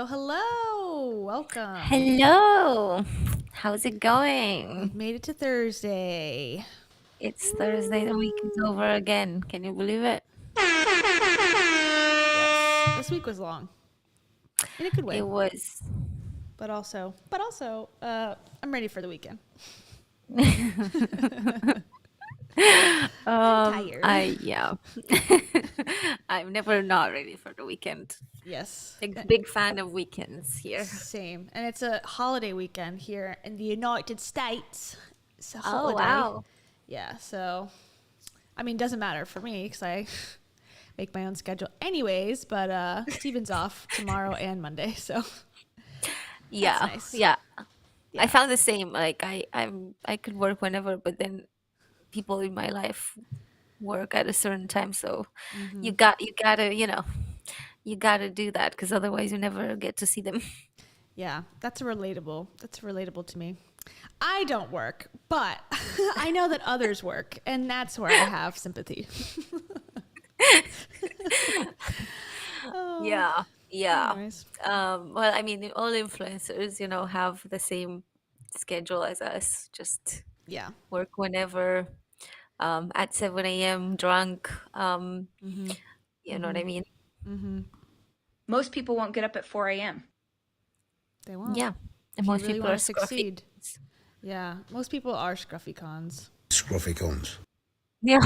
Hello, hello. Welcome. Hello. How's it We've going? made it to Thursday. It's Thursday, the week is Woo. over again. Can you believe it? Yes, this week was long in a good way, It was. but also, I'm ready for the weekend. I'm tired. Yeah. I'm never not ready for the weekend. Yes, Big fan of weekends here. same. And it's a holiday weekend here in the United States. It's a Oh, holiday. wow. Yeah, so I mean, doesn't matter for me because I make my own schedule anyways. But Steven's off tomorrow and Monday, so that's Yeah. nice. Yeah. I Yeah. found the same. Like I could work whenever, but then people in my life work at a certain time, so Mm-hmm. you gotta do that because otherwise you never get to see them. Yeah, that's relatable. That's relatable to me. I don't work, but I know that others work, and that's where I have sympathy. Oh, Yeah, yeah. anyways. Well, I mean, all influencers, have the same schedule as us. Just Yeah. work whenever, at 7 a.m. drunk. Mm-hmm. You know what Mm-hmm. I mean? Mm-hmm. Most people won't get up at 4 a.m. They won't. Yeah. And If you most really people want are to scruffy. succeed. Yeah. Most people are scruffy cons. Scruffy cons. Yeah.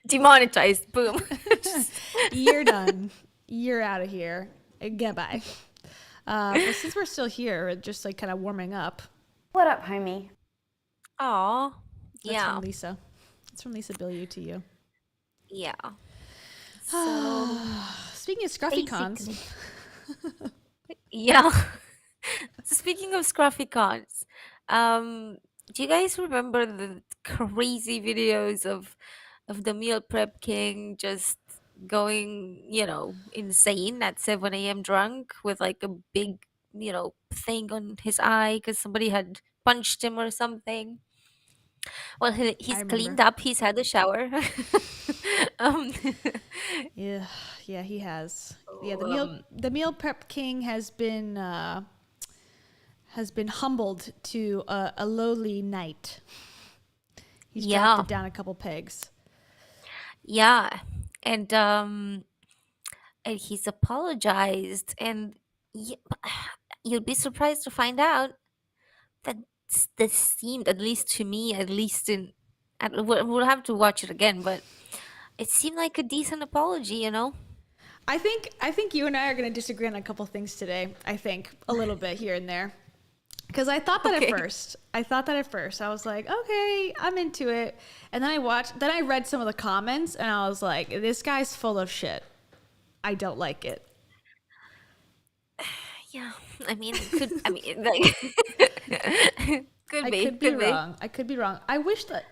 Demonetized. Boom. You're done. You're out of here. Goodbye. But since we're still here, just like kind of warming up, What up, homie? Aw. that's from Yeah. Lisa. It's from Lisa Bilyeu to you. Yeah. So Speaking of scruffy cons, basically, yeah. So speaking of scruffy cons, do you guys remember the crazy videos of the meal prep king just going, insane at 7 a.m. drunk with like a big, thing on his eye because somebody had punched him or something? Well, I he's remember. cleaned up. He's had a shower. um, Yeah, yeah, he has. Yeah, so, um, the meal prep king has been humbled to a lowly knight. He's dropped yeah, it down a couple pegs. yeah, and he's apologized, and you'd be surprised to find out that this seemed, at least to me, at least we'll have to watch it again, but it seemed like a decent apology. I think you and I are going to disagree on a couple things today. I think a little bit here and there. Because I thought that at Okay. first. I thought that at first. I was like, okay, I'm into it. And then I read some of the comments and I was like, this guy's full of shit. I don't like it. Yeah, I mean, it could. I mean, like, I could be could be. wrong. I could be wrong. I wish that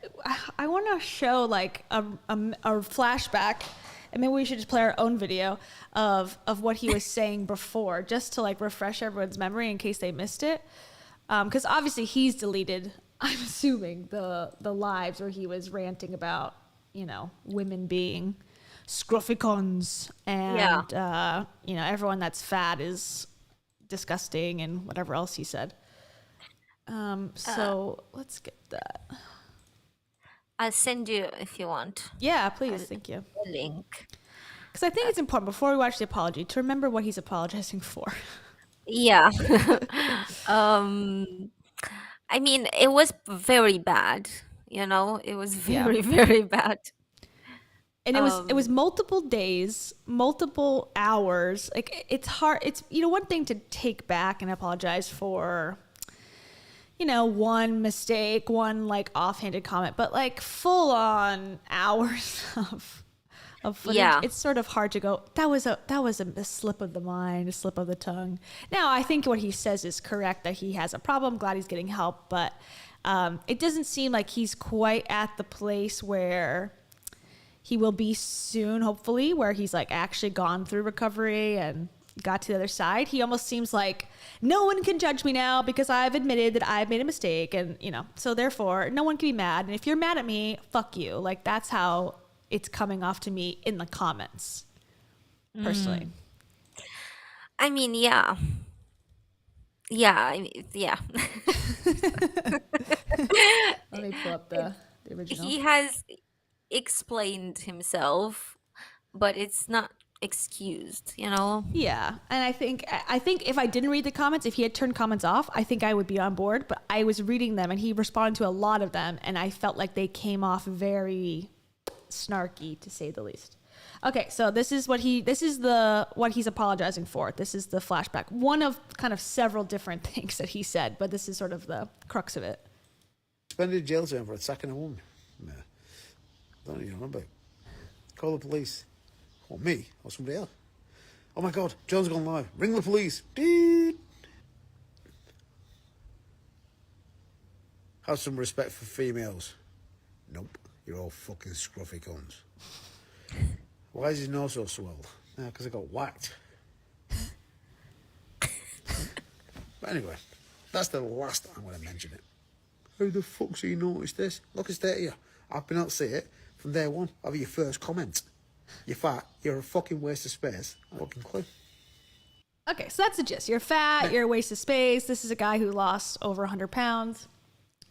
I want to show like a flashback, and maybe we should just play our own video of what he was saying before, just to like refresh everyone's memory in case they missed it. Because obviously he's deleted. I'm assuming the lives where he was ranting about women being scrufficons Yeah. and everyone that's fat is disgusting and whatever else he said. Uh, So let's get that. I'll send you if you want Yeah, a, please. Thank you. a link. Because I think it's important before we watch the apology to remember what he's apologizing for. Yeah. um, I mean, it was very bad. It was Yeah. very, very bad. And it was Um, multiple days, multiple hours. Like it's hard. It's one thing to take back and apologize for one mistake, one like offhanded comment, but like full on hours of footage. yeah. It's sort of hard to go. That was a slip of the mind, a slip of the tongue. Now I think what he says is correct, that he has a problem. Glad he's getting help, but it doesn't seem like he's quite at the place where he will be soon, hopefully, where he's like actually gone through recovery and got to the other side. He almost seems like no one can judge me now because I've admitted that I've made a mistake, and so therefore no one can be mad. And if you're mad at me, fuck you. Like that's how it's coming off to me in the comments, personally. I mean, yeah. Yeah, I mean, yeah. Let me pull up the original. He has explained himself, but it's not excused, you know? Yeah, and I think if I didn't read the comments, if he had turned comments off, I think I would be on board. But I was reading them, and he responded to a lot of them, and I felt like they came off very snarky, to say the least. Okay, so this is what he's apologizing for. This is the flashback. One of kind of several different things that he said, but this is sort of the crux of it. Suspended jail term for attacking a woman. Nah, don't even remember. Call the police. Or me, or somebody else. Oh my God, John's gone live. Ring the police. Beep. Have some respect for females. Nope, you're all fucking scruffy cunts. Why is his nose so swelled? Yeah, because I got whacked. But anyway, that's the last time I'm going to mention it. How the fuck's he noticed this? Look, it's there here. I've been able to see it from day one of your first comment. You're fat, you're a fucking waste of space. Fucking clue. Okay, so that's the gist. You're fat, you're a waste of space. This is a guy who lost over 100 pounds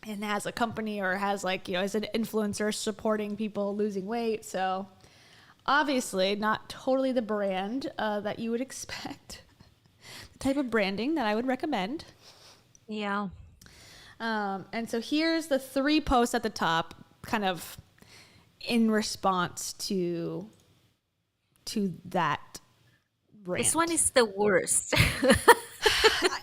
and has a company or has is an influencer supporting people losing weight. So obviously not totally the brand that you would expect. The type of branding that I would recommend. Yeah. And so here's the 3 posts at the top, kind of in response to that rant. This one is the worst.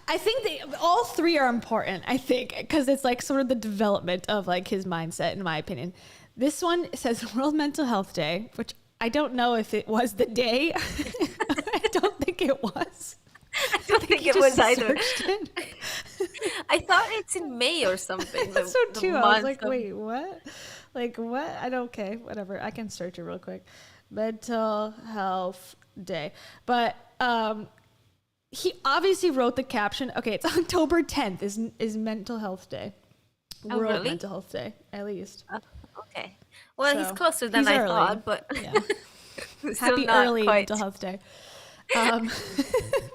I think all 3 are important, I think, because it's like sort of the development of like his mindset, in my opinion. This one says World Mental Health Day, which I don't know if it was the day. I don't think it was. I don't think it was either. It. I thought it's in May or something. So too. I was like, wait, what? Like what? Okay, whatever. I can search it real quick. Mental Health Day. But he obviously wrote the caption. Okay, it's October 10th is Mental Health Day. Oh, World really? Mental Health Day, at least. Okay. Well, he's So, closer than he's I early. thought, but Yeah. still Happy not early quite. Mental Health Day.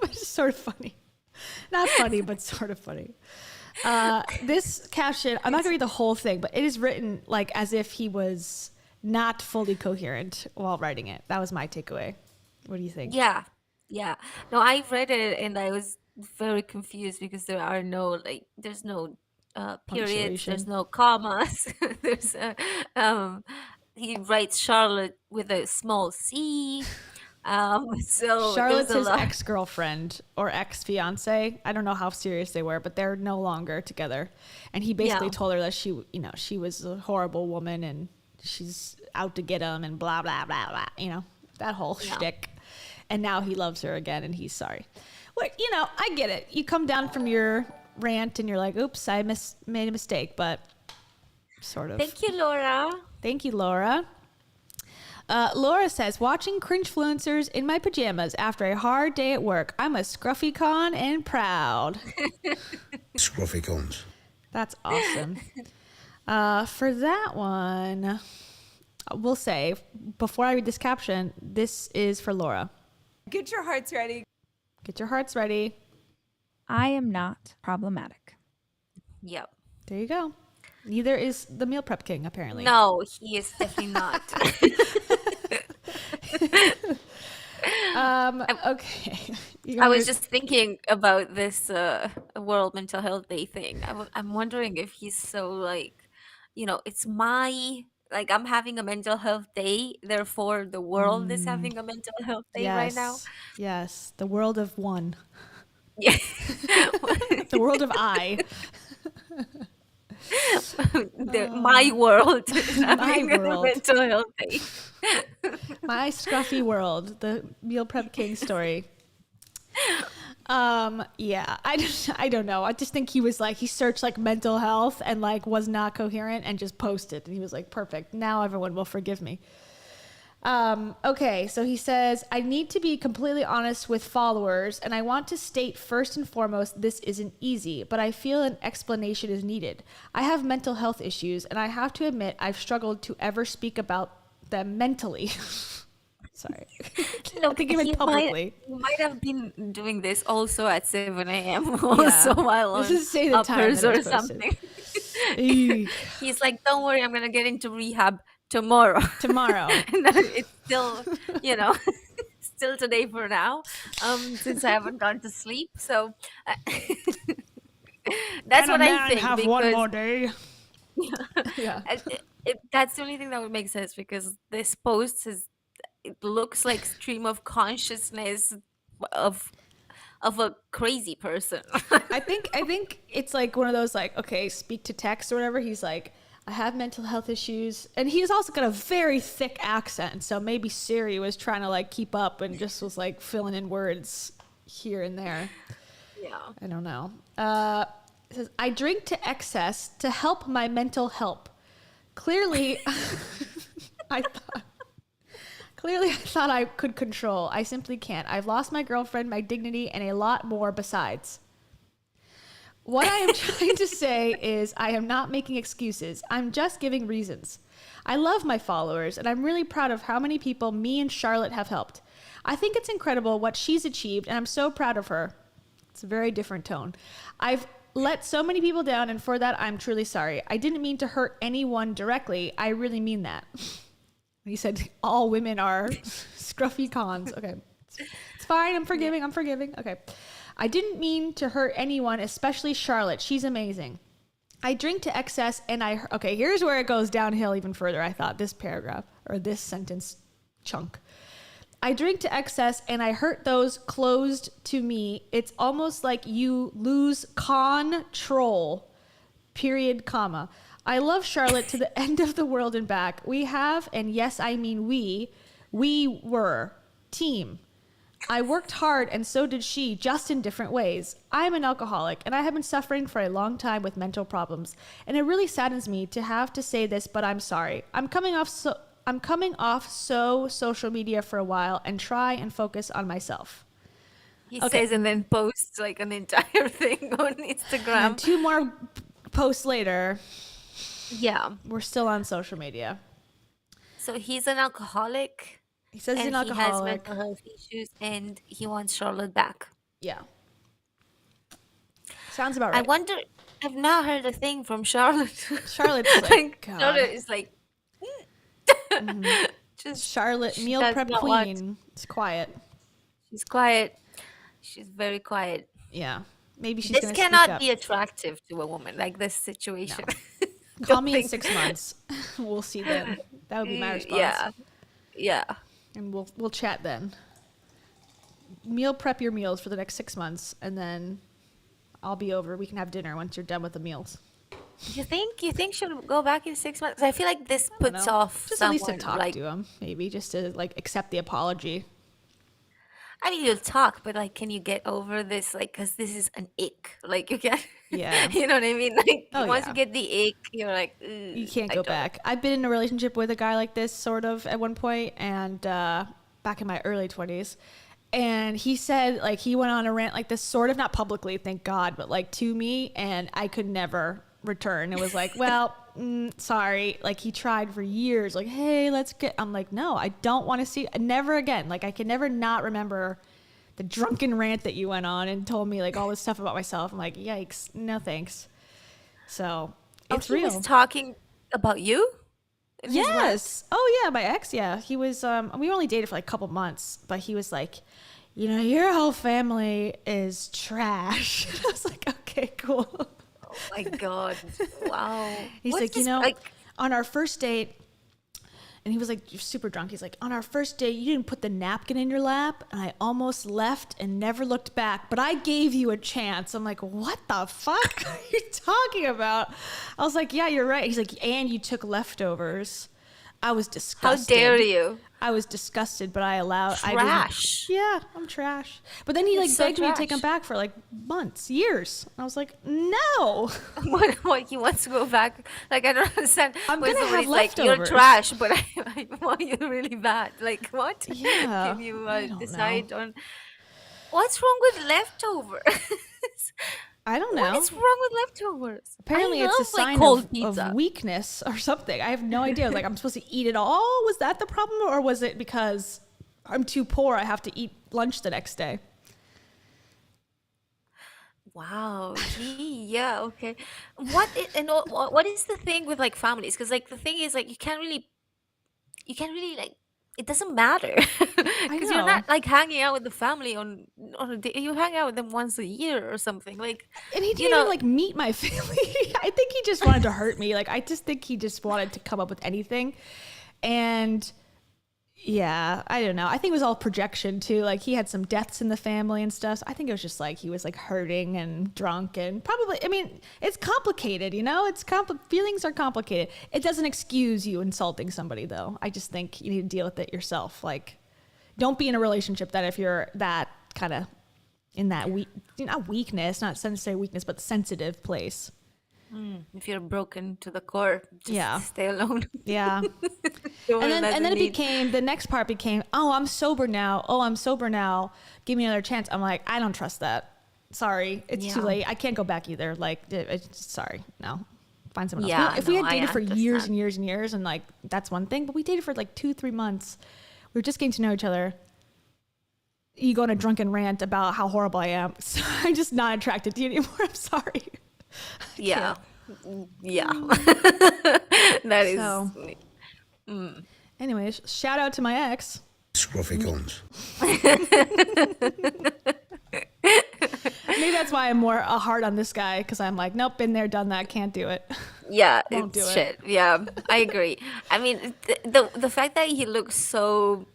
Which is sort of funny. Not funny, but sort of funny. This caption, I'm not going to read the whole thing, but it is written like as if he was not fully coherent while writing it. That was my takeaway. What do you think? Yeah. Yeah. No, I read it and I was very confused because there's no periods, there's Punctuation. no commas. There's he writes Charlotte with a small c. So Charlotte's there's his a lot. ex-girlfriend or ex-fiance. I don't know how serious they were, but they're no longer together. And he basically Yeah. told her that she was a horrible woman and she's out to get him and blah, blah, blah, blah, that whole Yeah. shtick. And now he loves her again and he's sorry. Well, I get it. You come down from your rant and you're like, oops, I made a mistake, but sort of. Thank you, Laura. Thank you, Laura. Laura says, watching Cringe-Fluencers in my pajamas after a hard day at work. I'm a scruffy con and proud. Scruffy cunts. That's awesome. For that one, we'll say, before I read this caption, this is for Laura. Get your hearts ready. Get your hearts ready. I am not problematic. Yep. There you go. Neither is the meal prep king, apparently. No, he is definitely not. Okay. I was just thinking about this World Mental Health Day thing. I'm wondering if he's so like, it's I'm having a mental health day, therefore the world is having a mental health day right now. Yes. The world of one. Yeah. The world of I. My world is having a world. mental health day. My scruffy world, the meal prep king story. Yeah, I don't know. I just think he searched like mental health and like was not coherent and just posted. And he was like, perfect. Now everyone will forgive me. Okay, so he says, I need to be completely honest with followers, and I want to state first and foremost, this isn't easy, but I feel an explanation is needed. I have mental health issues, and I have to admit I've struggled to ever speak about them mentally. Sorry. No, I think you meant publicly. He might have been doing this also at 7 a.m. also while Let's on just say the time uppers that or it's posted. something. Eek. He's like, don't worry, I'm gonna get into rehab tomorrow. Tomorrow. And then it's still, still today for now, since I haven't gone to sleep. So that's what I think. Have one more day. Yeah. That's the only thing that would make sense, because this post it looks like stream of consciousness of a crazy person. I think it's like one of those like, okay, speak to text or whatever. He's like, I have mental health issues, and he's also got a very thick accent, so maybe Siri was trying to like keep up and just was like filling in words here and there. Yeah. I don't know. It says, I drink to excess to help my mental health. Clearly, I thought I could control. I simply can't. I've lost my girlfriend, my dignity, and a lot more besides. What I am trying to say is I am not making excuses. I'm just giving reasons. I love my followers, and I'm really proud of how many people me and Charlotte have helped. I think it's incredible what she's achieved, and I'm so proud of her. It's a very different tone. I've let so many people down, and for that, I'm truly sorry. I didn't mean to hurt anyone directly. I really mean that. He said, all women are scruffy cons. Okay. It's fine. I'm forgiving. Okay. I didn't mean to hurt anyone, especially Charlotte. She's amazing. I drink to excess, and okay, here's where it goes downhill even further, I thought, this paragraph, or this sentence chunk. I drink to excess, and I hurt those closed to me. It's almost like you lose control, period, comma. I love Charlotte to the end of the world and back. We have, and yes, I mean we were, team. I worked hard, and so did she, just in different ways. I'm an alcoholic, and I have been suffering for a long time with mental problems, and it really saddens me to have to say this, but I'm sorry. I'm coming off social media for a while and try and focus on myself. He says, and then posts like an entire thing on Instagram. And 2 more posts later, yeah, we're still on social media. So he's an alcoholic. He says he's an and he has alcoholic. mental health issues, and he wants Charlotte back. Yeah. Sounds about right. I wonder, I've not heard a thing from Charlotte. Charlotte's like, God. Charlotte is like, just Charlotte, meal does prep not queen. It's quiet. She's quiet. She's very quiet. Yeah. Maybe she's This going to speak cannot up. be attractive to a woman, like this situation. Call me in 6 months. We'll see then. That would be my response. Yeah. And we'll chat then. Meal prep your meals for the next 6 months, and then I'll be over. We can have dinner once you're done with the meals. You think she'll go back in 6 months? I feel like this puts off just at least to someone, talk like, to him, maybe just to like accept the apology. I mean, you'll talk, but like, can you get over this? Like, because this is an ick. Like, you can't. Yeah. You know what I mean? Like, Oh, once yeah. you get the ick, you're like, You can't I go don't- back. I've been in a relationship with a guy like this sort of at one point, and back in my early 20s. And he said, like, he went on a rant like this, sort of, not publicly, thank God, but like to me, and I could never return. It was like, well, sorry. Like, he tried for years, like, hey, let's get. I'm like, no, I don't want to see. Never again. Like, I can never not remember the drunken rant that you went on and told me like all this stuff about myself. I'm like, yikes, no thanks. So it's he real. was talking about you? In his rant? Yes. Oh yeah, my ex. Yeah, he was. We only dated for like a couple months, but he was like, you know, your whole family is trash. I was like, okay, cool. Oh my God. Wow. He's What's like, you this, know, like, on our first date, and he was like, you're super drunk. He's like, on our first date, you didn't put the napkin in your lap, and I almost left and never looked back, but I gave you a chance. I'm like, what the fuck are you talking about? I was like, yeah, you're right. He's like, and you took leftovers. I was how disgusted. dare you? I was disgusted, but I allowed. Trash. Yeah, I'm trash. But then he like It's so begged me to take him trash. back for like months, years. I was like, no. What he wants to go back? Like, I don't understand. I'm When gonna have somebody's like, you're leftovers. trash, but I want you really bad. Like, what? Yeah, Can you I don't decide on what's wrong with leftovers? I don't know. What is wrong with leftovers? Apparently, I it's a love, like, sign cold of pizza. weakness or something. I have no idea. Like, I'm supposed to eat it all? Was that the problem? Or was it because I'm too poor. I have to eat lunch the next day. Wow. Gee, yeah. Okay. What is the thing with like families? Because like the thing is like you can't really like it doesn't matter because you're know. not like hanging out with the family on a day. You hang out with them once a year or something. Like, And he you didn't know, even like meet my family. I think he just wanted to hurt me. Like I just think he just wanted to come up with anything. And yeah, I don't know. I think it was all projection too. Like he had some deaths in the family and stuff. So I think it was just like he was like hurting and drunk and probably, I mean, it's complicated, you know? Feelings are complicated. It doesn't excuse you insulting somebody though. I just think you need to deal with it yourself. Like don't be in a relationship that if you're that kind of in that not weakness, not necessarily weakness, but sensitive place. if you're broken to the core, just stay alone. Yeah. and then it became, the next part became, oh, I'm sober now. Give me another chance. I'm like, I don't trust that. Sorry. It's too late. I can't go back either. Like, sorry. No. Find someone else. Yeah, If we no, had I dated for years understand. and years and years and like, that's one thing, but we dated for like 2-3 months. We were just getting to know each other. You go on a drunken rant about how horrible I am. So I'm just not attracted to you anymore. I'm sorry. Yeah. Yeah. That is. So. Anyways, shout out to my ex. Scruffy cunts. Maybe that's why I'm more hard on this guy because I'm like, nope, been there, done that, can't do it. Yeah, Won't it's do it. shit. Yeah, I agree. I mean, the fact that he looks so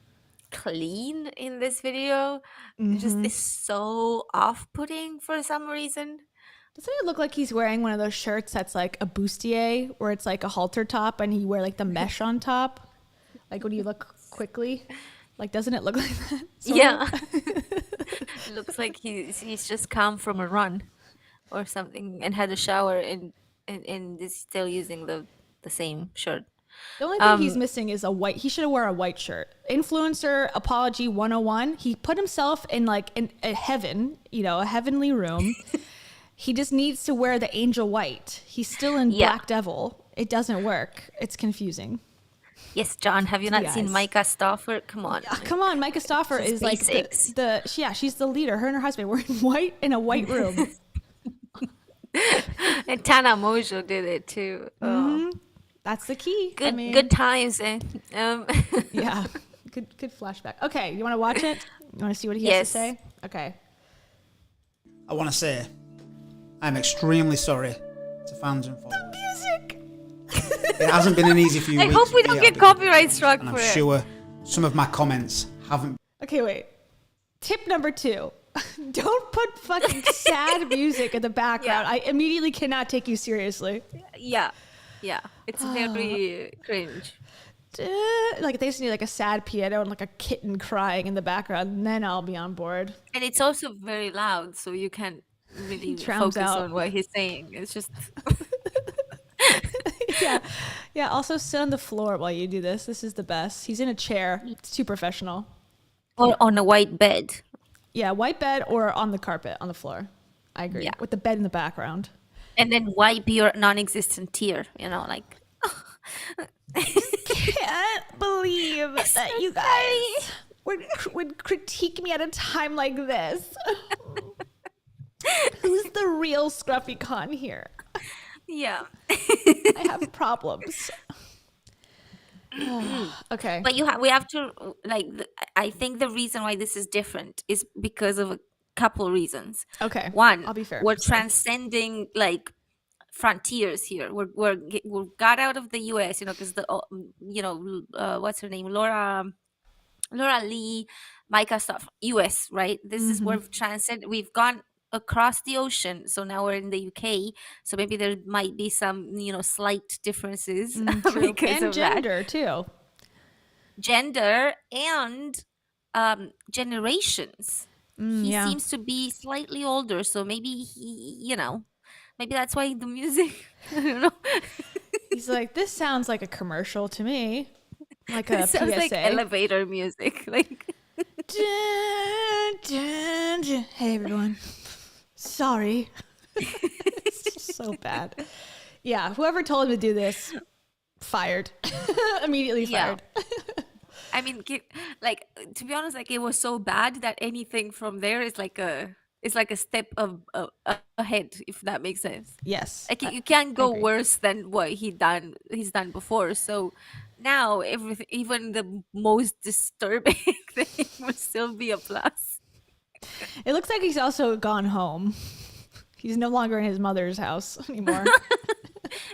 clean in this video just is so off-putting for some reason. Doesn't it look like he's wearing one of those shirts that's like a bustier where it's like a halter top and he wear like the mesh on top? Like when you look quickly? Like, doesn't it look like that? Yeah. It looks like he's just come from a run or something and had a shower and is still using the same shirt. The only thing he's missing is he should have worn a white shirt. Influencer apology 101. He put himself in like in a heaven, a heavenly room. He just needs to wear the angel white. He's still in Black Devil. It doesn't work. It's confusing. Yes, John, have you not seen Guys. Micah Stauffer? Come on. Come on, Micah Stauffer Just is like basics. she's the leader. Her and her husband were in white in a white room. And Tana Mojo did it too. Oh. That's the key. Good times. Yeah, good flashback. Okay, you want to watch it? You want to see what he has to say? Okay. I want to say I'm extremely sorry to fans and followers. Music. It hasn't been an easy few I weeks. hope we for don't me, get copyright struck and for I'm it. sure some of my comments haven't. Okay, wait. Tip number 2. Don't put fucking sad music in the background. Yeah. I immediately cannot take you seriously. Yeah. It's very cringe. Like they just need like a sad piano and like a kitten crying in the background, and then I'll be on board. And it's also very loud, so you can't really drowns focus out. on what he's saying. It's just Yeah. Also sit on the floor while you do this. This is the best. He's in a chair. It's too professional. or on a white bed. Yeah, white bed or on the carpet on the floor. I agree. Yeah. With the bed in the background. And then wipe your non-existent tear, like Can't believe that you guys would critique me at a time like this. Who's the real scruffy con here? yeah. I have problems. Okay. But we have to I think the reason why this is different is because of a couple reasons. Okay. One, I'll be fair. we're transcending like frontiers here. We got out of the U.S. Because what's her name, Laura Lee, Micah stuff, U.S. right? This is where we've gone across the ocean, so now we're in the UK. So maybe there might be some slight differences because And of gender too. gender and generations. He Yeah. seems to be slightly older, so maybe maybe that's why the music. I don't know. He's like, this sounds like a commercial to me. Like a It sounds PSA. like elevator music. Like Dun, dun, dun. Hey everyone. Sorry. It's so bad. Yeah, whoever told him to do this, fired. Immediately Yeah. fired. I mean, like to be honest, like it was so bad that anything from there is like a step of ahead, if that makes sense. Yes. Like you can't go agree. worse than what he's done before. So now everything, even the most disturbing thing, will still be a plus. It looks like he's also gone home. He's no longer in his mother's house anymore.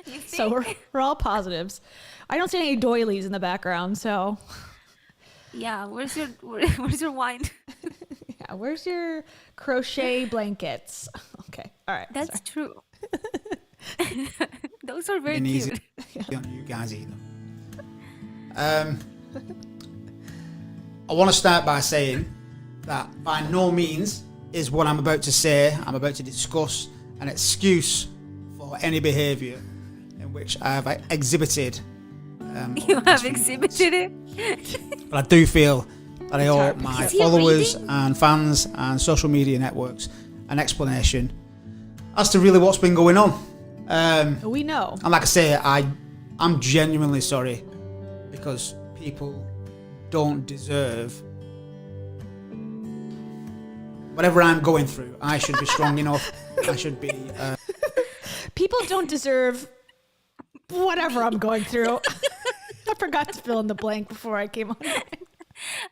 You So we're all positives. I don't see any doilies in the background, so Yeah, where's your wine? yeah, where's your crochet blankets? Okay, all right. That's sorry. true. Those are very Been easy cute. on you guys either. I want to start by saying that by no means is what I'm about to say, I'm about to discuss, an excuse for any behaviour in which I have exhibited. You have exhibited it. But I do feel that I owe my Is he followers reading? and fans and social media networks an explanation as to really what's been going on. We know. And like I say, I'm genuinely sorry because people don't deserve whatever I'm going through. I should be strong enough. I should be. People don't deserve whatever I'm going through. I forgot to fill in the blank before I came on.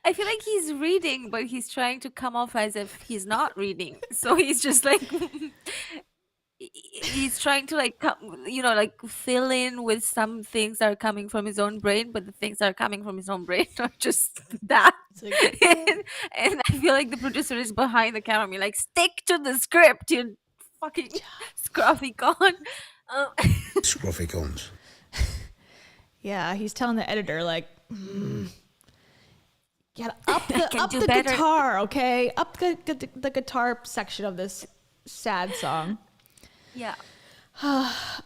I feel like he's reading, but he's trying to come off as if he's not reading. So he's just like he's trying to like like fill in with some things that are coming from his own brain, but the things that are coming from his own brain are just that. Like, and I feel like the producer is behind the camera, me like, stick to the script, you fucking scruffy con. Scruffy cunts. yeah, he's telling the editor like, yeah, up the better. guitar, okay, up the guitar section of this sad song. Yeah.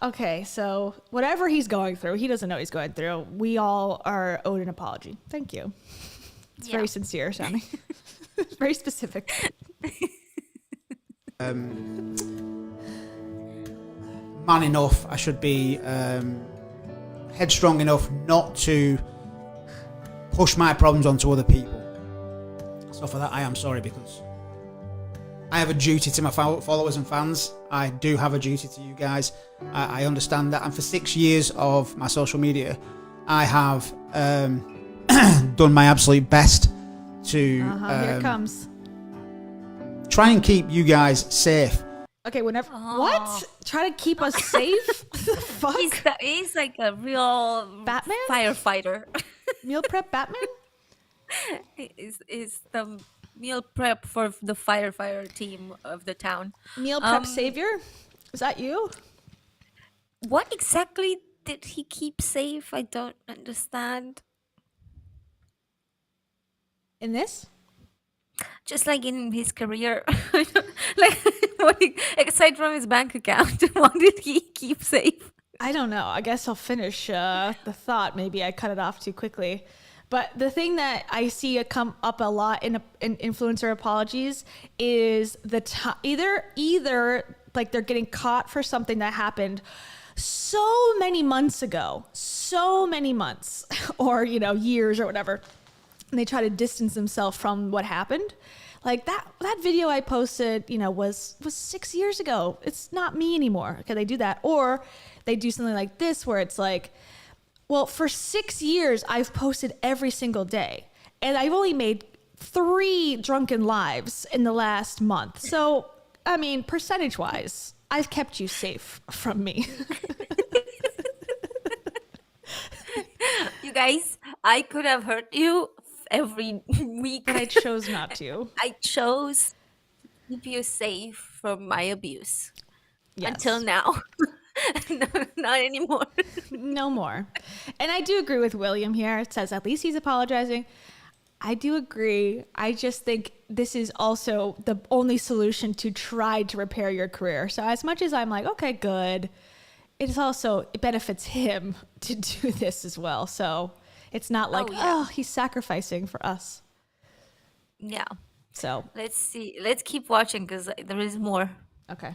Okay, so whatever he's going through, he doesn't know he's going through. We all are owed an apology. Thank you. It's Yeah. very sincere sounding. Very specific. Man enough, I should be headstrong enough not to push my problems onto other people. So for that I am sorry, because I have a duty to my followers and fans. I do have a duty to you guys. I understand that, and for 6 years of my social media I have done my absolute best to Here it comes. try and keep you guys safe. Okay, whenever what? Try to keep us safe? The fuck? He's like a real Batman? firefighter. Meal prep Batman? is the meal prep for the firefighter team of the town. Meal prep savior? Is that you? What exactly did he keep safe? I don't understand. In this? Just like in his career, like aside from his bank account, what did he keep safe? I don't know. I guess I'll finish the thought. Maybe I cut it off too quickly. But the thing that I see come up a lot in influencer apologies is either like they're getting caught for something that happened so many months ago, or years or whatever, and they try to distance themselves from what happened. Like that video I posted, was 6 years ago. It's not me anymore. Okay, they do that, or they do something like this where it's like, well, for 6 years I've posted every single day, and I've only made 3 drunken lives in the last month. So, I mean, percentage-wise, I've kept you safe from me. You guys, I could have hurt you every week, But I chose not to. I chose to keep you safe from my abuse. Yes. Until now. No, not anymore. No more. And I do agree with William here. It says at least he's apologizing. I do agree. I just think this is also the only solution to try to repair your career. So as much as I'm like, okay, good, it benefits him to do this as well. So it's not like, he's sacrificing for us. Yeah. So Let's see. Let's keep watching because there is more. okay.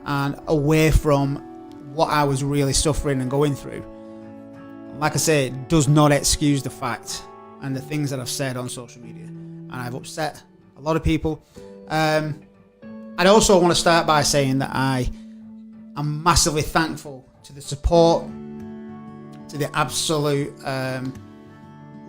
And away from what I was really suffering and going through, like I say, it does not excuse the fact and the things that I've said on social media, and I've upset a lot of people. I'd also want to start by saying that I am massively thankful to the support, to the absolute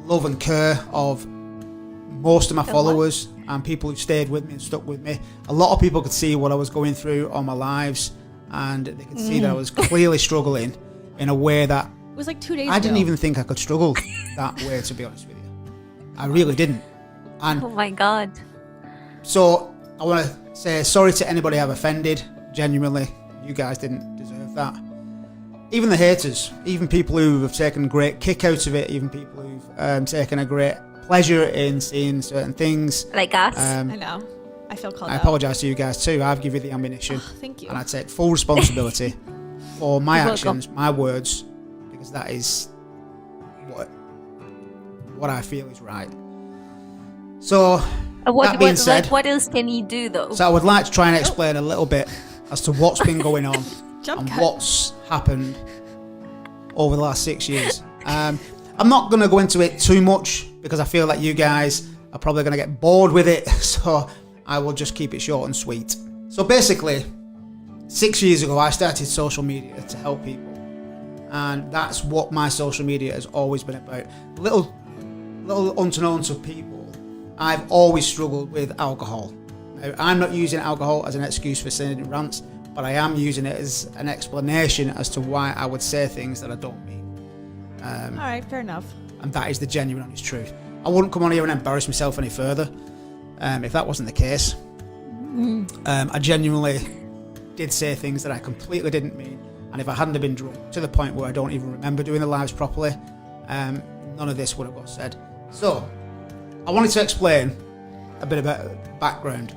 love and care of most of my followers and people who stayed with me and stuck with me. A lot of people could see what I was going through on my lives, and they could see that I was clearly struggling in a way that It was like 2 days I ago. didn't even think I could struggle that way, to be honest with you. I really didn't. And Oh my God. so I want to say sorry to anybody I've offended. Genuinely, you guys didn't deserve that. Even the haters, even people who have taken a great kick out of it, even people who've taken a great pleasure in seeing certain things. Like us. I know. I feel called I out. apologise to you guys too. I've given you the ammunition. Thank you. And I take full responsibility for my You're actions, my words, because that is what I feel is right. So, that being said, what else can you do though? so I would like to try and explain a little bit as to what's been going on Jump and cut. what's happened over the last 6 years. I'm not going to go into it too much because I feel like you guys are probably going to get bored with it, so I will just keep it short and sweet. So basically, 6 years ago I started social media to help people, and that's what my social media has always been about. Little unbeknown to people, I've always struggled with alcohol. Now, I'm not using alcohol as an excuse for sending rants, but I am using it as an explanation as to why I would say things that I don't mean. All right, fair enough. And that is the genuine honest truth. I wouldn't come on here and embarrass myself any further if that wasn't the case. I genuinely did say things that I completely didn't mean, and if I hadn't have been drunk to the point where I don't even remember doing the lives properly, none of this would have got said. So I wanted to explain a bit about background.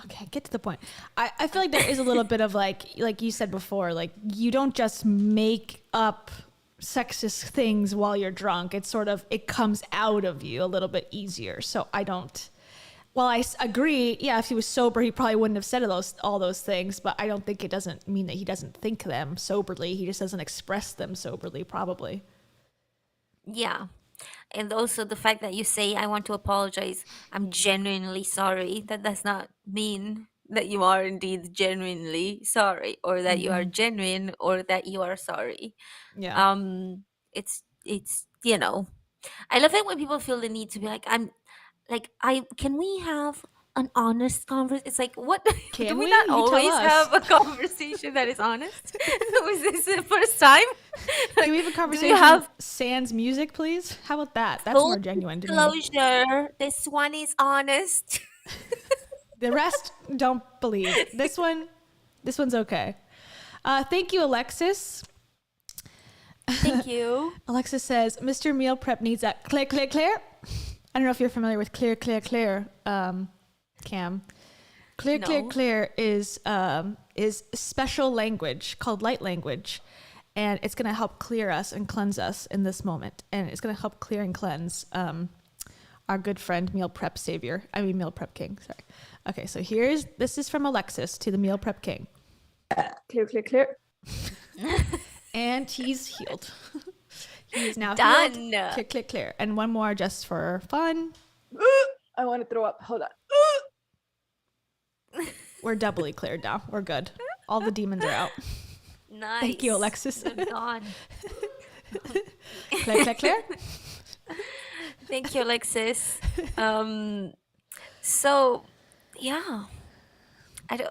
Okay, get to the point. I feel like there is a little bit of like you said before, like you don't just make up sexist things while you're drunk. It's sort of, it comes out of you a little bit easier. So I don't, well, I agree. Yeah, if he was sober, he probably wouldn't have said all those things, but I don't think it doesn't mean that he doesn't think them soberly. He just doesn't express them soberly, probably. Yeah. And also the fact that you say, I want to apologize, I'm genuinely sorry, that does not mean that you are indeed genuinely sorry, or that you are genuine, or that you are sorry. Yeah. It's you know, I love it when people feel the need to be like, can we have an honest conversation? It's like, what? Can Do we we? not You tell always us. have a conversation that is honest? Was this the first time? Can we have a conversation have- sans music, please? How about that? That's more genuine to me. Closure. This one is honest. The rest, don't believe. This one's okay. Thank you, Alexis. Thank you. Alexis says, Mr. Meal Prep needs that clear, clear, clear. I don't know if you're familiar with clear, clear, clear, Cam. Clear, clear, No. clear is special language called light language. And it's going to help clear us and cleanse us in this moment. And it's going to help clear and cleanse our good friend, Meal Prep Meal Prep King. Sorry. Okay, so this is from Alexis to the Meal Prep King. Clear, clear, clear. And he's healed. He is now Done. healed. Clear, clear, clear. And one more just for fun. I want to throw up. Hold on. We're doubly cleared now. We're good. All the demons are out. Nice. Thank you, Alexis. Good God. Clear, clear, clear. Thank you, Alexis. So, yeah. I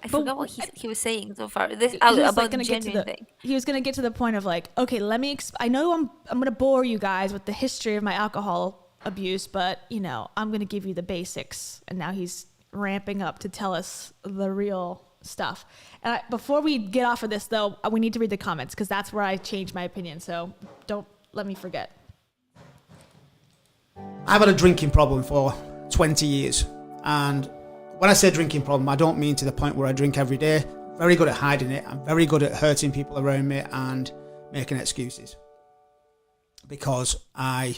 forgot what he was saying so far. This He was, like, about the gonna get to genuine the- thing. He was going to get to the point of like, okay, let me. I know I'm going to bore you guys with the history of my alcohol abuse, but I'm going to give you the basics. And now he's ramping up to tell us the real stuff. And before we get off of this, though, we need to read the comments because that's where I changed my opinion. So don't let me forget. I've had a drinking problem for 20 years, and when I say drinking problem, I don't mean to the point where I drink every day. Very good at hiding it. I'm very good at hurting people around me and making excuses, because I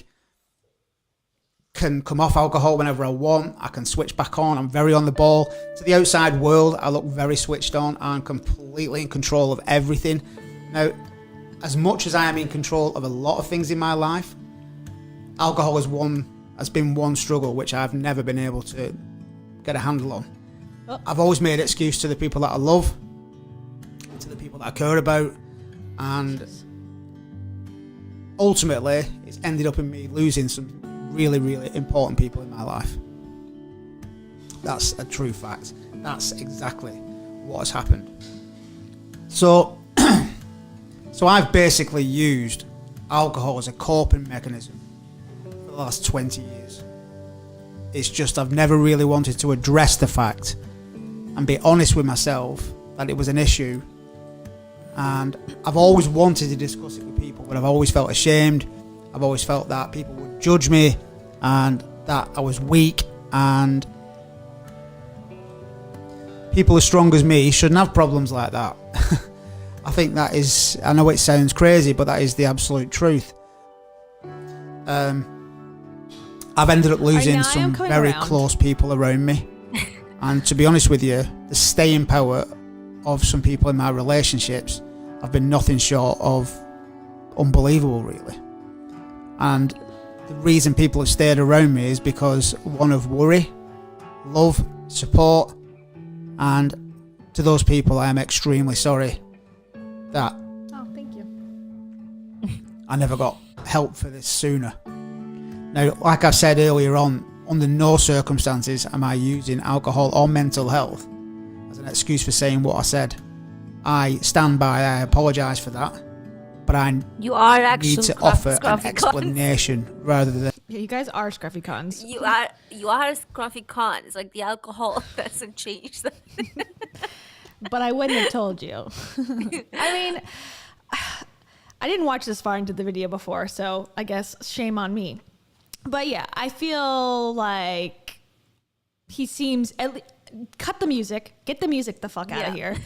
can come off alcohol whenever I want. I can switch back on. I'm very on the ball. To the outside world, I look very switched on and completely in control of everything. Now, as much as I am in control of a lot of things in my life, alcohol has been one struggle which I've never been able to get a handle on. Oh. I've always made excuse to the people that I love, to the people that I care about, and ultimately it's ended up in me losing some really, really important people in my life. That's a true fact. That's exactly what has happened. So I've basically used alcohol as a coping mechanism for the last 20 years. It's just I've never really wanted to address the fact and be honest with myself that it was an issue, and I've always wanted to discuss it with people, but I've always felt ashamed. I've always felt that people would judge me and that I was weak, and people as strong as me shouldn't have problems like that. I think that is, I know it sounds crazy, but that is the absolute truth. I've ended up losing some very close people around me. And to be honest with you, the staying power of some people in my relationships have been nothing short of unbelievable, really. And the reason people have stayed around me is because, one, of worry, love, support, and to those people I am extremely sorry that thank you. I never got help for this sooner. Now, like I said earlier on, under no circumstances am I using alcohol or mental health as an excuse for saying what I said. I stand by, I apologise for that, but I need to offer an explanation rather than... Yeah, you guys are scruffy cons. You are scruffy cons. Like, the alcohol doesn't change that. But I wouldn't have told you. I mean, I didn't watch this far into the video before, so I guess shame on me. But yeah, I feel like he seems... cut the music. Get the music the fuck out of here.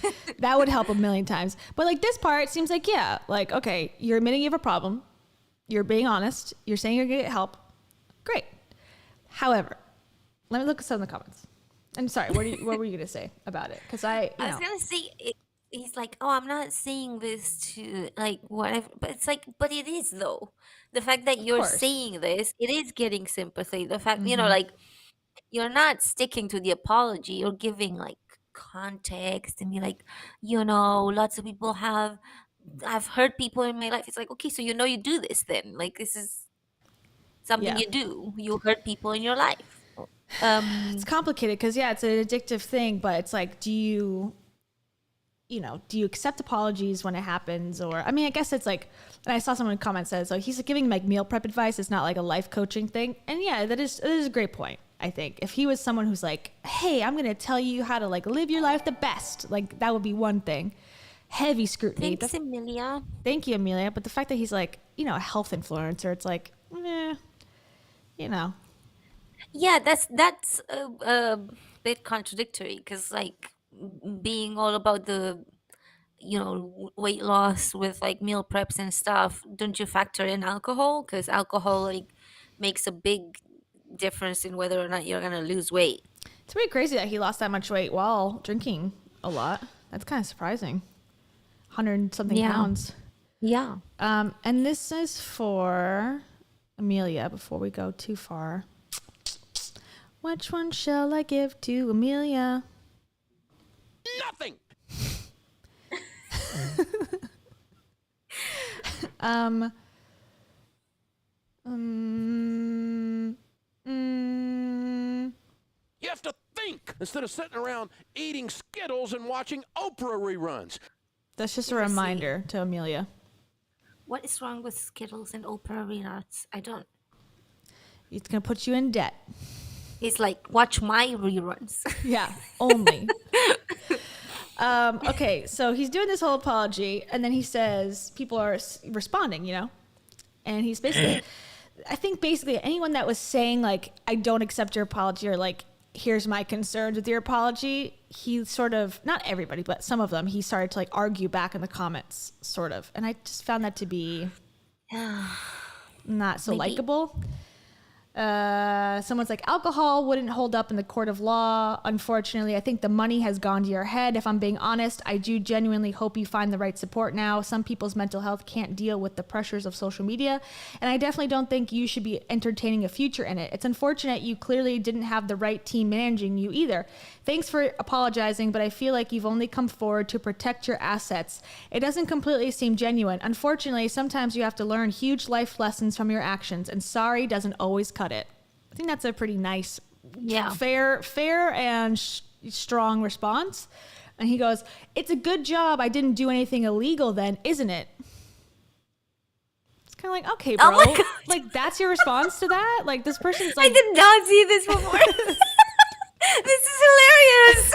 That would help a million times. But like this part seems like, yeah, like, okay, you're admitting you have a problem. You're being honest. You're saying you're going to get help. Great. However, let me look at some of the comments. I'm sorry, what were you going to say about it? Because I was going to say, he's like, oh, I'm not saying this to, like, whatever. But it's like, but it is, though. The fact that you're saying this, it is getting sympathy. The fact, you know, like, you're not sticking to the apology. You're giving, like, context. And you're like, you know, lots of people I've heard people in my life. It's like, okay, so you know you do this then. Like, this is something you do. You hurt people in your life. It's complicated because, yeah, it's an addictive thing. But it's like, do you accept apologies when it happens? Or, I mean, I guess it's like, and I saw someone comment says, so he's giving like meal prep advice. It's not like a life coaching thing. And yeah, that is a great point. I think if he was someone who's like, hey, I'm going to tell you how to like live your life the best, like that would be one thing. Heavy scrutiny. Thanks, Amelia. Thank you, Amelia. But the fact that he's like, you know, a health influencer, it's like, you know. Yeah, that's a bit contradictory because like being all about the, you know, weight loss with like meal preps and stuff, don't you factor in alcohol? Because alcohol like makes a big difference in whether or not you're gonna lose weight. It's pretty crazy that he lost that much weight while drinking a lot. That's kind of surprising. 100-something pounds. Yeah. And this is for Amelia before we go too far. Which one shall I give to Amelia? Nothing. You have to think instead of sitting around eating Skittles and watching Oprah reruns. That's just a reminder to Amelia. What is wrong with Skittles and Oprah reruns? I don't. It's going to put you in debt. It's like, watch my reruns. Yeah, only. Okay, so he's doing this whole apology, and then he says people are responding, you know? And he's basically, I think basically anyone that was saying, like, I don't accept your apology, or like, here's my concerns with your apology, he sort of, not everybody, but some of them, he started to like argue back in the comments, sort of. And I just found that to be not so likable. Someone's like, alcohol wouldn't hold up in the court of law. Unfortunately, I think the money has gone to your head. If I'm being honest, I do genuinely hope you find the right support now. Some people's mental health can't deal with the pressures of social media, and I definitely don't think you should be entertaining a future in it. It's unfortunate you clearly didn't have the right team managing you either. Thanks for apologizing, but I feel like you've only come forward to protect your assets. It doesn't completely seem genuine. Unfortunately, sometimes you have to learn huge life lessons from your actions, and sorry doesn't always cut it. I think that's a pretty nice, fair and strong response. And he goes, it's a good job I didn't do anything illegal then, isn't it? It's kind of like, okay, bro. Oh my God. Like, that's your response to that? Like, this person's I like... did not see this before. This is hilarious.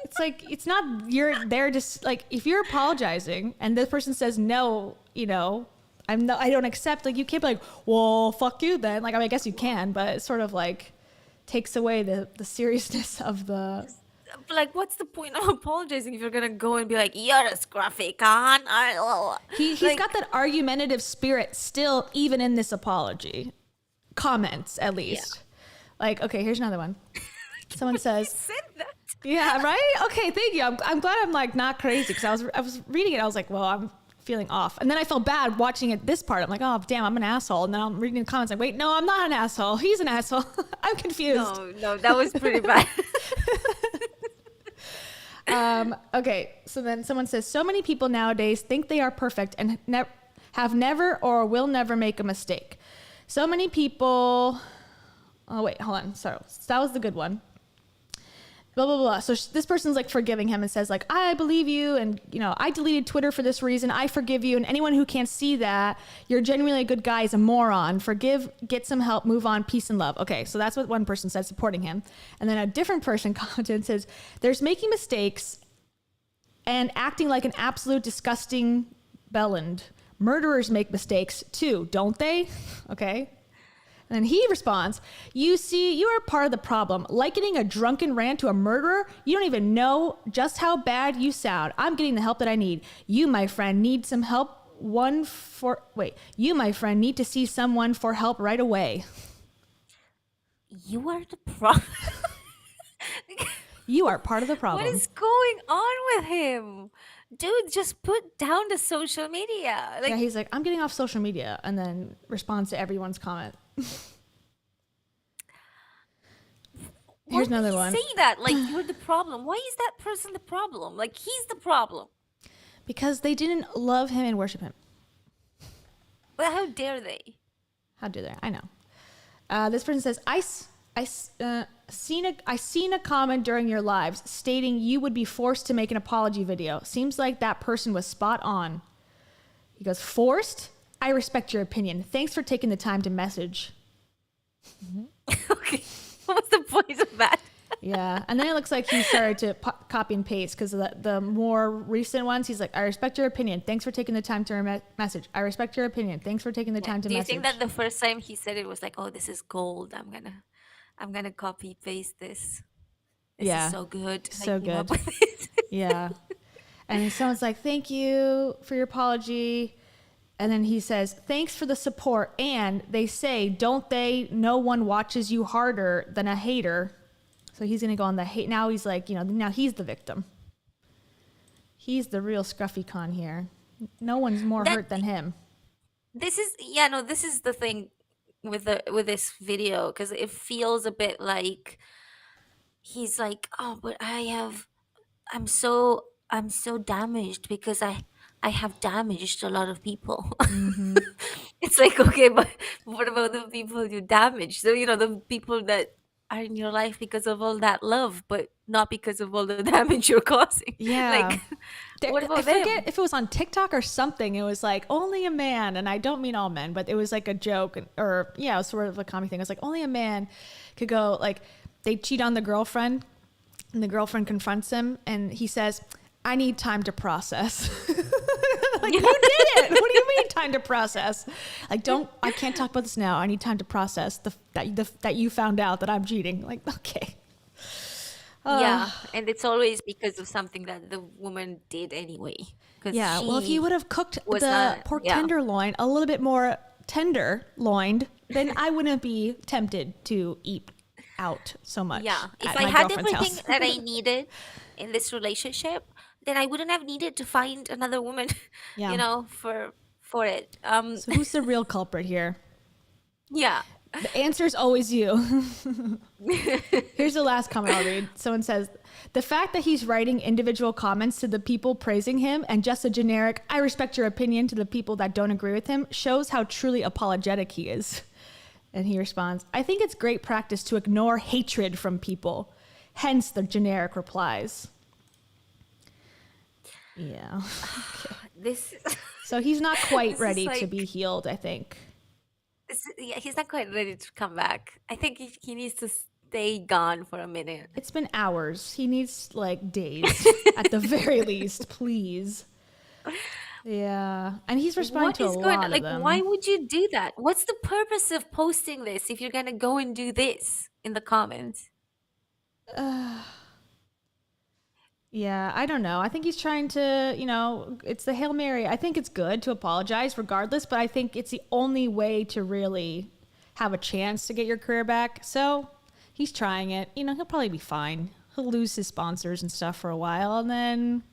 It's like, it's not, you're there just, like, if you're apologizing and this person says, no, you know, I don't accept, like, you can't be like, well, fuck you then. Like, I mean, I guess you can, but it sort of, like, takes away the seriousness of the... Like, what's the point of apologizing if you're gonna go and be like, you're a scruffy con? He's like, got that argumentative spirit still, even in this apology. Comments, at least. Like, okay, here's another one. Someone says... said that. Yeah, right? Okay, thank you. I'm glad I'm, like, not crazy, because I was reading it, I was like, well, I'm feeling off. And then I felt bad watching it, this part. I'm like, oh, damn, I'm an asshole. And then I'm reading the comments like, wait, no, I'm not an asshole. He's an asshole. I'm confused. No, that was pretty bad. Okay, so then someone says, so many people nowadays think they are perfect and have never or will never make a mistake. So many people... Oh, wait, hold on. So that was the good one. Blah, blah, blah. So this person's like forgiving him and says like, I believe you. And, you know, I deleted Twitter for this reason. I forgive you. And anyone who can't see that you're genuinely a good guy is a moron. Forgive, get some help, move on, peace and love. Okay. So that's what one person said, supporting him. And then a different person commented and says, there's making mistakes and acting like an absolute disgusting bellend. Murderers make mistakes too, don't they? Okay. And then he responds, you see, you are part of the problem. Likening a drunken rant to a murderer, you don't even know just how bad you sound. I'm getting the help that I need. You, my friend, need some help. You, my friend, need to see someone for help right away. You are the problem. You are part of the problem. What is going on with him? Dude, just put down the social media. Like, yeah, he's like, I'm getting off social media, and then responds to everyone's comment. Here's another one. Say that like you're the problem. Why is that person the problem? Like, he's the problem. Because they didn't love him and worship him. But how dare they? How dare they? I know. This person says, I seen a comment during your lives stating you would be forced to make an apology video. Seems like that person was spot on. He goes, forced? I respect your opinion. Thanks for taking the time to message. Okay. What was the point of that? Yeah. And then it looks like he started to copy and paste because the more recent ones, he's like, I respect your opinion. Thanks for taking the time to message. I respect your opinion. Thanks for taking the time to message. Do you think that the first time he said it was like, oh, this is gold. I'm gonna copy paste this. This is so good. So good. Yeah. And someone's like, thank you for your apology. And then he says, thanks for the support. And they say, don't they, no one watches you harder than a hater. So he's going to go on the hate. Now he's like, now he's the victim. He's the real scruffy con here. No one's more hurt than him. This is the thing with this video, because it feels a bit like he's like, oh, but I'm so damaged because I have damaged a lot of people. Mm-hmm. It's like, okay, but what about the people you damaged? So, the people that are in your life because of all that love, but not because of all the damage you're causing. Yeah. Like, what about I them? forget if it was on TikTok or something. It was like, only a man, and I don't mean all men, but it was like a joke, or it was sort of a comedy thing. It was like, only a man could go, like, they cheat on the girlfriend, and the girlfriend confronts him, and he says, I need time to process. Like, you did it. What do you mean time to process? Like, I can't talk about this now. I need time to process that you found out that I'm cheating. Like, okay. Yeah, and it's always because of something that the woman did anyway. Yeah, well, if you would have cooked the pork tenderloin a little bit more tenderloined, then I wouldn't be tempted to eat out so much. Yeah. If at I my had girlfriend's everything house. that I needed in this relationship, then I wouldn't have needed to find another woman, Yeah. for it. So who's the real culprit here? Yeah. The answer is always you. Here's the last comment I'll read. Someone says, the fact that he's writing individual comments to the people praising him and just a generic, I respect your opinion to the people that don't agree with him shows how truly apologetic he is. And he responds, I think it's great practice to ignore hatred from people. Hence the generic replies. Yeah. This So he's not quite This is ready to like- be healed, I think. yeah, he's not quite ready to come back. I think he needs to stay gone for a minute. It's been hours. He needs like days at the very least, please. Yeah. And he's responding What to a is going lot on? of Like, them. why would you do that? What's the purpose of posting this if you're gonna go and do this in the comments? Yeah, I don't know. I think he's trying to, it's the Hail Mary. I think it's good to apologize regardless, but I think it's the only way to really have a chance to get your career back. So he's trying it. He'll probably be fine. He'll lose his sponsors and stuff for a while, and then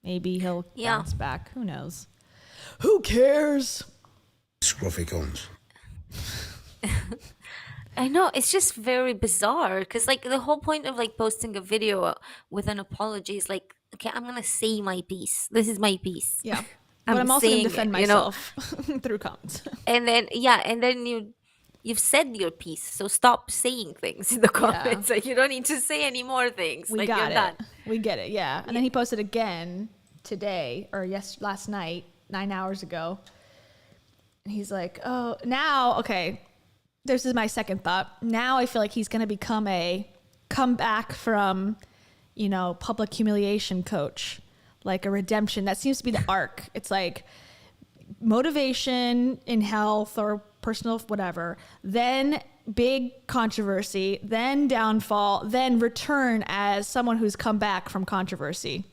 maybe he'll Yeah. bounce back. Who knows? Who cares? Scruffy cunts. I know, it's just very bizarre because like the whole point of like posting a video with an apology is like, okay, I'm gonna say my piece. This is my piece. Yeah. But I'm also going to defend saying it, you know? myself through comments. And then you've said your piece, so stop saying things in the comments. Like, you don't need to say any more things. We like, got you're it. done. We get it. Yeah. And then he posted again today or last night, 9 hours ago. And he's like, oh, now, okay, this is my second thought. Now I feel like he's going to become a comeback from, public humiliation coach, like a redemption. That seems to be the arc. It's like motivation in health or personal, whatever, then big controversy, then downfall, then return as someone who's come back from controversy.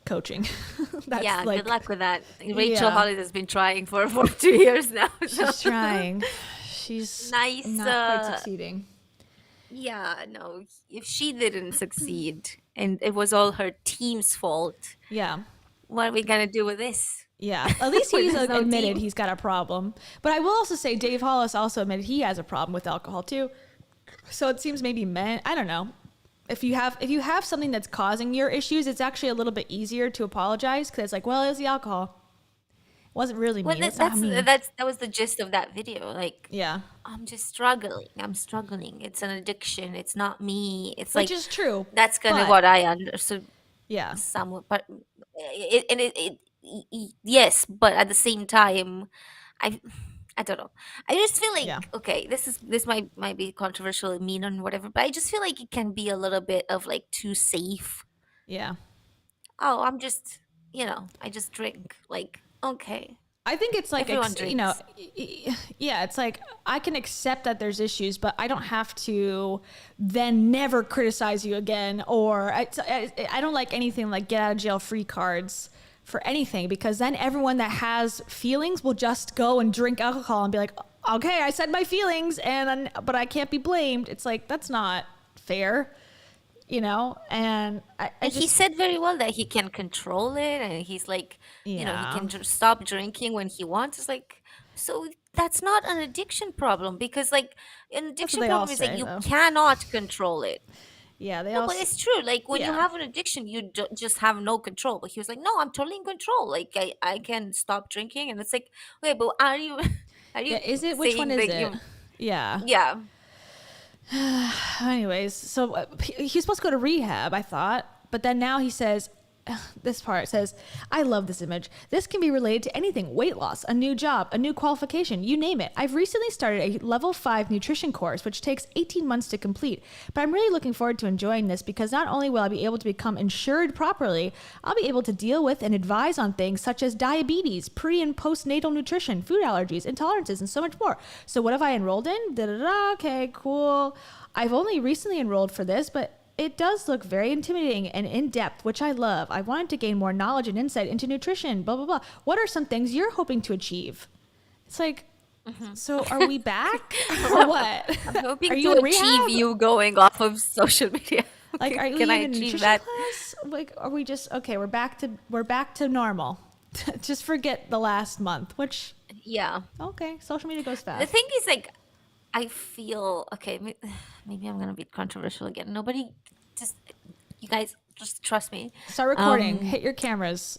Coaching. That's Yeah, like, good luck with that. Rachel Yeah. Hollis has been trying for 2 years now. so- She's trying. She's Nice, not quite succeeding. Yeah, no. If she didn't succeed and it was all her team's fault, Yeah. what are we gonna do with this? Yeah. At least When he's there's no admitted team. he's got a problem. But I will also say Dave Hollis also admitted he has a problem with alcohol too. So it seems maybe I don't know. If you have something that's causing your issues, it's actually a little bit easier to apologize because it's like, well, it was the alcohol. It wasn't really me. Well, It's not me. that was the gist of that video. Like, Yeah. I'm just struggling. I'm struggling. It's an addiction. It's not me. It's Which like is true. that's kind but- of what I understood Yeah. somewhat. But yes, but at the same time, I don't know. I just feel like Yeah. okay, this might be controversial and mean and whatever, but I just feel like it can be a little bit of like too safe. Yeah. Oh, I'm just I just drink. Like, okay. I think it's like, Everyone yeah, it's like I can accept that there's issues, but I don't have to then never criticize you again. Or I don't like anything like get out of jail free cards for anything, because then everyone that has feelings will just go and drink alcohol and be like, okay, I said my feelings, but I can't be blamed. It's like, that's not fair. And I And he just, said very well that he can control it, and he's like, he Yeah. can stop drinking when he wants. It's like, so that's not an addiction problem, because like an addiction they all problem is that say, you though. cannot control it. yeah, they No, all, but it's true. Like when you Yeah. have an addiction, you just have no control. But he was like, no, I'm totally in control. Like I can stop drinking, and it's like, okay, but are you? Are you? yeah, is it, which saying one is that it? Yeah. Yeah. Anyways, so he's supposed to go to rehab, I thought. But then now he says, this part says, I love this image. This can be related to anything: weight loss, a new job, a new qualification, you name it. I've recently started a level 5 nutrition course, which takes 18 months to complete. But I'm really looking forward to enjoying this because not only will I be able to become insured properly, I'll be able to deal with and advise on things such as diabetes, pre and postnatal nutrition, food allergies, intolerances, and so much more. So what have I enrolled in? Da-da-da, okay, cool. I've only recently enrolled for this, but it does look very intimidating and in-depth, which I love. I wanted to gain more knowledge and insight into nutrition, blah, blah, blah. What are some things you're hoping to achieve? It's like, So are we back or what? I'm hoping Are to you in achieve rehab? you going off of social media. Like, are you Can in I a achieve nutrition that? class? Like, are we just okay? We're back to normal. Just forget the last month. Which Yeah. okay, social media goes The fast. thing is, like, I feel okay. Maybe I'm gonna be controversial again. Nobody, just you guys, just trust me. Start recording. Um, Hit your cameras.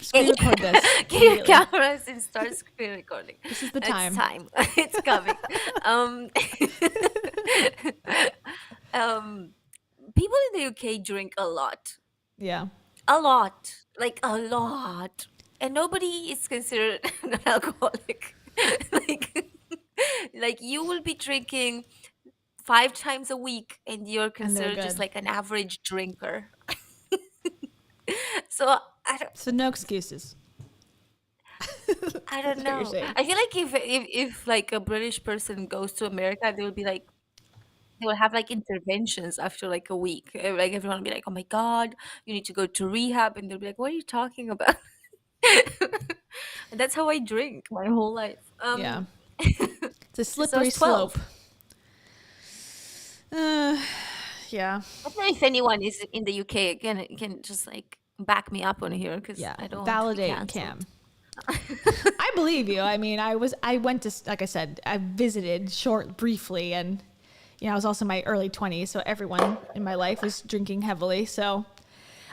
Screen Get, record this. get your immediately. cameras and start screen recording. This is the It's time. time. It's coming. Um, um, people in the UK drink a lot, Yeah. like a lot, and nobody is considered an alcoholic. like, like you will be drinking 5 times a week, and you're And they're considered just good. like an average drinker. So So no excuses. I don't That's what you're know. saying. I feel like if like a British person goes to America, they will be like they will have like interventions after like a week. Like everyone will be like, "Oh my God, you need to go to rehab," and they'll be like, "What are you talking about?" And that's how I drink my whole life. Yeah. It's a since I slippery was 12. slope. Yeah. I don't know if anyone is in the UK can just like back me up on here because Yeah. I don't want to be Validate canceled. Cam. I believe you. I mean, I went to, like I said, I visited briefly, and I was also in my early 20s, so everyone in my life was drinking heavily. So,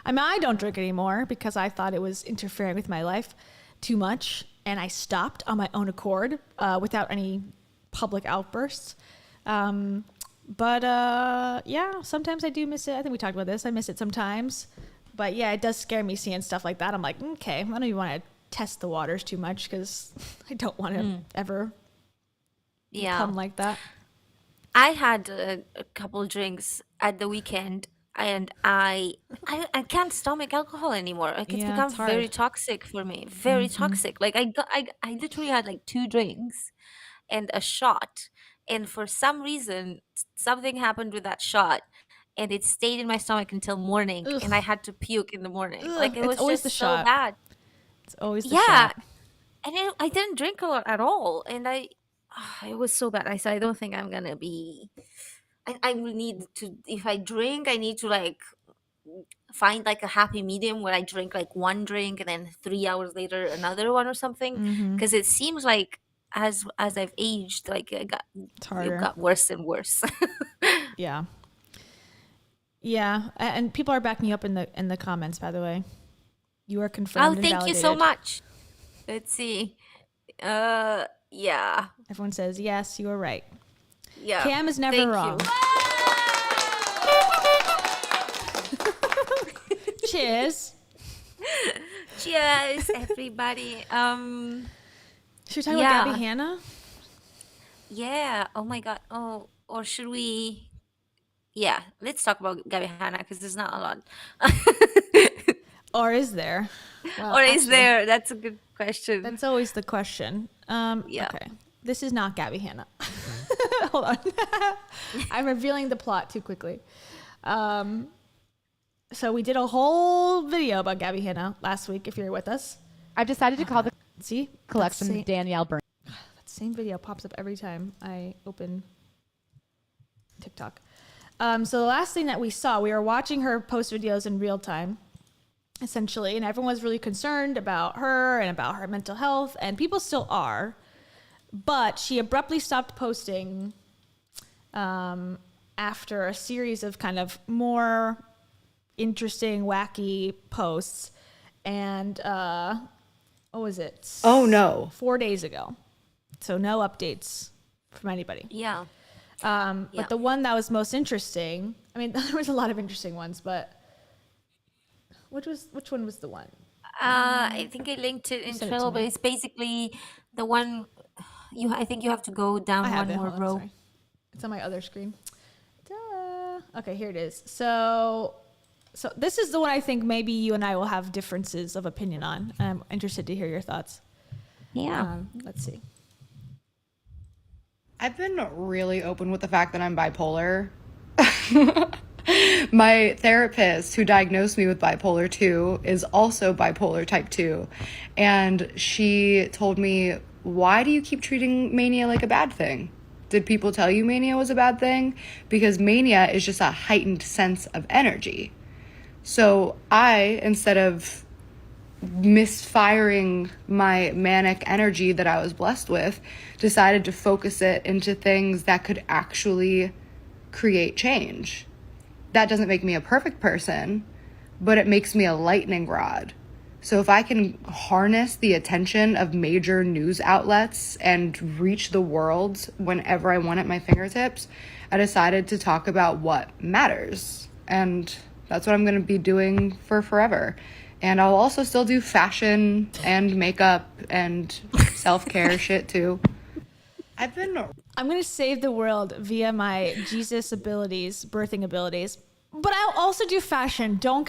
I mean, I don't drink anymore because I thought it was interfering with my life too much, and I stopped on my own accord without any public outbursts. But yeah, sometimes I do miss it. I think we talked about this. I miss it sometimes. But yeah, it does scare me seeing stuff like that. I'm like, okay, I don't even want to test the waters too much because I don't want to ever Yeah. become like that. I had a couple drinks at the weekend, and I can't stomach alcohol anymore. Like it's Yeah, become it's very hard. toxic for me. Very toxic. Like I literally had like 2 drinks and a shot, and for some reason something happened with that shot, and it stayed in my stomach until morning, and I Ugh. had to puke in the morning. Ugh, Like it it's was always just the so shot. bad. It's always the Yeah, shot. and I didn't drink a lot at all, and it was so bad. I said I don't think I'm gonna be. I will need to, if I drink, I need to like find like a happy medium where I drink like one drink and then 3 hours later another one or something. Because it seems like as I've aged, like It's it harder. got worse and worse. Yeah. Yeah, and people are backing you up in the comments, by the way. You are confirmed Oh, and thank you so validated. much. Let's see. Yeah, Everyone says, yes, you are right. yeah. Cam is never Thank wrong. you. Cheers. Cheers, everybody. Should we talk Yeah. about Gabby Hanna? Yeah. Oh my God. Oh, or should we? Yeah, let's talk about Gabby Hanna because there's not a lot. Or is there? Well, Or is actually, there? That's a good question. That's always the question. Yeah. Okay. This is not Gabby Hanna. Hold on. I'm revealing the plot too quickly. So we did a whole video about Gabby Hanna last week, if you're with us. I've decided to call the See? collection That Danielle Byrne. same video pops up every time I open TikTok. So the last thing that we saw, we were watching her post videos in real time, essentially, and everyone was really concerned about her and about her mental health, and people still are. But she abruptly stopped posting after a series of kind of more interesting, wacky posts. And what was it? Oh no. 4 days ago. So no updates from anybody. Yeah. Yeah. Yeah. The one that was most interesting, I mean, there was a lot of interesting ones, but which one was the one? I think I linked it in sent it to Trello, but me. it's basically the one I think you have to go down I have one it. more Hold on, row. sorry. It's on my other screen. Duh. Okay, here it is. So this is the one I think maybe you and I will have differences of opinion on. I'm interested to hear your thoughts. Yeah. Let's see. I've been really open with the fact that I'm bipolar. My therapist who diagnosed me with bipolar 2 is also bipolar type 2. And she told me why do you keep treating mania like a bad thing? Did people tell you mania was a bad thing? Because mania is just a heightened sense of energy. So I, instead of misfiring my manic energy that I was blessed with, decided to focus it into things that could actually create change. That doesn't make me a perfect person, but it makes me a lightning rod. So if I can harness the attention of major news outlets and reach the world whenever I want at my fingertips, I decided to talk about what matters. And that's what I'm going to be doing for forever. And I'll also still do fashion and makeup and self-care shit too. I'm going to save the world via my Jesus abilities, birthing abilities. But I'll also do fashion. Don't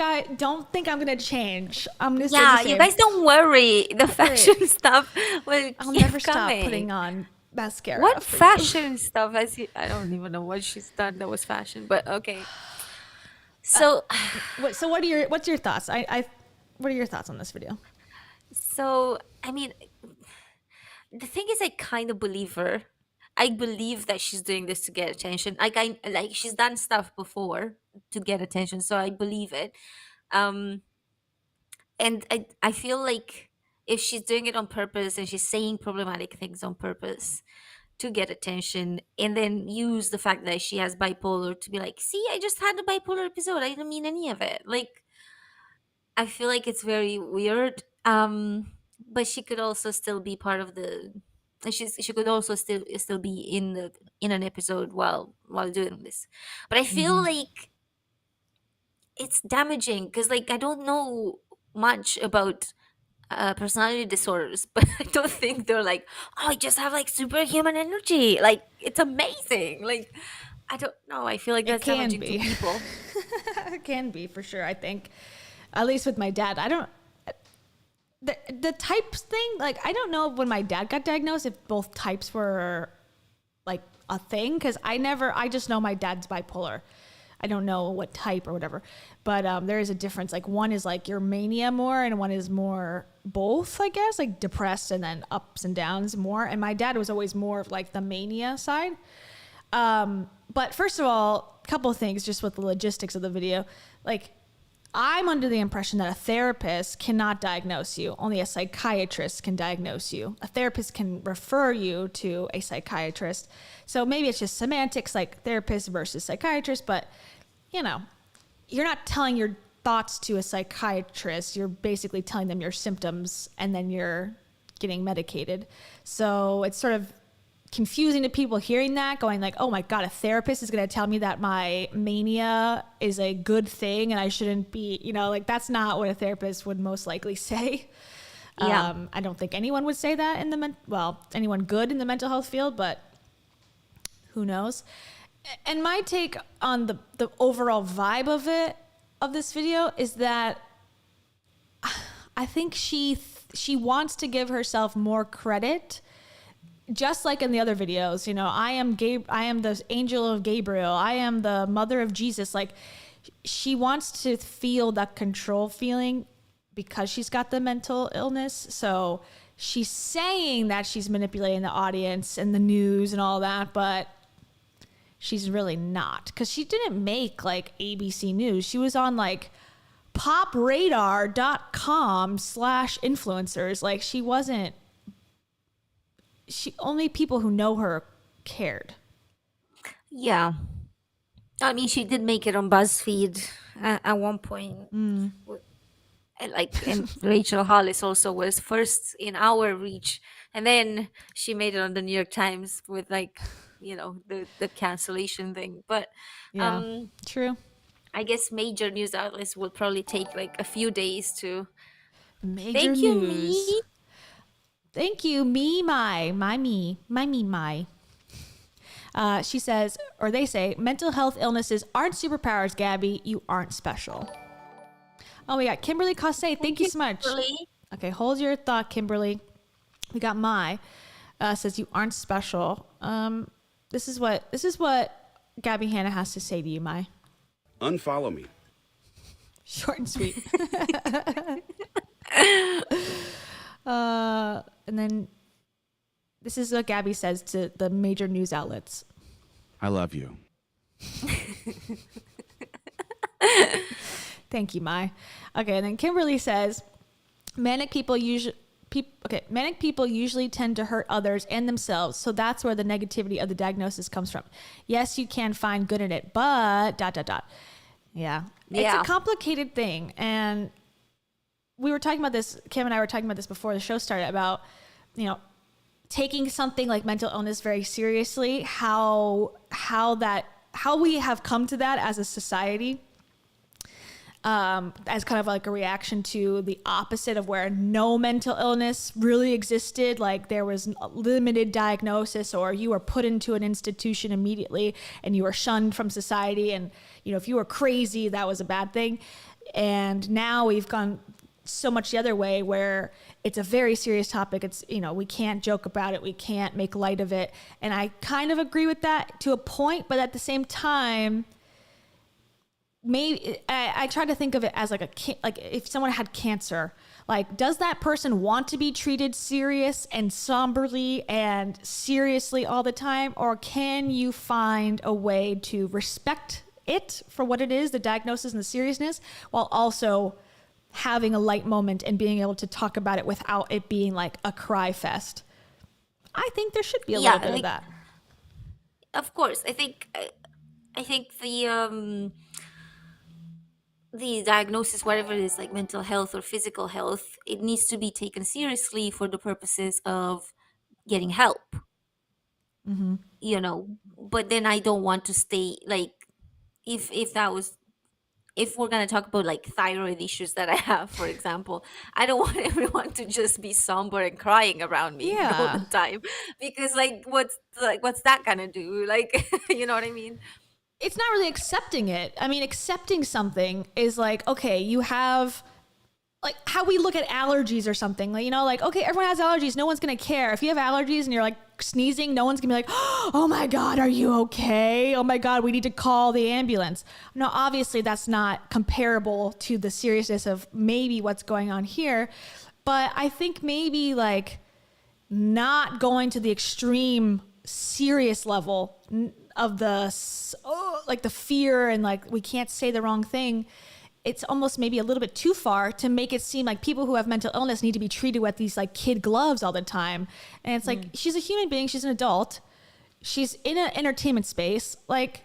think I'm going to change. I'm going to Yeah, you guys don't worry. The fashion stuff will I'll keep never stop coming. putting on mascara. What for you. fashion stuff has you? I don't even know what she's done that was fashion, but okay. So, What's your thoughts? What are your thoughts on this video? I mean, the thing is, I kind of believe her. I believe that she's doing this to get attention. Like she's done stuff before to get attention, so I believe it. And I feel like if she's doing it on purpose and she's saying problematic things on purpose to get attention, and then use the fact that she has bipolar to be like, see, I just had a bipolar episode. I didn't mean any of it. Like, I feel like it's very weird. But she could also still be part of the. She could also still be in an episode while doing this. But I feel like it's damaging because like I don't know much about personality disorders, but I don't think they're like, oh, I just have like superhuman energy. Like it's amazing. Like I don't know. I feel like that's can damaging be. to people. It can be for sure. I think, at least with my dad, I don't. The types thing, like I don't know when my dad got diagnosed if both types were like a thing because I just know my dad's bipolar. I don't know what type or whatever, but there is a difference. Like one is like your mania more, and one is more both, I guess, like depressed and then ups and downs more. And my dad was always more of like the mania side. But first of all, a couple of things just with the logistics of the video, like. I'm under the impression that a therapist cannot diagnose you. Only a psychiatrist can diagnose you. A therapist can refer you to a psychiatrist. So maybe it's just semantics, like therapist versus psychiatrist, but you know, you're not telling your thoughts to a psychiatrist. You're basically telling them your symptoms and then you're getting medicated. So it's sort of confusing to people hearing that, going like, oh my God, a therapist is going to tell me that my mania is a good thing and I shouldn't be, you know, like that's not what a therapist would most likely say. Yeah. I don't think anyone would say that in anyone good in the mental health field, but who knows? And my take on the overall vibe of this video is that I think she wants to give herself more credit. Just like in the other videos, you know, I am the angel of Gabriel. I am the mother of Jesus. Like she wants to feel that control feeling because she's got the mental illness. So she's saying that she's manipulating the audience and the news and all that, but she's really not. Because she didn't make like ABC News. She was on like popradar.com/influencers. Like she wasn't. Only people who know her cared. Yeah. I mean, she did make it on BuzzFeed at one point. And Rachel Hollis also was first in our reach. And then she made it on the New York Times with like, you know, the cancellation thing. But Yeah, true. I guess major news outlets will probably take like a few days to. Major Thank news. you, me. Thank you, me. She says, or they say, mental health illnesses aren't superpowers, Gabby. You aren't special. Oh, we got Kimberly Cossé. Thank you so much. Kimberly. Okay, hold your thought, Kimberly. We got says you aren't special. This is what Gabby Hanna has to say to you, Mai. Unfollow me. Short and sweet. And then This is what Gabby says to the major news outlets. I love you. Thank you, Mai. Okay, and then Kimberly says, manic people usually tend to hurt others and themselves, so that's where the negativity of the diagnosis comes from. Yes, you can find good in it, but ... Yeah. It's a complicated thing, and we were talking about this, Kim and I were talking about this before the show started, about, taking something like mental illness very seriously, how we have come to that as a society, as kind of like a reaction to the opposite of where no mental illness really existed. Like there was limited diagnosis, or you were put into an institution immediately and you were shunned from society. And, if you were crazy, that was a bad thing. And now we've gone so much the other way, where it's a very serious topic. It's, we can't joke about it. We can't make light of it. And I kind of agree with that to a point, but at the same time, maybe I try to think of it as like if someone had cancer, like, does that person want to be treated serious and somberly and seriously all the time? Or can you find a way to respect it for what it is, the diagnosis and the seriousness, while also having a light moment and being able to talk about it without it being like a cry fest? I think there should be a little bit of that. Of course, I think the diagnosis, whatever it is, like mental health or physical health, it needs to be taken seriously for the purposes of getting help. But then I don't want to stay like, if we're going to talk about like thyroid issues that I have, for example, I don't want everyone to just be somber and crying around me all the time, because what's that going to do? Like, you know what I mean? It's not really accepting it. I mean, accepting something is like, okay, you have, like, how we look at allergies or something. Like, okay, everyone has allergies. No one's going to care. If you have allergies and you're like sneezing, no one's going to be like, oh my God, are you okay? Oh my God, we need to call the ambulance. No, obviously that's not comparable to the seriousness of maybe what's going on here. But I think maybe like not going to the extreme serious level of the fear and like we can't say the wrong thing. It's almost maybe a little bit too far to make it seem like people who have mental illness need to be treated with these like kid gloves all the time. And it's like, she's a human being, she's an adult, she's in an entertainment space, like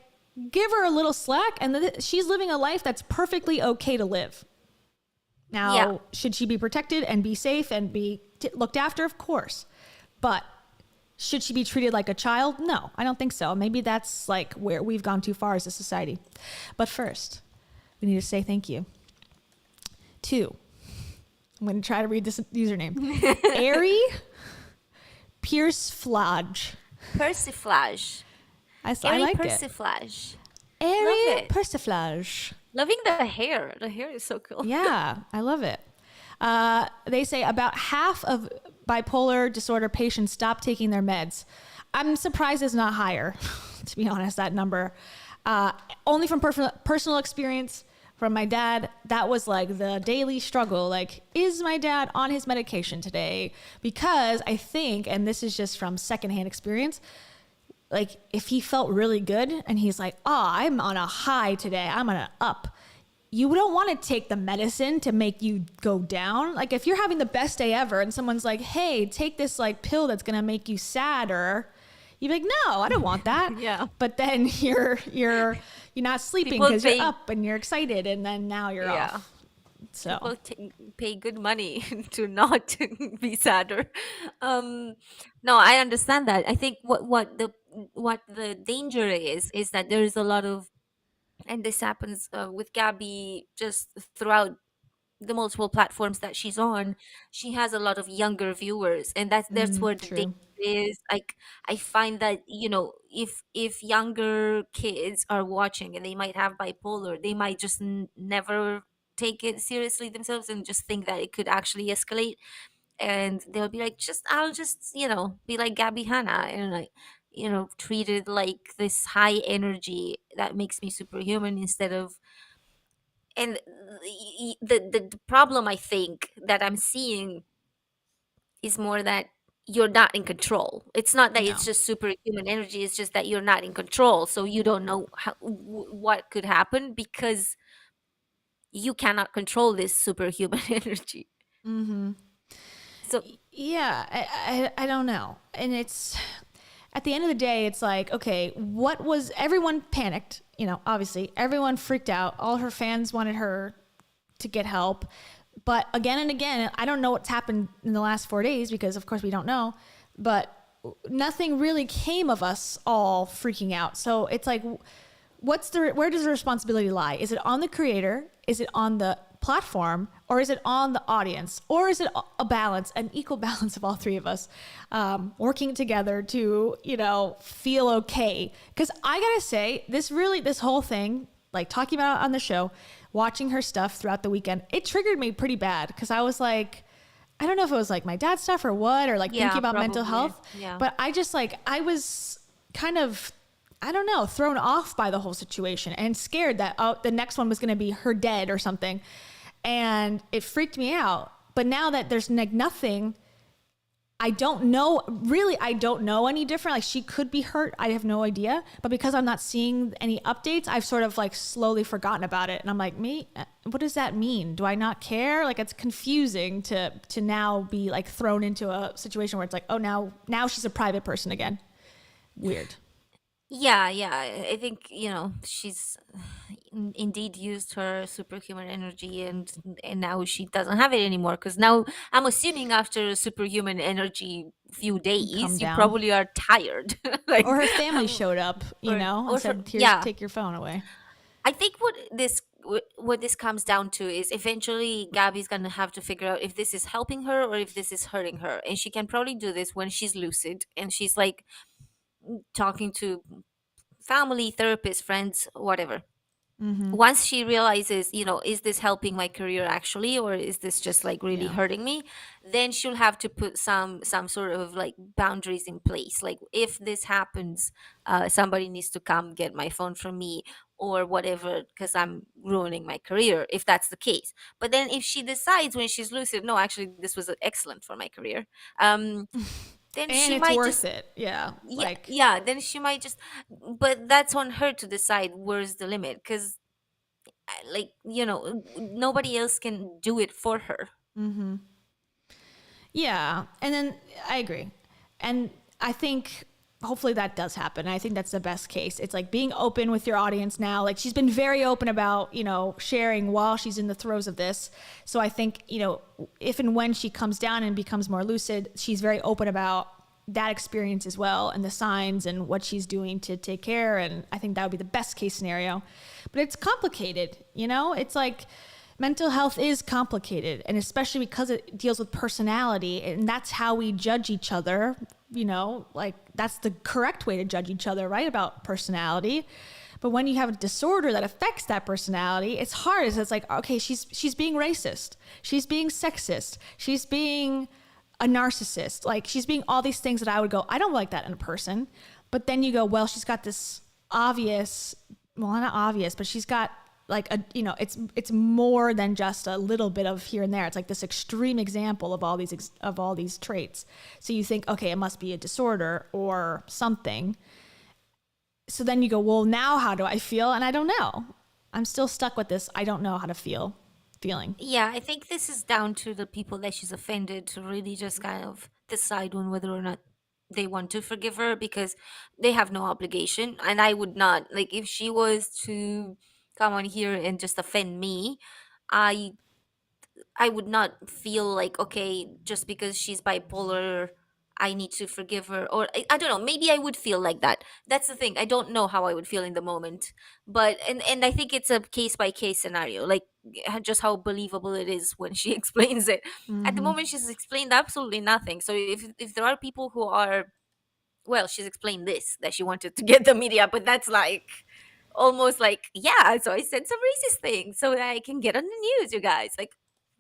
give her a little slack, and she's living a life that's perfectly okay to live. Now, should she be protected and be safe and be looked after? Of course. But should she be treated like a child? No, I don't think so. Maybe that's like where we've gone too far as a society. But first, we need to say thank you to, I'm going to try to read this username, Airy Persiflage. I liked it. Persiflage. Airy Persiflage. Loving the hair. The hair is so cool. Yeah, I love it. They say about half of bipolar disorder patients stop taking their meds. I'm surprised it's not higher, to be honest, that number. Only from personal experience from my dad, that was like the daily struggle. Like, is my dad on his medication today? Because I think, and this is just from secondhand experience, like if he felt really good and he's like, I'm on a high today, I'm on an up, you don't want to take the medicine to make you go down. Like if you're having the best day ever and someone's like, hey, take this like pill that's going to make you sadder, you'd be like, no, I don't want that. Yeah. But then you're not sleeping because you're up and you're excited, and then now you're off. So people pay good money to not be sadder. No, I understand that. I think what the danger is that there is a lot of, and this happens with Gabby just throughout the multiple platforms that she's on. She has a lot of younger viewers, and that's where the danger is. Like I find that if younger kids are watching and they might have bipolar, they might just never take it seriously themselves and just think that it could actually escalate, and they'll be like, I'll just be like Gabby Hanna and like treated like this high energy that makes me superhuman instead of. And the problem I think that I'm seeing is more that you're not in control. It's not that No. it's just superhuman energy. It's just that you're not in control. So you don't know what could happen because you cannot control this superhuman energy. Mm-hmm. So Yeah, I don't know. And it's, at the end of the day, it's like, okay, everyone panicked, obviously. Everyone freaked out. All her fans wanted her to get help. But again and again, I don't know what's happened in the last 4 days because, of course, we don't know. But nothing really came of us all freaking out. So it's like, where does the responsibility lie? Is it on the creator? Is it on the platform? Or is it on the audience? Or is it a balance, an equal balance of all three of us working together to, feel okay? Because I gotta say, this whole thing, like talking about it on the show, watching her stuff throughout the weekend, it triggered me pretty bad because I was like, I don't know if it was like my dad's stuff or what, or like thinking about mental health. Yeah. But I just I was kind of, I don't know, thrown off by the whole situation and scared that the next one was going to be her dead or something. And it freaked me out. But now that there's nothing, I don't know any different. Like she could be hurt. I have no idea. But because I'm not seeing any updates, I've sort of like slowly forgotten about it. And I'm like, what does that mean? Do I not care? Like it's confusing to now be like thrown into a situation where it's like, oh, now she's a private person again. Weird. Yeah, I think, she's indeed used her superhuman energy and now she doesn't have it anymore because now I'm assuming after superhuman energy few days you down. probably are tired. Or her family showed up, and said, take your phone away. I think what this comes down to is eventually Gabby's gonna have to figure out if this is helping her or if this is hurting her, and she can probably do this when she's lucid and she's like talking to family, therapists, friends, whatever. Mm-hmm. Once she realizes, is this helping my career actually, or is this just like really hurting me? Then she'll have to put some sort of like boundaries in place. Like if this happens, somebody needs to come get my phone from me or whatever, because I'm ruining my career, if that's the case. But then if she decides when she's lucid, no, actually this was excellent for my career, then And she it's might worth just it. Yeah. then she might just, but that's on her to decide where's the limit, because nobody else can do it for her. Mm-hmm. Yeah. And then I agree. And I think hopefully that does happen. I think that's the best case. It's like being open with your audience now. Like she's been very open about, sharing while she's in the throes of this. So I think, if and when she comes down and becomes more lucid, she's very open about that experience as well and the signs and what she's doing to take care. And I think that would be the best case scenario. But it's complicated, It's like mental health is complicated, and especially because it deals with personality, and that's how we judge each other. Like that's the correct way to judge each other, right? About personality. But when you have a disorder that affects that personality, it's hard. It's like, okay, she's being racist. She's being sexist. She's being a narcissist. Like she's being all these things that I would go, I don't like that in a person. But then you go, well, she's got this obvious, well, not obvious, but she's got like it's more than just a little bit of here and there. It's like this extreme example of all these traits. So you think, okay, it must be a disorder or something. So then you go, well, now how do I feel? And I don't know. I'm still stuck with this. I don't know how to feeling. Yeah, I think this is down to the people that she's offended to really just kind of decide on whether or not they want to forgive her, because they have no obligation. And I would not, like, if she was to come on here and just offend me, I would not feel like, okay, just because she's bipolar, I need to forgive her. Or I don't know, maybe I would feel like that. That's the thing. I don't know how I would feel in the moment. But and I think it's a case by case scenario, like just how believable it is when she explains it. Mm-hmm. At the moment she's explained absolutely nothing. So if there are people who are, well, she's explained this, that she wanted to get the media, but that's like almost like, yeah, so I said some racist things so that I can get on the news, you guys. Like,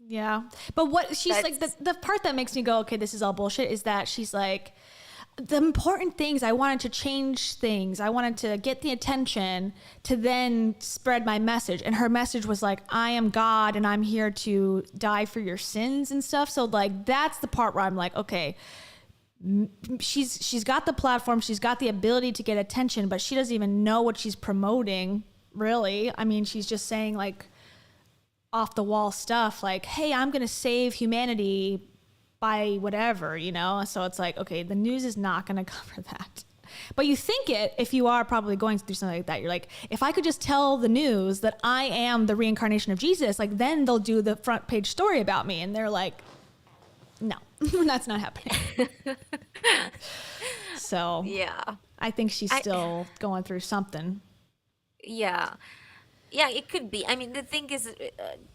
yeah. But what she's like, the part that makes me go, okay, this is all bullshit, is that she's like, the important things, I wanted to change things. I wanted to get the attention to then spread my message. And her message was like, I am God and I'm here to die for your sins and stuff. So like, that's the part where I'm like, okay, she's got the platform, she's got the ability to get attention, but she doesn't even know what she's promoting, really. I mean, she's just saying like off the wall stuff like, hey, I'm going to save humanity by whatever, you know? So it's like, okay, the news is not going to cover that. But you think it, if you are probably going through something like that, you're like, if I could just tell the news that I am the reincarnation of Jesus, like then they'll do the front page story about me. And they're like, no, that's not happening. So Yeah. I think she's still going through something. Yeah. Yeah, it could be. I mean, the thing is,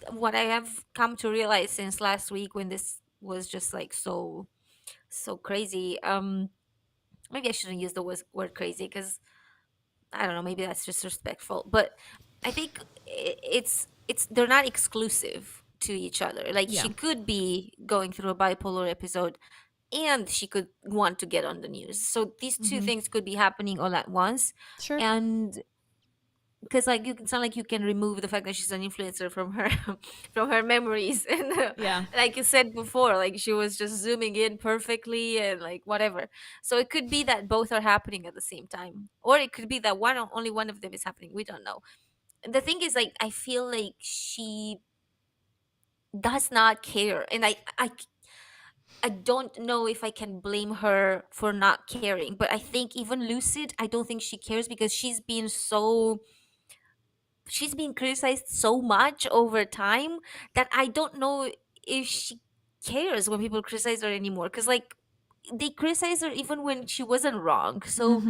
what I have come to realize since last week when this was just like so crazy. Maybe I shouldn't use the word crazy because I don't know. Maybe that's disrespectful. But I think it's they're not exclusive to each other. Like Yeah. she could be going through a bipolar episode, and she could want to get on the news. So these two things could be happening all at once. Sure. And because like it's not like you can remove the fact that she's an influencer from her from her memories, and Yeah. like you said before, like she was just zooming in perfectly and like whatever. So it could be that both are happening at the same time, or it could be that only one of them is happening. We don't know. The thing is, like, I feel like she does not care, and I don't know if I can blame her for not caring, but I think even lucid, I don't think she cares because she's been criticized so much over time that I don't know if she cares when people criticize her anymore. Because like they criticize her even when she wasn't wrong. So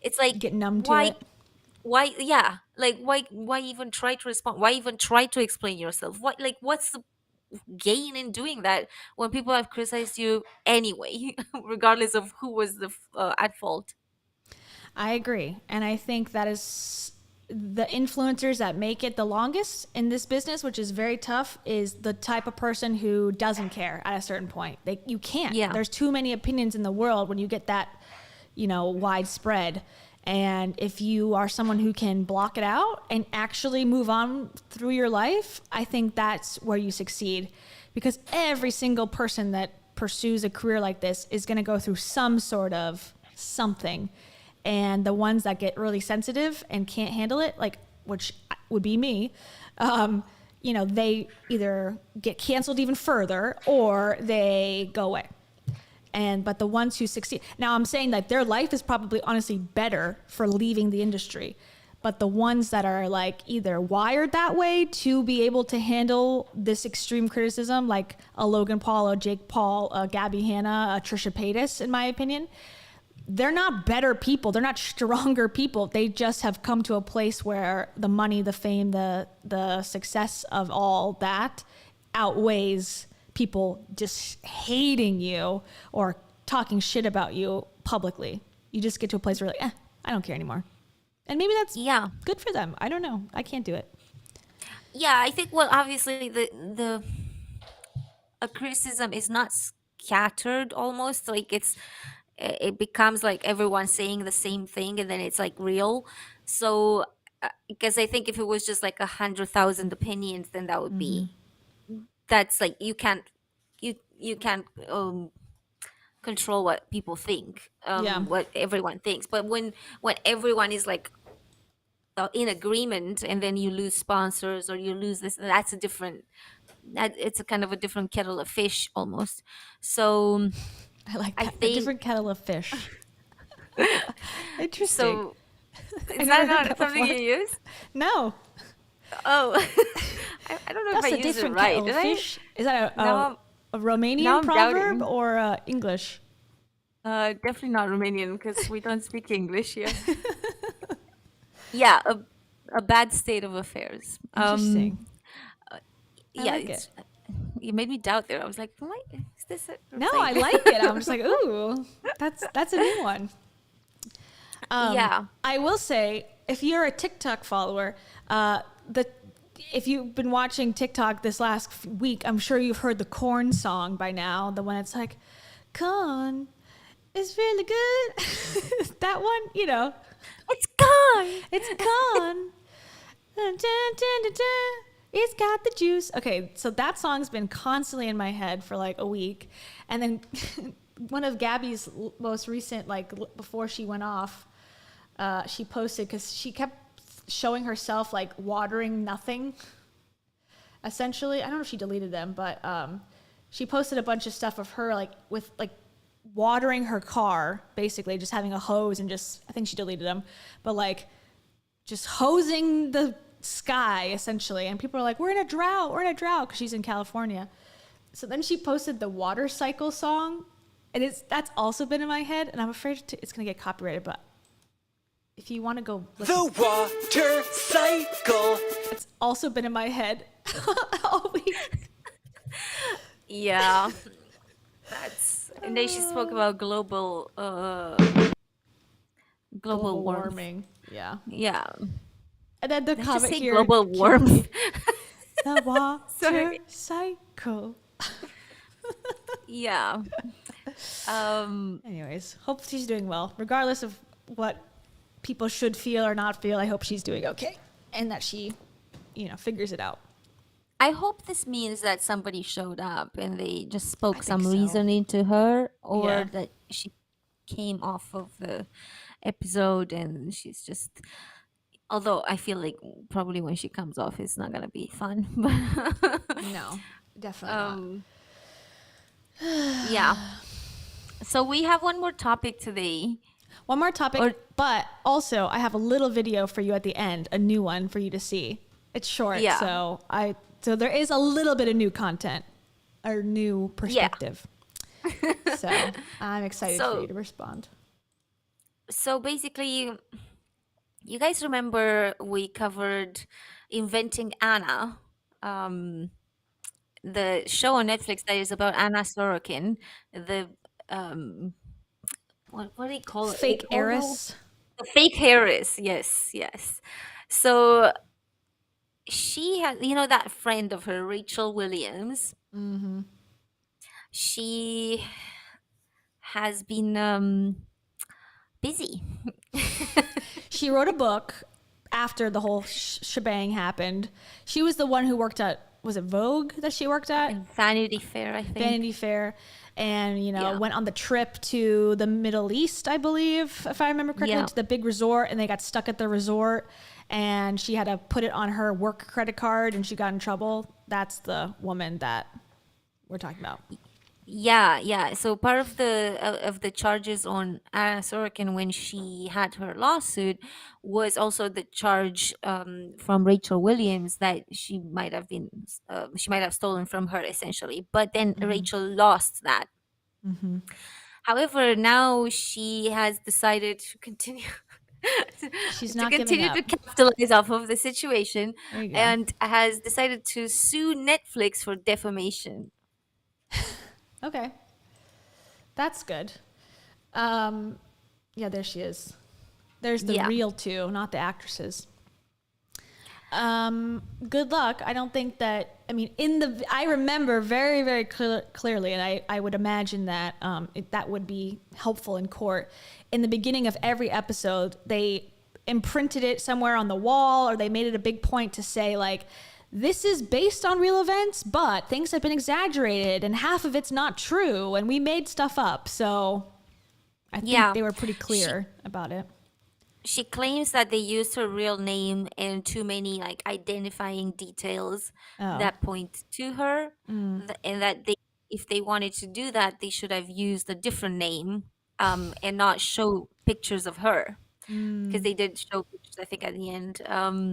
it's like Get numb to why it. why yeah, like why even try to respond? Why even try to explain yourself? What's the gain in doing that when people have criticized you anyway, regardless of who was at fault? I agree. And I think that is the influencers that make it the longest in this business, which is very tough, is the type of person who doesn't care at a certain point. You can't. Yeah. There's too many opinions in the world when you get that, widespread. And if you are someone who can block it out and actually move on through your life, I think that's where you succeed. Because every single person that pursues a career like this is going to go through some sort of something. And the ones that get really sensitive and can't handle it, like, which would be me, they either get canceled even further or they go away. But the ones who succeed, now I'm saying that their life is probably honestly better for leaving the industry. But the ones that are like either wired that way to be able to handle this extreme criticism, like a Logan Paul, a Jake Paul, a Gabbie Hanna, a Trisha Paytas, in my opinion, they're not better people. They're not stronger people. They just have come to a place where the money, the fame, the success of all that outweighs people just hating you or talking shit about you publicly. You just get to a place where like, I don't care anymore. And maybe that's good for them. I don't know. I can't do it. Yeah, I think, well, obviously the a criticism is not scattered almost. Like it becomes like everyone saying the same thing and then it's like real. So because I think if it was just like 100,000 opinions, then that would be, that's like, you can't control what people think, what everyone thinks. But when everyone is like in agreement, and then you lose sponsors or you lose this, that's a different, it's a kind of a different kettle of fish almost. So I like that. I think a different kettle of fish. Interesting. So is that not something you use? No. Oh, I don't know That's if I a use it different right. kettle Did of I? fish. Is that Now a now Romanian I'm proverb doubting. or English? Definitely not Romanian because we don't speak English here. Yeah, a bad state of affairs. Interesting. Yeah, like it. You made me doubt there. I was like, what? Is this a No, thing? I like it. I'm just like, ooh, that's a new one. Yeah. I will say, if you're a TikTok follower, if you've been watching TikTok this last week, I'm sure you've heard the Corn song by now. The one that's like, Corn is really good. That one, It's gone. it's gone. Dun, dun, dun, dun, dun. It's got the juice. Okay, so that song's been constantly in my head for like a week. And then one of Gabby's most recent, like before she went off, she posted, because she kept showing herself like watering nothing. Essentially, I don't know if she deleted them, but she posted a bunch of stuff of her like with like watering her car, basically just having a hose and just, I think she deleted them, but like just hosing the sky essentially. And people are like, we're in a drought, because she's in California. So then she posted the water cycle song, and that's also been in my head, and I'm afraid it's gonna get copyrighted, but if you want to go listen. The water cycle. It's also been in my head all week. Yeah. And then she spoke about global warming. Yeah. Yeah. And then the Let's just comment say here. global warmth. The water Sorry. cycle. Yeah. Anyways, hope she's doing well. Regardless of what people should feel or not feel, I hope she's doing okay. And that she, figures it out. I hope this means that somebody showed up and they just spoke some so. reasoning to her, or Yeah. that she came off of the episode and she's just. Although I feel like probably when she comes off, it's not gonna be fun. No, definitely not. Yeah. So we have one more topic today. One more topic, but also I have a little video for you at the end, a new one for you to see. It's short, Yeah. so there is a little bit of new content or new perspective. So I'm excited for you to respond. So basically, you guys remember we covered Inventing Anna, the show on Netflix that is about Anna Sorokin, the what do you call it? Fake Oh, no. heiress. The fake heiress, yes. So she had, that friend of her, Rachel Williams. Mm-hmm. She has been busy. She wrote a book after the whole shebang happened. She was the one who worked at, was it Vogue that she worked at? Vanity Fair, I think. Vanity Fair. And, went on the trip to the Middle East, I believe, if I remember correctly, to the big resort, and they got stuck at the resort, and she had to put it on her work credit card, and she got in trouble. That's the woman that we're talking about. Yeah. So part of the charges on Anna Sorokin when she had her lawsuit was also the charge from Rachel Williams that she might have stolen from her, essentially. But then Rachel lost that. Mm-hmm. However, now she has decided to continue. She's not to continue giving to up. capitalize off of the situation, There you go. and has decided to sue Netflix for defamation. Okay. That's good. Yeah, there she is. There's the real two, not the actresses. Good luck. I don't think that, I remember very, very clearly, and I would imagine that that would be helpful in court. In the beginning of every episode, they imprinted it somewhere on the wall, or they made it a big point to say, like, this is based on real events, but things have been exaggerated and half of it's not true, and we made stuff up. So I think they were pretty clear about it. She claims that they used her real name and too many identifying details that point to her, and that if they wanted to do that, they should have used a different name and not show pictures of her, because they did show pictures, I think, at the end.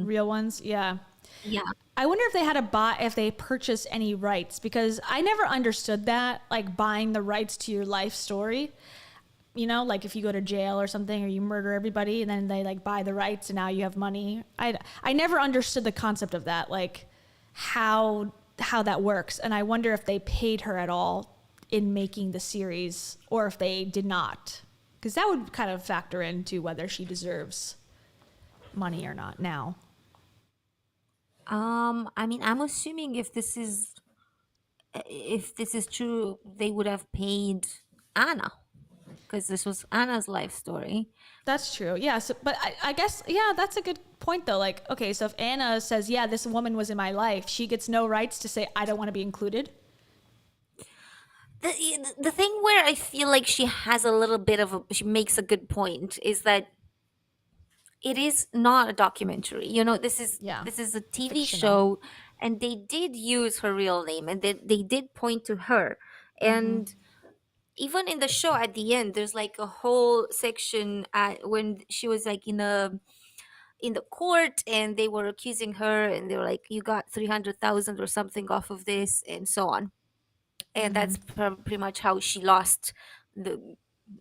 Real ones, yeah. Yeah. I wonder if they had if they purchased any rights, because I never understood that, like buying the rights to your life story. Like if you go to jail or something, or you murder everybody and then they buy the rights and now you have money. I never understood the concept of that, like how that works. And I wonder if they paid her at all in making the series, or if they did not, because that would kind of factor into whether she deserves money or not now. I'm assuming if this is true, they would have paid Anna, because this was Anna's life story. That's true. Yeah. So, but I guess, yeah, that's a good point though. Like, okay, so if Anna says, yeah, this woman was in my life, she gets no rights to say, I don't want to be included. the thing where I feel like she has a little bit of she makes a good point is that it is not a documentary. This is Yeah. a TV Fictional. show, and they did use her real name, and they did point to her. And even in the show at the end, there's like a whole section when she was like in the court, and they were accusing her, and they were like, you got 300,000 or something off of this, and so on. And that's pretty much how she lost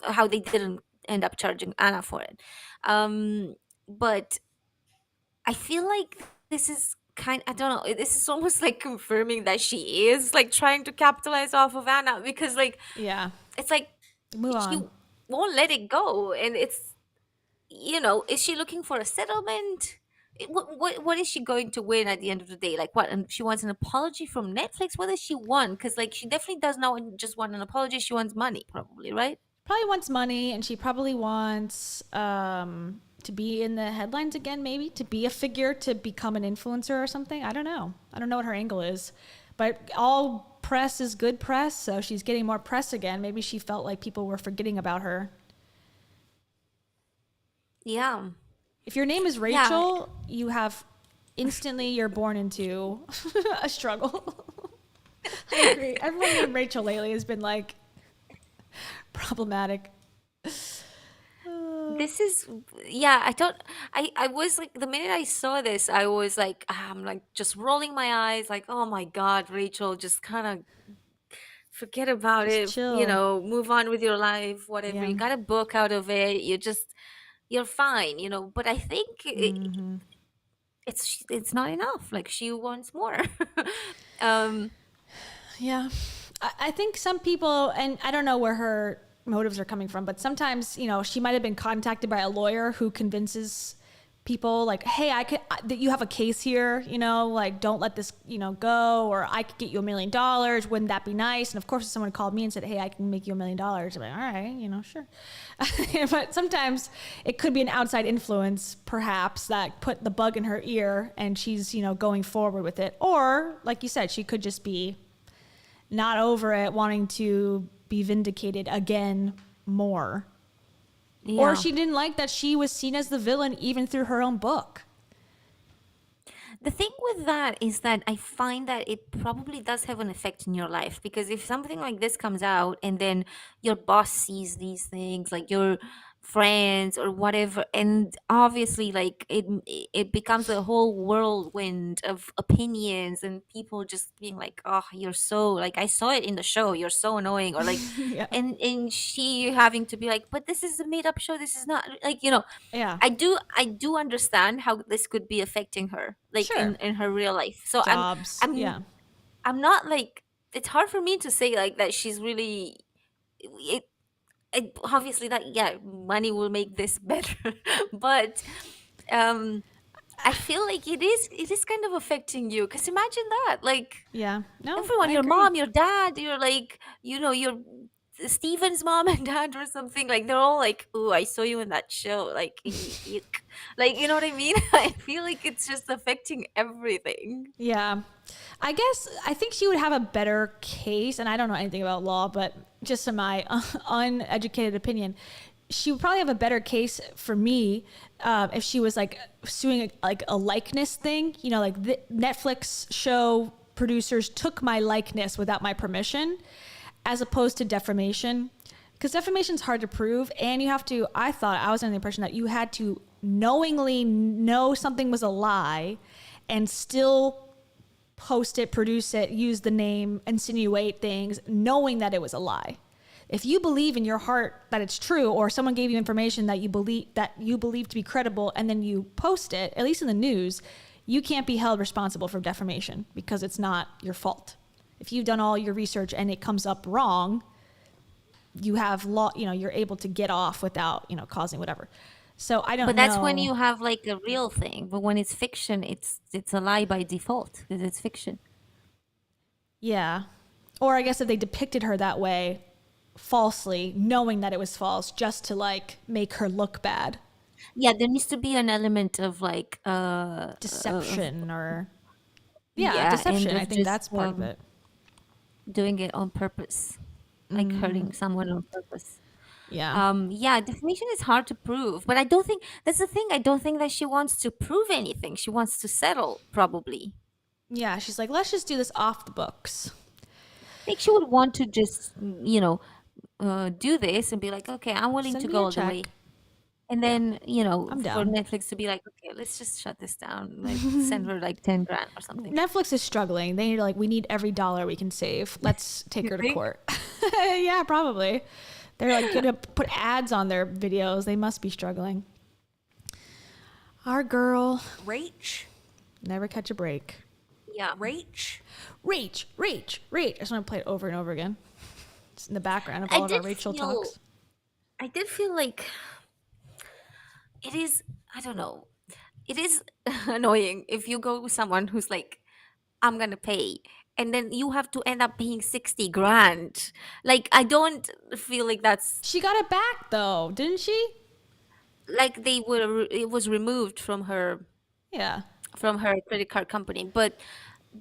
how they didn't end up charging Anna for it. But I feel like this is I don't know, this is almost like confirming that she is like trying to capitalize off of Anna, because like Yeah. it's like Move she on. won't let it go. And it's, is she looking for a settlement? What is she going to win at the end of the day? Like, what? And she wants an apology from Netflix? What does she want? Because like she definitely does not just want an apology. She wants money, probably, right? Probably wants money, and she probably wants to be in the headlines again, maybe to be a figure, to become an influencer or something. I don't know what her angle is, but all press is good press, so she's getting more press again. Maybe she felt like people were forgetting about her. Yeah. If your name is Rachel, you have instantly, you're born into a struggle. I agree. Everyone named Rachel lately has been like problematic. This is, I was like, the minute I saw this, I was like, I'm like just rolling my eyes, like, oh my God, Rachel, just kind of forget about Just it, chill. move on with your life, whatever. Yeah. You got a book out of it. You're fine, but I think it's not enough. Like, she wants more. um, Yeah. I think some people, and I don't know where her motives are coming from, but sometimes, she might have been contacted by a lawyer who convinces people like, hey, that you have a case here, like, don't let this, go, or I could get you $1 million. Wouldn't that be nice? And of course, if someone called me and said, hey, I can make you $1 million, I'm like, all right, sure. But sometimes it could be an outside influence, perhaps, that put the bug in her ear, and she's, going forward with it. Or, like you said, she could just be not over it, wanting to be vindicated again more. yeah. Or she didn't like that she was seen as the villain even through her own book. The thing with that is that I find that it probably does have an effect in your life, because if something like this comes out and then your boss sees these things, like your friends or whatever, and obviously like it becomes a whole whirlwind of opinions and people just being like, oh, you're so, like, I saw it in the show, you're so annoying, or like Yeah. and she having to be like, but this is a made up show, this is not like, Yeah. I do understand how this could be affecting her, like, Sure. in her real life. So Jobs. I'm Yeah. I'm not like, it's hard for me to say like that she's really obviously that, yeah, money will make this better. But I feel like it is kind of affecting you, because imagine that, like, Yeah. No, everyone, I your agree. mom, your dad, you're like, your Steven's mom and dad or something, like, they're all like, oh, I saw you in that show, like, yuck. Like, you know what I mean? I feel like it's just affecting everything. Yeah. I think she would have a better case, and I don't know anything about law, but just in my uneducated opinion, she would probably have a better case for me if she was like suing like a likeness thing, like the Netflix show producers took my likeness without my permission, as opposed to defamation. Because defamation is hard to prove, and I was under the impression that you had to knowingly know something was a lie and still post it, produce it, use the name, insinuate things, knowing that it was a lie. If you believe in your heart that it's true, or someone gave you information that you believe to be credible, and then you post it, at least in the news, you can't be held responsible for defamation because it's not your fault. If you've done all your research and it comes up wrong, you have law, you're able to get off without, causing whatever. So I don't know. But that's when you have like a real thing. But when it's fiction, it's a lie by default, because it's fiction. Yeah. Or I guess if they depicted her that way falsely, knowing that it was false, just to like make her look bad. Yeah, there needs to be an element of like Deception or yeah, deception. and I think that's part of it. doing it on purpose. like hurting someone on purpose. Yeah. Yeah, defamation is hard to prove, but I don't think that's the thing. I don't think that she wants to prove anything. She wants to settle, probably. Yeah, she's like, let's just do this off the books. I think she would want to just, do this and be like, okay, I'm willing Send to me go a all the way. check. And then, I'm for down. Netflix to be like, okay, let's just shut this down. Like, send her like 10 grand or something. Netflix is struggling. They need like, we need every dollar we can save. Let's take her to think? court. Yeah, probably. They're like gonna put ads on their videos. They must be struggling. Our girl, Rach. never catch a break. Yeah. Rach. Rach. I just want to play it over and over again. It's in the background of I all of our did Rachel feel- talks. I did feel like it is, I don't know, it is annoying if you go with someone who's like, I'm gonna pay, and then you have to end up paying 60 grand. Like, I don't feel like that's She got it back though, didn't she? like it was removed from her Yeah. credit card company, but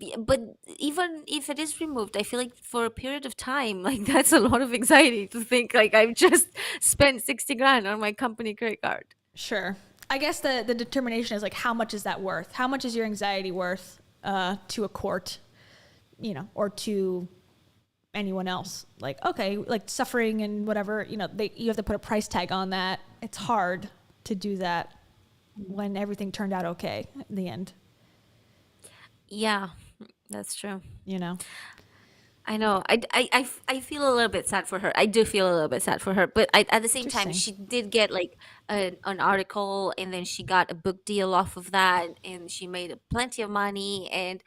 even if it is removed, I feel like for a period of time, like that's a lot of anxiety to think like I've just spent 60 grand on my company credit card. Sure. I guess the determination is like, how much is that worth? How much is your anxiety worth to a court, or to anyone else? Like, okay, like suffering and whatever, you have to put a price tag on that. It's hard to do that when everything turned out okay in the end, Yeah, that's true. I know. I feel a little bit sad for her. I do feel a little bit sad for her, but at the same time, Interesting. she did get like an article, and then she got a book deal off of that, and she made plenty of money, and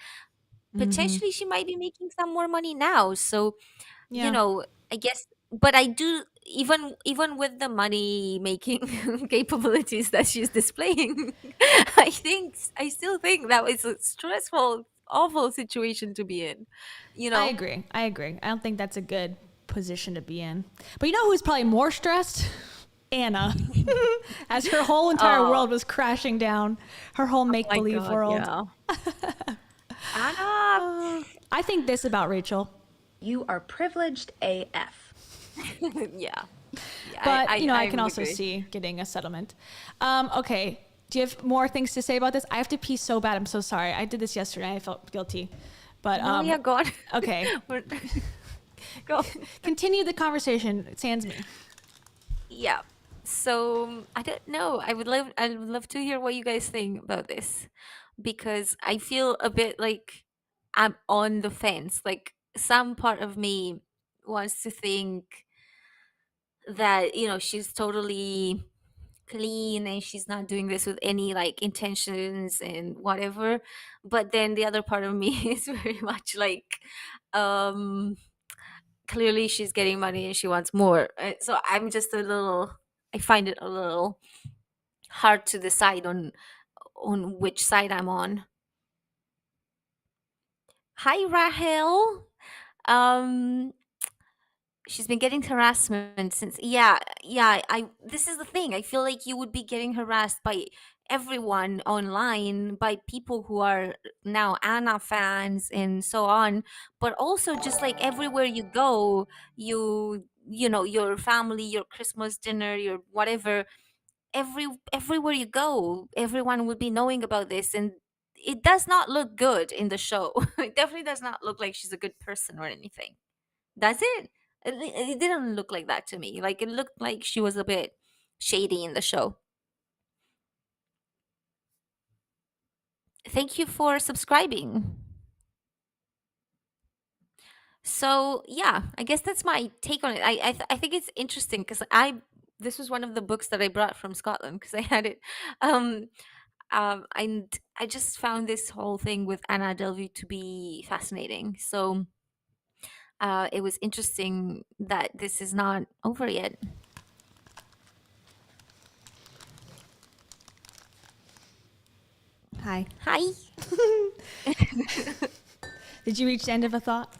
potentially she might be making some more money now. So, Yeah. I guess. But I do, even with the money making capabilities that she's displaying, I still think that was a stressful, awful situation to be in. I agree. I don't think that's a good position to be in. But you know who's probably more stressed? Anna. As her whole entire world was crashing down. Her whole make-believe God, world. yeah. Anna. I think this about Rachel. You are privileged AF. Yeah. But, I would can also agree. see getting a settlement. Okay. Do you have more things to say about this? I have to pee so bad. I'm so sorry. I did this yesterday. I felt guilty. But No, yeah, go on. okay. Go. Continue the conversation. Sans me. Yeah. So I don't know. I'd love to hear what you guys think about this, because I feel a bit like I'm on the fence. Like, some part of me wants to think that, she's totally clean and she's not doing this with any like intentions and whatever. But then the other part of me is very much like, clearly she's getting money and she wants more. So I find it a little hard to decide on which side I'm on. Hi, Rahel. She's been getting harassment since. Yeah. I This is the thing. I feel like you would be getting harassed by everyone online, by people who are now Anna fans and so on, but also just like everywhere you go, your family, your Christmas dinner, your whatever, everywhere you go, everyone would be knowing about this, and it does not look good in the show. It definitely does not look like she's a good person or anything. Does it? It didn't look like that to me. Like, it looked like she was a bit shady in the show. Thank you for subscribing. So yeah, I guess that's my take on it. I think it's interesting because this was one of the books that I brought from Scotland because I had it. And I just found this whole thing with Anna Delvey to be fascinating. So it was interesting that this is not over yet. Hi. Hi. Did you reach the end of a thought?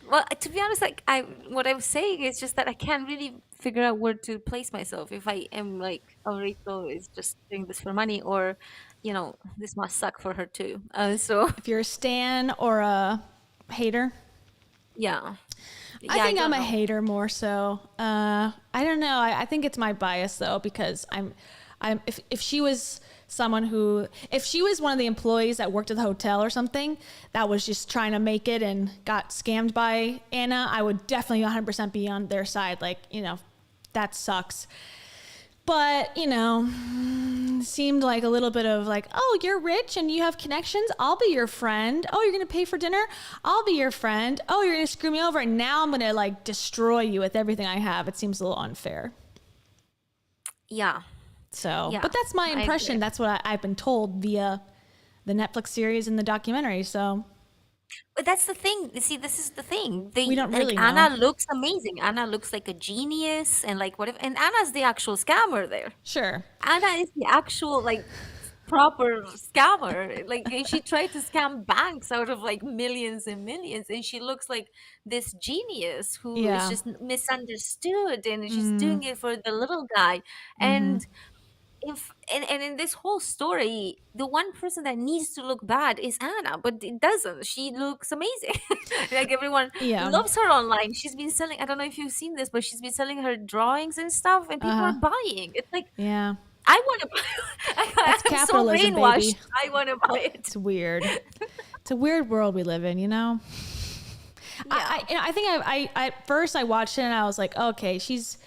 Well, to be honest, like what I was saying is just that I can't really figure out where to place myself. If I am like, oh, Rachel is just doing this for money, or, this must suck for her too. So If you're a stan or a hater? Yeah. I think I'm don't a know. hater more so. I don't know. I think it's my bias though, because if she was someone who, if she was one of the employees that worked at the hotel or something that was just trying to make it and got scammed by Anna, I would definitely 100% be on their side. Like, you know, that sucks. But, you know, seemed like a little bit of like, oh, you're rich and you have connections. I'll be your friend. Oh, you're going to pay for dinner. I'll be your friend. Oh, you're going to screw me over. And now I'm going to like destroy you with everything I have. It seems a little unfair. Yeah. So, Yeah, but that's my I impression. agree. That's what I've been told via the Netflix series and the documentary. So But that's the thing. You see, this is the thing. we don't Like really Anna know. looks amazing. Anna looks like a genius, and like whatever. And Anna's the actual scammer there. Sure. Anna is the actual like proper scammer. Like she tried to scam banks out of like millions and millions, and she looks like this genius who is Yeah. just misunderstood, and she's doing it for the little guy. Mm-hmm. And if and in this whole story, the one person that needs to look bad is Anna, but it doesn't. She looks amazing. Like everyone Yeah. loves her online. She's been selling, I don't know if you've seen this, but she's been selling her drawings and stuff, and people are buying. It's like, Yeah. I want to buy. That's I'm so capitalism, brainwashed. baby. I want to buy it. It's weird. It's a weird world we live in, you know? I think I at first I watched it and I was like, okay, she's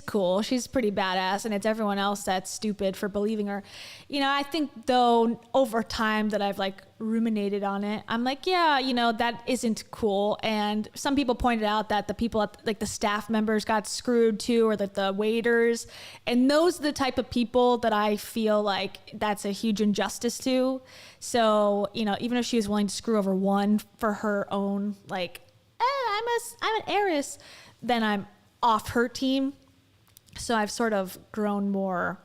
cool. She's pretty badass. And it's everyone else that's stupid for believing her. You know, I think though over time that I've like ruminated on it, I'm like, yeah, you know, that isn't cool. And some people pointed out that the people at like the staff members got screwed too, or that the waiters, and those are the type of people that I feel like that's a huge injustice to. So, you know, even if she was willing to screw over one for her own, like, I'm an heiress, then I'm off her team. So I've sort of grown more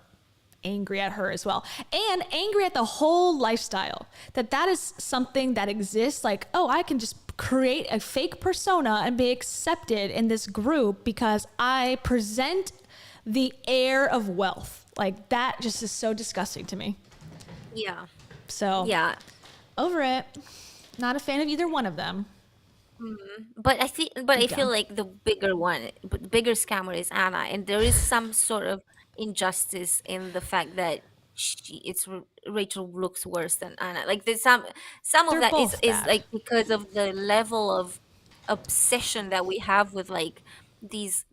angry at her as well, and angry at the whole lifestyle, that is something that exists. Like, oh, I can just create a fake persona and be accepted in this group because I present the air of wealth. Like, that just is so disgusting to me. Yeah. So Yeah. over it. Not a fan of either one of them. But I feel Yeah. like the bigger scammer is Anna, and there is some sort of injustice in the fact that Rachel looks worse than Anna. Like there's some of They're that is both bad. like because of the level of obsession that we have with like these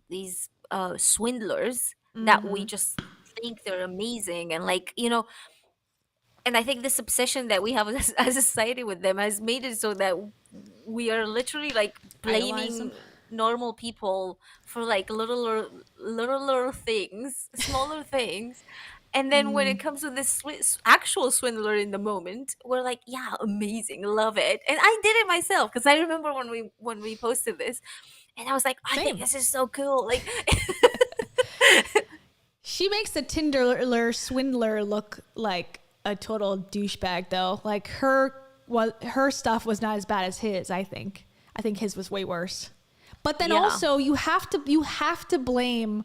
swindlers, that we just think they're amazing, and like, you know, and I think this obsession that we have as a society with them has made it so that we are literally like Idolize them. blaming normal people for like littler things, smaller things. And then when it comes to this actual swindler in the moment, we're like, yeah, amazing, love it. And I did it myself because I remember when we posted this, and I was like, I think Same. this is so cool. Like, She makes the Tinder swindler look like a total douchebag, though. Like her stuff was not as bad as his. I think his was way worse. But then Yeah. also you have to blame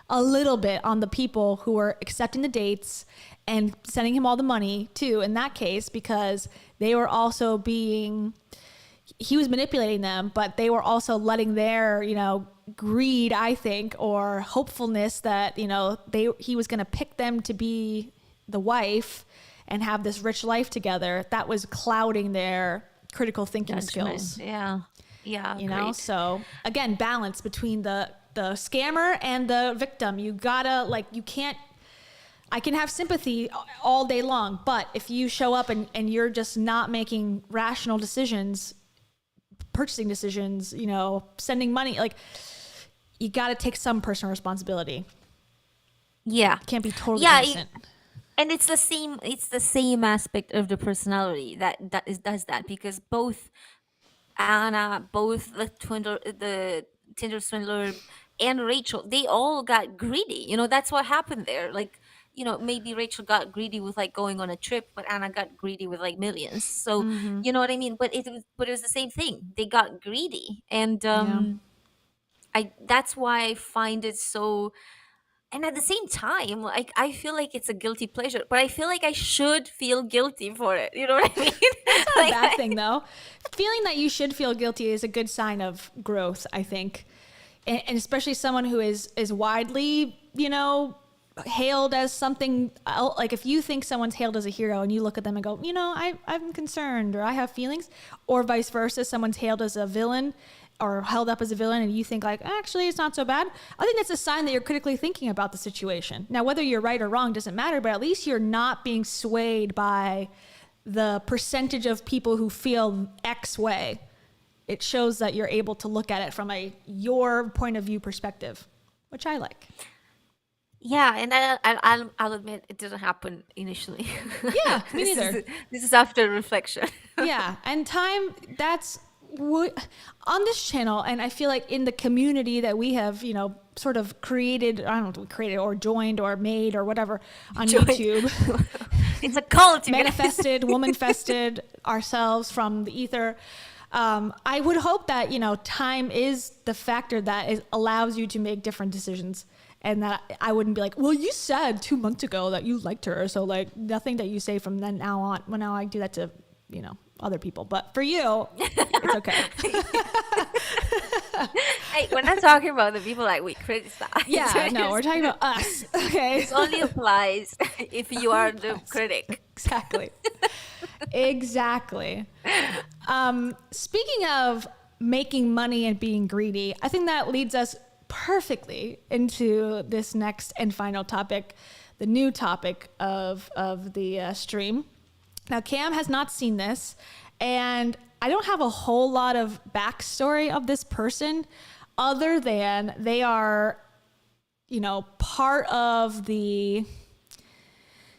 a little bit on the people who were accepting the dates and sending him all the money too. In that case, because they were also he was manipulating them, but they were also letting their, you know, greed, I think, or hopefulness that, you know, he was going to pick them to be the wife and have this rich life together. That was clouding their critical thinking judgment. skills. Yeah. Yeah. You know, great. so again, balance between the scammer and the victim. You gotta, like, you can't, I can have sympathy all day long, but if you show up and you're just not making rational decisions, purchasing decisions, you know, sending money, like, you got to take some personal responsibility. Yeah. You can't be totally Yeah, innocent. and it's the same aspect of the personality that does that, because both Anna, both the Tinder swindler, and Rachel, they all got greedy. You know, that's what happened there. Like, you know, maybe Rachel got greedy with like going on a trip, but Anna got greedy with like millions. So, you know what I mean? But it was the same thing. They got greedy. And Yeah. that's why I find it so and at the same time, like, I feel like it's a guilty pleasure, but I feel like I should feel guilty for it. You know what I mean? It's not a bad thing, though. Feeling that you should feel guilty is a good sign of growth, I think. And especially someone who is widely, hailed as something else. Like if you think someone's hailed as a hero and you look at them and go, I'm concerned, or I have feelings, or vice versa, someone's hailed as a villain or held up as a villain and you think like, actually, it's not so bad. I think that's a sign that you're critically thinking about the situation. Now, whether you're right or wrong doesn't matter, but at least you're not being swayed by the percentage of people who feel X way. It shows that you're able to look at it from your point of view perspective, which I like. Yeah, and I'll admit it didn't happen initially. Yeah, me neither. This is after reflection. Yeah, and time, that's what on this channel, and I feel like in the community that we have, sort of created, I don't know if we created or joined or made or whatever on YouTube. It's a cult. Manifested, woman-fested ourselves from the ether. I would hope that, time is the factor that allows you to make different decisions. And that I wouldn't be like, well, you said 2 months ago that you liked her. So like nothing that you say from then now on, well, now I do that to, other people. But for you, it's okay. Hey, we're not talking about the people like we criticize. Yeah, no, we're talking about us. Okay. This only applies if you are the critic. Exactly. Exactly. Speaking of making money and being greedy, I think that leads us perfectly into this next and final topic, the new topic of the stream. Now, Cam has not seen this, and I don't have a whole lot of backstory of this person other than they are, part of the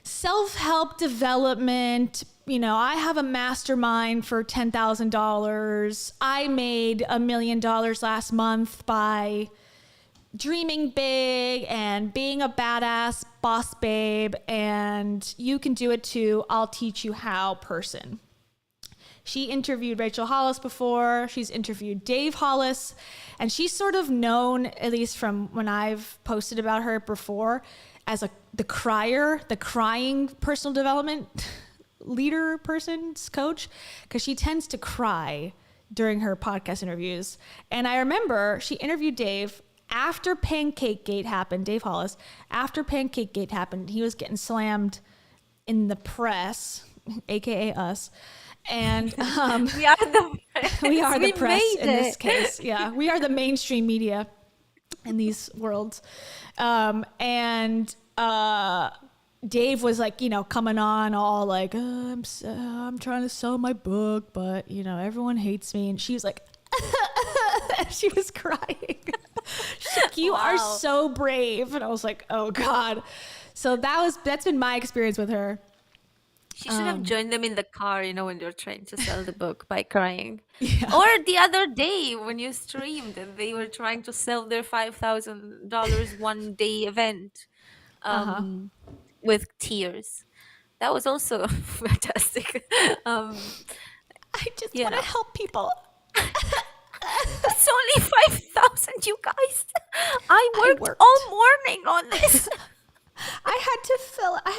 self-help development. I have a mastermind for $10,000. I made $1 million last month by dreaming big and being a badass boss babe, and you can do it too. I'll teach you how person. She interviewed Rachel Hollis before. She's interviewed Dave Hollis, and she's sort of known, at least from when I've posted about her before, as the crying personal development leader person's coach, because she tends to cry during her podcast interviews. And I remember she interviewed Dave after Pancake Gate happened, Dave Hollis, after Pancake Gate happened. He was getting slammed in the press, aka us. And we are the press in this case. Yeah, we are the mainstream media in these worlds. And Dave was like, coming on all like, I'm trying to sell my book, but everyone hates me. And she was like, she was crying. She's like, you are so brave. And I was like, oh God. So that's been my experience with her. She should have joined them in the car, when they're trying to sell the book by crying. Yeah. Or the other day when you streamed and they were trying to sell their $5,000 one day event with tears. That was also fantastic. I just want to help people. It's only 5,000, you guys. I worked all morning on this. I had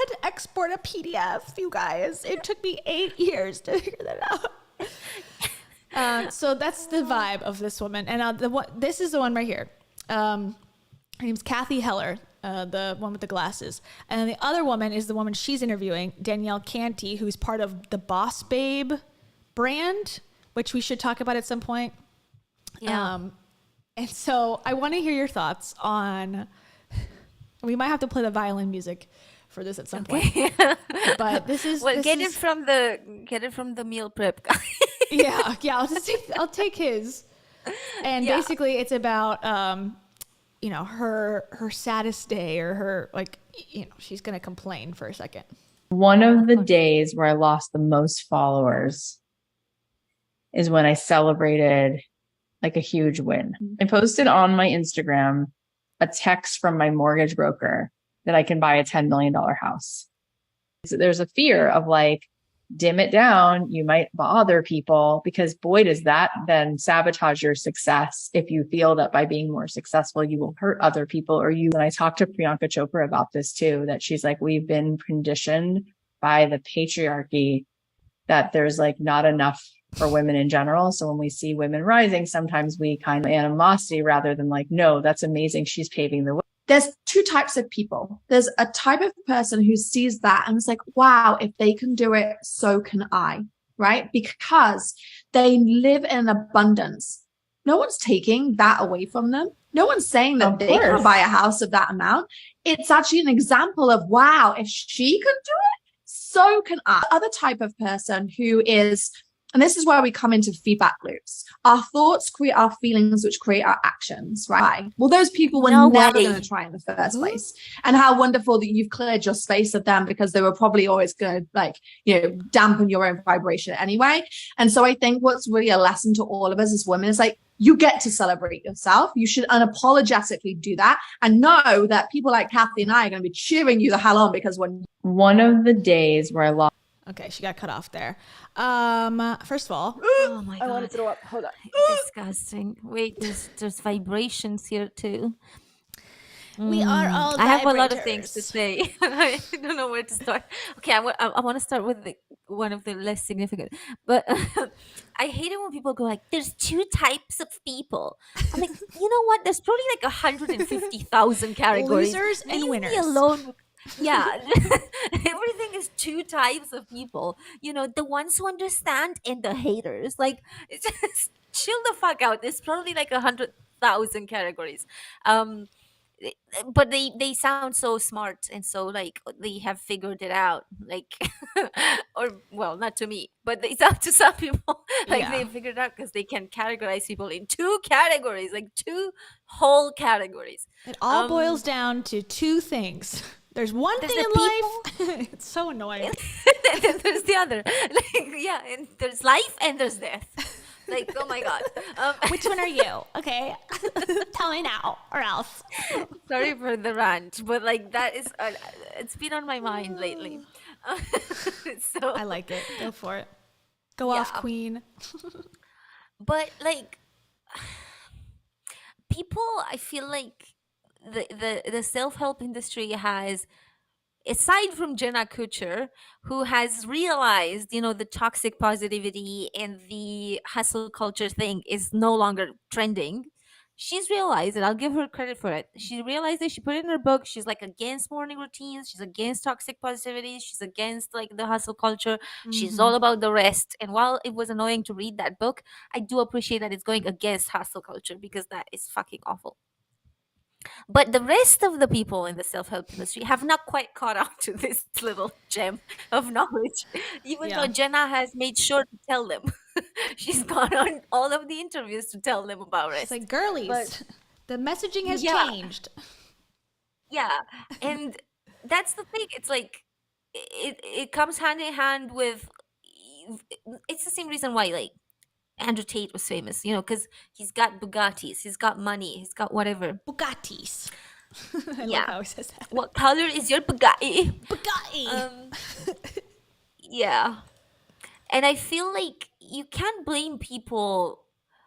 to export a PDF, you guys. It took me 8 years to figure that out. So that's the vibe of this woman. And this is the one right here. Her name's Kathy Heller, the one with the glasses. And then the other woman is the woman she's interviewing, Danielle Canty, who's part of the Boss Babe brand, which we should talk about at some point. Yeah. And so I want to hear your thoughts on... We might have to play the violin music for this at some point. But this is get it from the meal prep guy. yeah. I'll take his. And basically, it's about her saddest day, or her she's gonna complain for a second. One of the days where I lost the most followers is when I celebrated like a huge win. I posted on my Instagram a text from my mortgage broker that I can buy a $10 million house. So there's a fear of like, dim it down, you might bother people, because boy, does that then sabotage your success if you feel that by being more successful, you will hurt other people. Or you, and I talked to Priyanka Chopra about this too, that she's like, we've been conditioned by the patriarchy that there's like not enough for women in general. So when we see women rising, sometimes we kind of animosity rather than like, no, that's amazing. She's paving the way. There's two types of people. There's a type of person who sees that and is like, wow, if they can do it, so can I, right? Because they live in abundance. No one's taking that away from them. No one's saying that they can buy a house of that amount. It's actually an example of, wow, if she can do it, so can I. The other type of person who is, and this is where we come into feedback loops. Our thoughts create our feelings, which create our actions, right? Well, those people were never going to try in the first place. And how wonderful that you've cleared your space of them, because they were probably always going to, like, you know, dampen your own vibration anyway. And so I think what's really a lesson to all of us as women is like, you get to celebrate yourself. You should unapologetically do that, and know that people like Kathy and I are going to be cheering you the hell on, because when one of the days where I lost. Okay, she got cut off there. First of all, oh my God, I wanted to throw up. Hold on. Disgusting. Wait, there's vibrations here too. We are all I have a lot of vibrators. things to say. I don't know where to start. Okay, I want to start with one of the less significant. But I hate it when people go like, there's two types of people. I'm like, you know what? There's probably like 150,000 categories. Losers and Leave winners. me alone. Yeah, everything is two types of people. You know, the ones who understand and the haters. Like, it's just chill the fuck out. There's probably like 100,000 categories. But they sound so smart, and so like they have figured it out, like or well, not to me, but they sound to some people like they figured it out, because they can categorize people in two categories, like two whole categories. It all boils down to two things. There's one thing in life. It's so annoying. And then there's the other. Like, yeah, and there's life and there's death. Like, oh my God. Which one are you? Okay. Tell me now, or else. Sorry for the rant, but like that is, it's been on my mind lately. So I like it. Go for it. Go off, queen. But like, people, I feel like the self-help industry has, aside from Jenna Kutcher, who has realized, you know, the toxic positivity and the hustle culture thing is no longer trending. She's realized it. I'll give her credit for it. She realized it. She put it in her book. She's like against morning routines. She's against toxic positivity. She's against like the hustle culture. She's all about the rest. And while it was annoying to read that book, I do appreciate that it's going against hustle culture, because that is fucking awful. But the rest of the people in the self-help industry have not quite caught on to this little gem of knowledge, even though Jenna has made sure to tell them. She's gone on all of the interviews to tell them about rest. It's like, girlies, the messaging has changed. Yeah, and that's the thing. It's like, it comes hand in hand with, it's the same reason why, like, Andrew Tate was famous, you know, because he's got Bugattis, he's got money, he's got whatever. Bugattis. I love how he says that. What color is your Bugatti? Bugatti. Yeah. And I feel like you can't blame people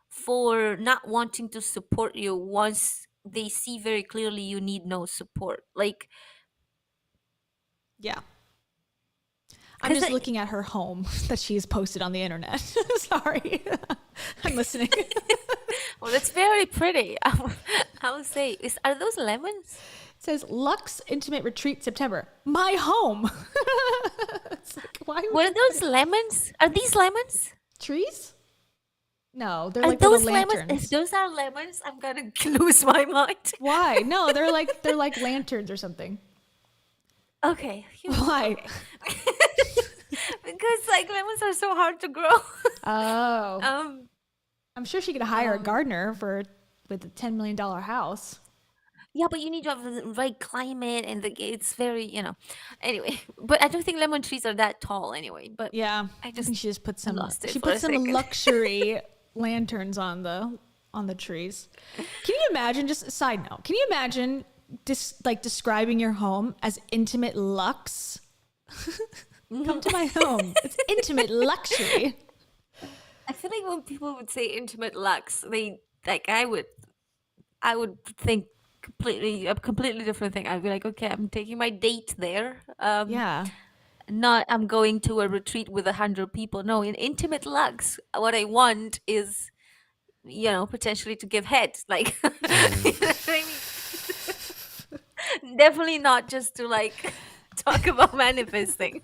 for not wanting to support you once they see very clearly you need no support. Like, yeah. I'm just looking at her home that she's posted on the internet. Sorry. I'm listening. Well, that's very pretty. I would say, are those lemons? It says Lux Intimate Retreat September. My home. It's like, why What are those lemons? Are these lemons? Trees? No, they're Are like little those lemons? lanterns. If those are lemons, I'm gonna lose my mind. Why? No, they're like lanterns or something. Okay. Why? Okay. Because like lemons are so hard to grow. Oh. I'm sure she could hire a gardener with a $10 million house. Yeah, but you need to have the right climate, and it's very, you know. Anyway, but I don't think lemon trees are that tall anyway. But yeah, I think she just put some. She for put a some second. luxury lanterns on the trees. Can you imagine? Just a side note. Can you imagine describing your home as intimate luxe? Come to my home. It's intimate luxury. I feel like when people would say intimate lux, they like I would think a completely different thing. I'd be like, okay, I'm taking my date there. Yeah. Not I'm going to a retreat with 100 people. No, in intimate lux, what I want is, potentially to give head. Like, you know what I mean? Definitely not just to like talk about manifesting.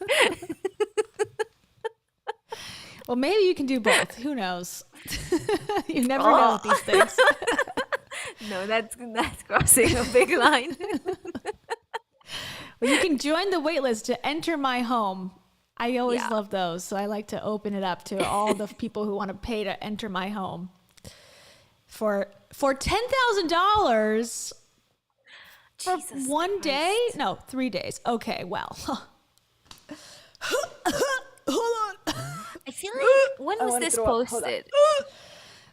Well, maybe you can do both. Who knows? You never know with these things. No, that's crossing a big line. Well, you can join the waitlist to enter my home. I always love those, so I like to open it up to all the people who want to pay to enter my home. For $10,000 for Jesus one Christ. day? No, 3 days. Okay, well. Hold on. I feel like when was this posted?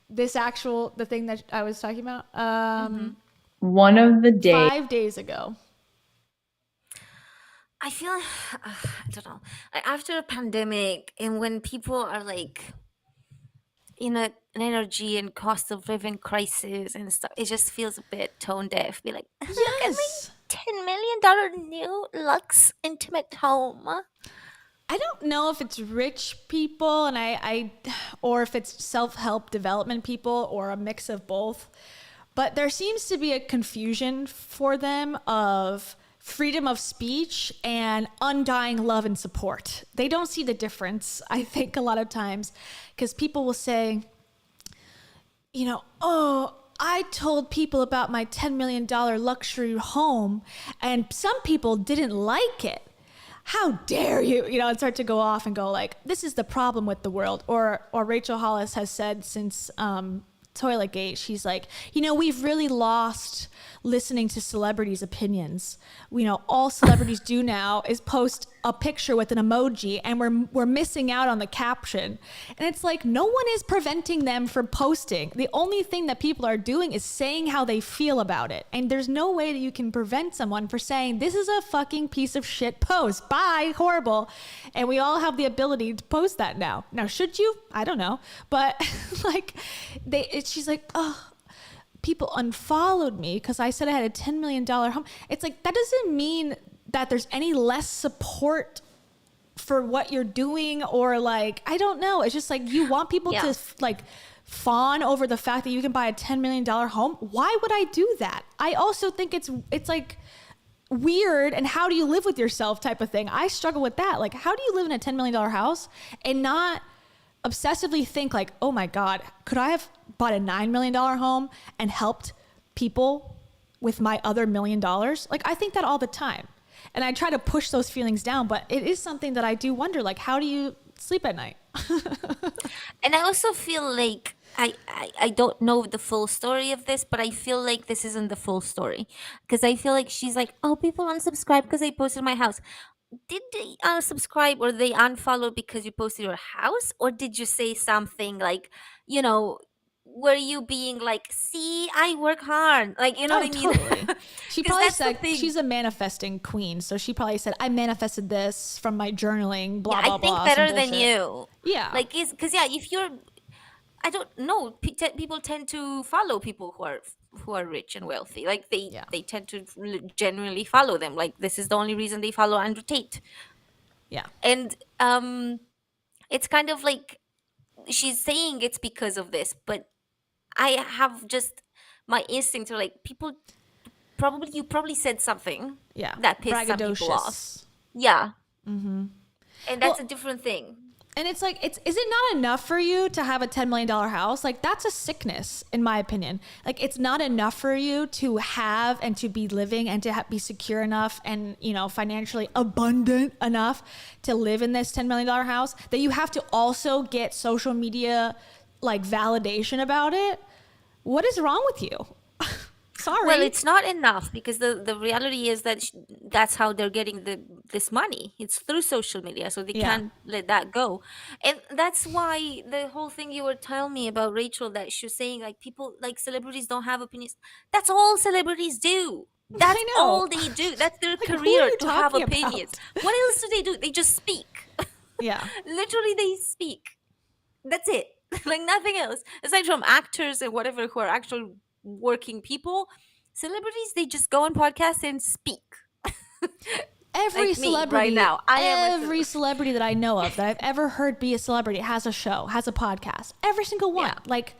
The thing that I was talking about, One of the days. 5 days ago. I feel I don't know. Like after a pandemic, and when people are like in an energy and cost of living crisis and stuff, it just feels a bit tone deaf. Be like, look at my $10 million new luxe intimate home. I don't know if it's rich people and or if it's self-help development people or a mix of both, but there seems to be a confusion for them of freedom of speech and undying love and support. They don't see the difference, I think, a lot of times, because people will say, oh, I told people about my $10 million luxury home and some people didn't like it. How dare you, and start to go off and go like, this is the problem with the world. Or Rachel Hollis has said since Toiletgate, she's like, we've really lost listening to celebrities' opinions. All celebrities do now is post a picture with an emoji, and we're missing out on the caption. And it's like, no one is preventing them from posting. The only thing that people are doing is saying how they feel about it. And there's no way that you can prevent someone from saying, this is a fucking piece of shit post. Bye, horrible. And we all have the ability to post that now. Now, should you? I don't know. But like, she's like, oh, people unfollowed me because I said I had a $10 million home. It's like, that doesn't mean that there's any less support for what you're doing, or like, I don't know. It's just like, you want people to like fawn over the fact that you can buy a $10 million home. Why would I do that? I also think it's like weird, and how do you live with yourself type of thing. I struggle with that. Like, how do you live in a $10 million house and not obsessively think like, oh my God, could I have bought a $9 million home and helped people with my other $1 million? Like, I think that all the time. And I try to push those feelings down, but it is something that I do wonder, like, how do you sleep at night? And I also feel like I don't know the full story of this, but I feel like this isn't the full story, because I feel like she's like, oh, people unsubscribe because I posted my house. Did they unsubscribe or they unfollow because you posted your house, or did you say something like, were you being like, see, I work hard, like, what I mean? Totally. She probably said, she's a manifesting queen, so she probably said, I manifested this from my journaling, blah, blah, blah. I think better than you. Yeah. Like, because if you're, I don't know, people tend to follow people who are rich and wealthy. Like, they tend to genuinely follow them. Like, this is the only reason they follow Andrew Tate. Yeah. And it's kind of like she's saying it's because of this, but I have just my instinct to like, people you probably said something that pissed some people off. Yeah. Mm-hmm. And that's a different thing. And it's like, is it not enough for you to have a $10 million house? Like, that's a sickness, in my opinion. Like, it's not enough for you to have and to be living and to be secure enough and, financially abundant enough to live in this $10 million house, that you have to also get social media, like, validation about it. What is wrong with you? Sorry. Well, it's not enough, because the reality is that that's how they're getting this money. It's through social media, so they can't let that go. And that's why the whole thing you were telling me about Rachel, that she was saying like, people, like, celebrities don't have opinions. That's all celebrities do. That's I know. all they do. That's their Like, who are career, you to have talking opinions. about? What else do they do? They just speak. Yeah. Literally, they speak. That's it. Like nothing else. Aside from actors and whatever who are actual working people, celebrities, they just go on podcasts and speak. Every Like me celebrity, right now. I am every celebrity that I know of that I've ever heard be a celebrity has a show, has a podcast. Every single one. Yeah. Like,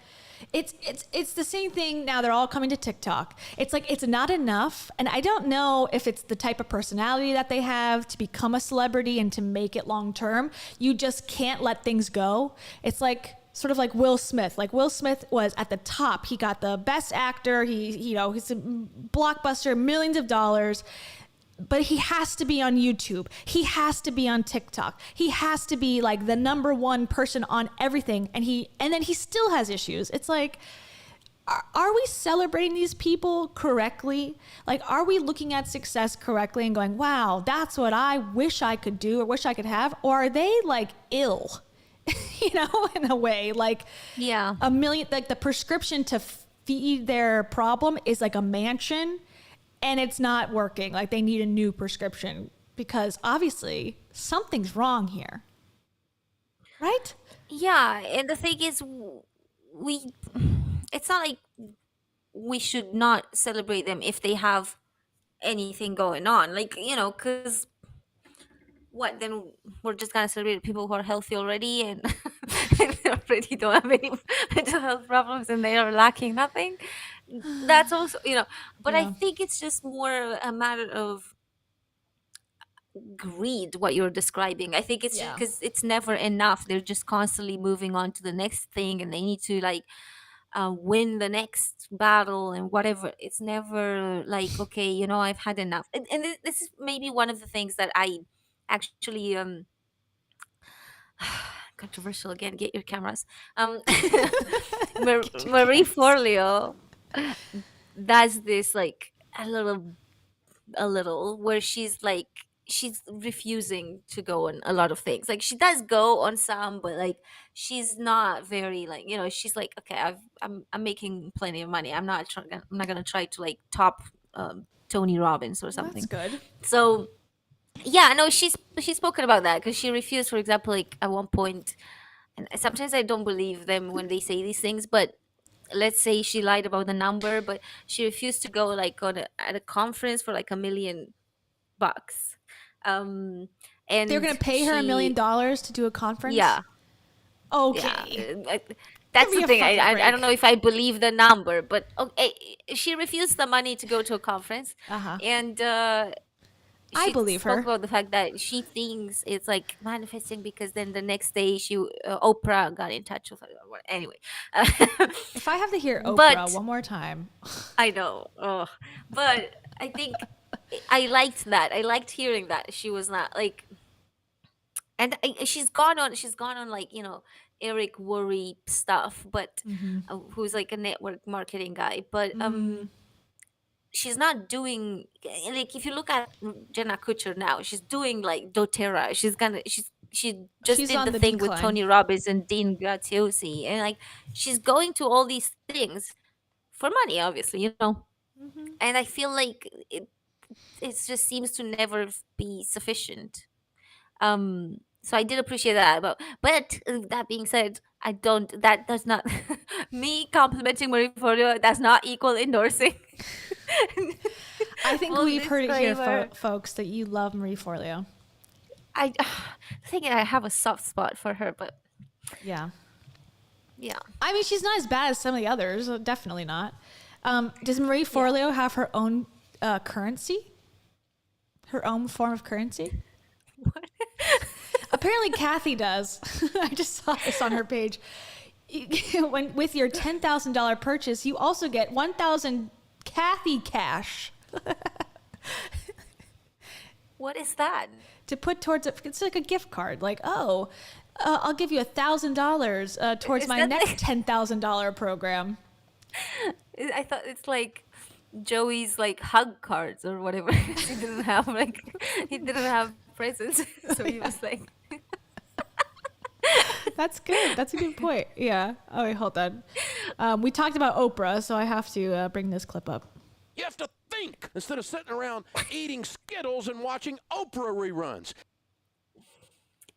it's the same thing now. They're all coming to TikTok. It's like it's not enough, and I don't know if it's the type of personality that they have to become a celebrity and to make it long term. You just can't let things go. It's like sort of like Will Smith. Like Will Smith was at the top. He got the best actor. He's a blockbuster, millions of dollars. But he has to be on YouTube. He has to be on TikTok. He has to be like the number one person on everything. And then he still has issues. It's like, are we celebrating these people correctly? Like, are we looking at success correctly and going, wow, that's what I wish I could do or wish I could have? Or are they like ill, in a way? Like, Yeah. like the prescription to feed their problem is like a mansion. And it's not working. Like they need a new prescription because obviously something's wrong here. Right? Yeah, and the thing is, it's not like we should not celebrate them if they have anything going on. Like, because what, then we're just gonna celebrate people who are healthy already and, and they already don't have any mental health problems and they are lacking nothing. That's also, but I think it's just more a matter of greed, what you're describing. I think it's just because it's never enough. They're just constantly moving on to the next thing and they need to like win the next battle and whatever. It's never like, okay, I've had enough. And this is maybe one of the things that I actually controversial again, get your cameras. Marie Forleo does this like a little where she's refusing to go on a lot of things. Like she does go on some, but like she's not very like, she's like, okay, I'm making plenty of money. I'm not gonna try to like top Tony Robbins or something. That's good. So yeah, no, she's spoken about that because she refused, for example, like at one point, and sometimes I don't believe them when they say these things, but let's say she lied about the number, but she refused to go like at a conference for like $1 million. And they're gonna pay her $1 million to do a conference. Yeah. Okay. Yeah. That's the thing. I don't know if I believe the number, but okay, she refused the money to go to a conference, and I believe her. Spoke about the fact that she thinks it's like manifesting because then the next day Oprah got in touch with her. Anyway, if I have to hear Oprah one more time, I know. But I think I liked that. I liked hearing that she was not like, and she's gone on like Eric Worre stuff, but who's like a network marketing guy, but she's not doing like, if you look at Jenna Kutcher now, she's doing like doTERRA. She just did the thing with Tony Robbins and Dean Graziosi, and like she's going to all these things for money, obviously, and I feel like it just seems to never be sufficient. So I did appreciate that, but that being said, that does not me complimenting Marie Forleo does not equal endorsing. I think we've heard it here, folks, that you love Marie Forleo. I think I have a soft spot for her, but yeah. I mean, she's not as bad as some of the others. Definitely not. Does Marie Forleo have her own currency? Her own form of currency? What? Apparently, Kathy does. I just saw this on her page. With your $10,000 purchase, you also get 1,000 Kathy cash. What is that? To put towards it. It's like a gift card. Like, I'll give you $1,000 towards my next $10,000 program. I thought it's like Joey's like hug cards or whatever. He didn't have presents, so he was like. That's good. That's a good point. Yeah. Oh, wait, hold on. We talked about Oprah, so I have to bring this clip up. You have to think think instead of sitting around eating Skittles and watching Oprah reruns.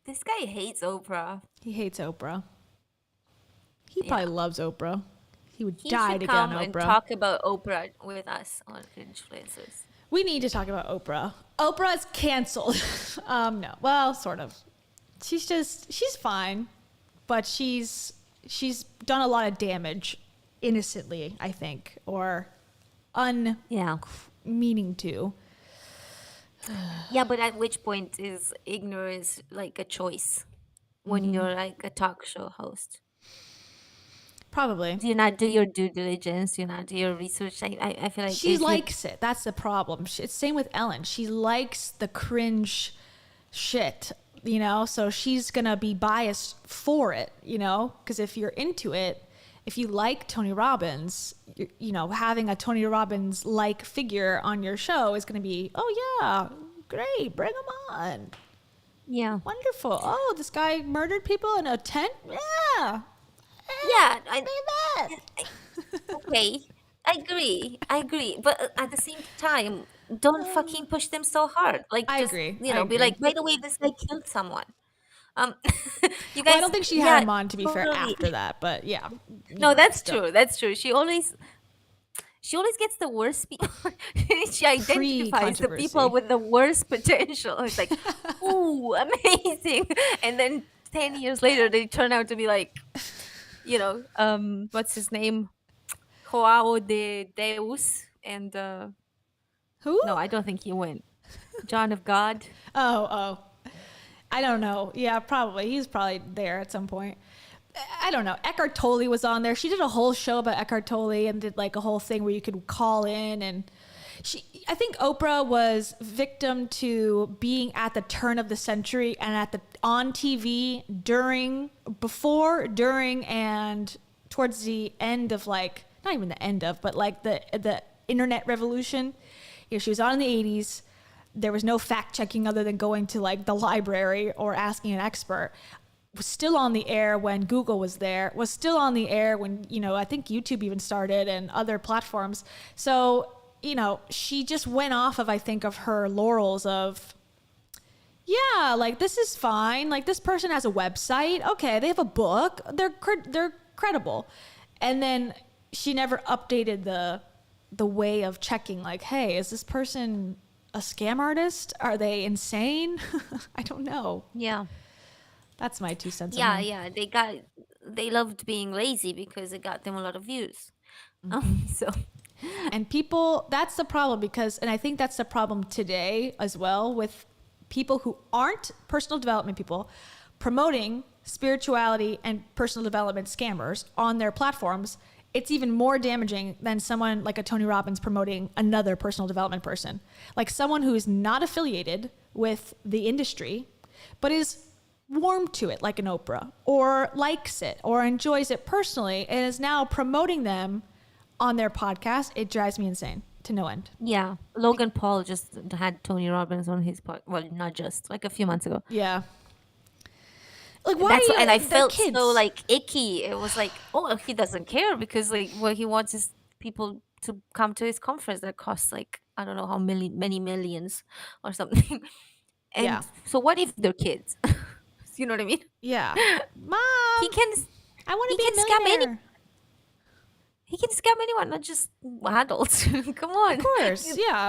This guy hates Oprah. He hates Oprah. He probably loves Oprah. He would He die should to get on come and Oprah. talk about Oprah with us on Cringe-Fluencers. We need to talk about Oprah. Oprah is canceled. No, well, sort of. She's fine, but she's done a lot of damage innocently, I think, or meaning to. Yeah, but at which point is ignorance like a choice when you're like a talk show host? Probably. Do you not do your due diligence? Do you not do your research? I feel like She if you- likes it. That's the problem. It's same with Ellen. She likes the cringe shit, you know? So she's going to be biased for it, you know? Because if you're into it, if you like Tony Robbins, you know, having a Tony Robbins-like figure on your show is going to be, oh, yeah, great, bring him on. Yeah. Wonderful. Oh, this guy murdered people in a tent? Yeah. Yeah, that. Okay, I agree. But at the same time, don't fucking push them so hard. Like, I just, agree. You I know, agree. be like, by the way, this guy killed someone. You guys, Well, I don't think she had him on, to be fair, totally. after that, but yeah. No, that's true. That's true. She always gets the worst people. She identifies the people with the worst potential. It's like, ooh, amazing. And then 10 years later, they turn out to be like, you know, what's his name? Joao de Deus. And who? No, I don't think he went. John of God. Oh. I don't know. Yeah, probably. He's probably there at some point. I don't know. Eckhart Tolle was on there. She did a whole show about Eckhart Tolle and did like a whole thing where you could call in, and I think Oprah was victim to being at the turn of the century and on TV before, during, and towards the end of, like, not even the end of, but like the internet revolution. You know, she was on in the 80s. There was no fact checking other than going to like the library or asking an expert. Was still on the air when Google was there, was still on the air when, you know, I think YouTube even started and other platforms. So, you know, she just went off of, I think, of her laurels of, yeah, like, this is fine. Like, this person has a website. Okay, they have a book. They're credible. And then she never updated the way of checking, like, hey, is this person a scam artist? Are they insane? I don't know. Yeah. That's my 2 cents. Yeah. They loved being lazy because it got them a lot of views. And people, that's the problem, because, and I think that's the problem today as well, with people who aren't personal development people promoting spirituality and personal development scammers on their platforms. It's even more damaging than someone like a Tony Robbins promoting another personal development person. Like someone who is not affiliated with the industry, but is warm to it, like an Oprah, or likes it or enjoys it personally and is now promoting them on their podcast. It drives me insane to no end. Yeah. Logan Paul just had Tony Robbins on his podcast. Well, not just, like a few months ago. Yeah. Like, why are you, and I the felt kids? so like icky. It was like, oh, he doesn't care because like what he wants is people to come to his conference that costs like I don't know how many millions or something. And Yeah. so what if they're kids? You know what I mean? Yeah. Mom, He can. I want to he be can a scam millionaire. He can scam anyone, not just adults. Come on. Of course, yeah.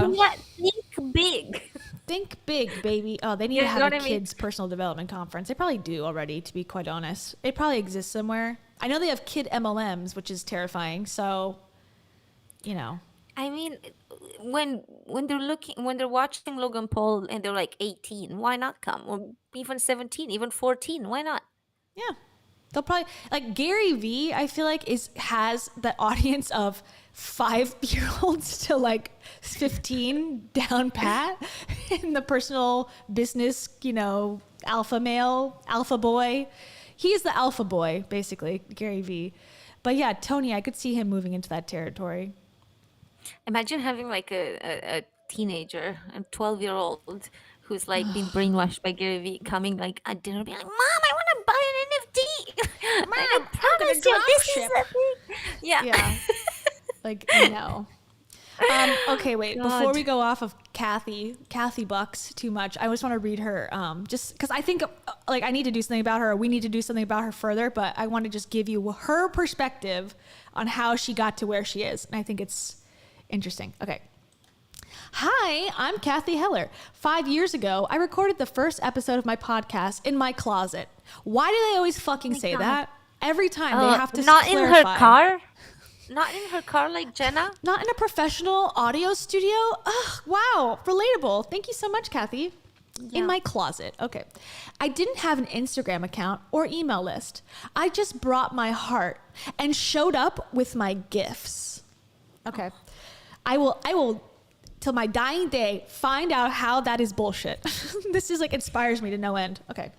Think big. Think big, baby. Oh, they need You to know have what a I mean? kids' personal development conference. They probably do already, to be quite honest. It probably exists somewhere. I know they have kid MLMs, which is terrifying. So, you know. I mean, when they're watching Logan Paul and they're like 18, why not come? Or even 17, even 14, why not? Yeah. They'll probably, like Gary Vee, I feel like has the audience of 5-year-olds to like 15 down pat in the personal business, you know, alpha male, alpha boy. He's the alpha boy, basically, Gary Vee. But yeah, Tony, I could see him moving into that territory. Imagine having like a teenager, a 12-year-old who's like being brainwashed by Gary Vee, coming like at dinner, being like, "Mom, I want to buy an NFT. Mom, I promise you, this is the thing." Yeah. Like, no. Okay, wait. God. Before we go off of Kathy Bucks too much, I just want to read her. Just because I think like I need to do something about her, or we need to do something about her further. But I want to just give you her perspective on how she got to where she is, and I think it's interesting. Okay. Hi, I'm Kathy Heller. 5 years ago, I recorded the first episode of my podcast in my closet. Why do they always fucking say that? Every time they have to not clarify. in her car. Not in her car like Jenna? Not in a professional audio studio? Ugh, wow, relatable. Thank you so much, Kathy. Yeah. In my closet. Okay. I didn't have an Instagram account or email list. I just brought my heart and showed up with my gifts. Okay. I will till my dying day find out how that is bullshit. This is like inspires me to no end. Okay.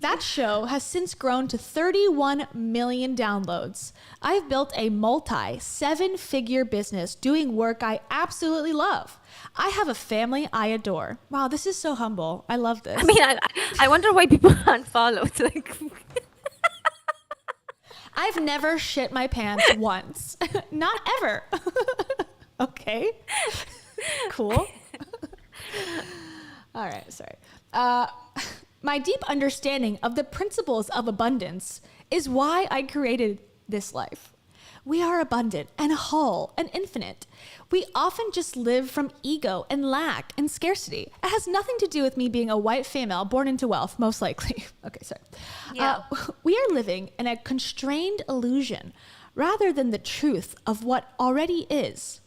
That show has since grown to 31 million downloads. I've built a multi-7-figure business doing work I absolutely love. I have a family I adore. Wow, this is so humble. I love this. I mean, I wonder why people unfollowed. Like, I've never shit my pants once. Not ever. Okay. Cool. All right, sorry. My deep understanding of the principles of abundance is why I created this life. We are abundant and whole and infinite. We often just live from ego and lack and scarcity. It has nothing to do with me being a white female born into wealth, most likely. Okay, sorry. Yeah. We are living in a constrained illusion rather than the truth of what already is.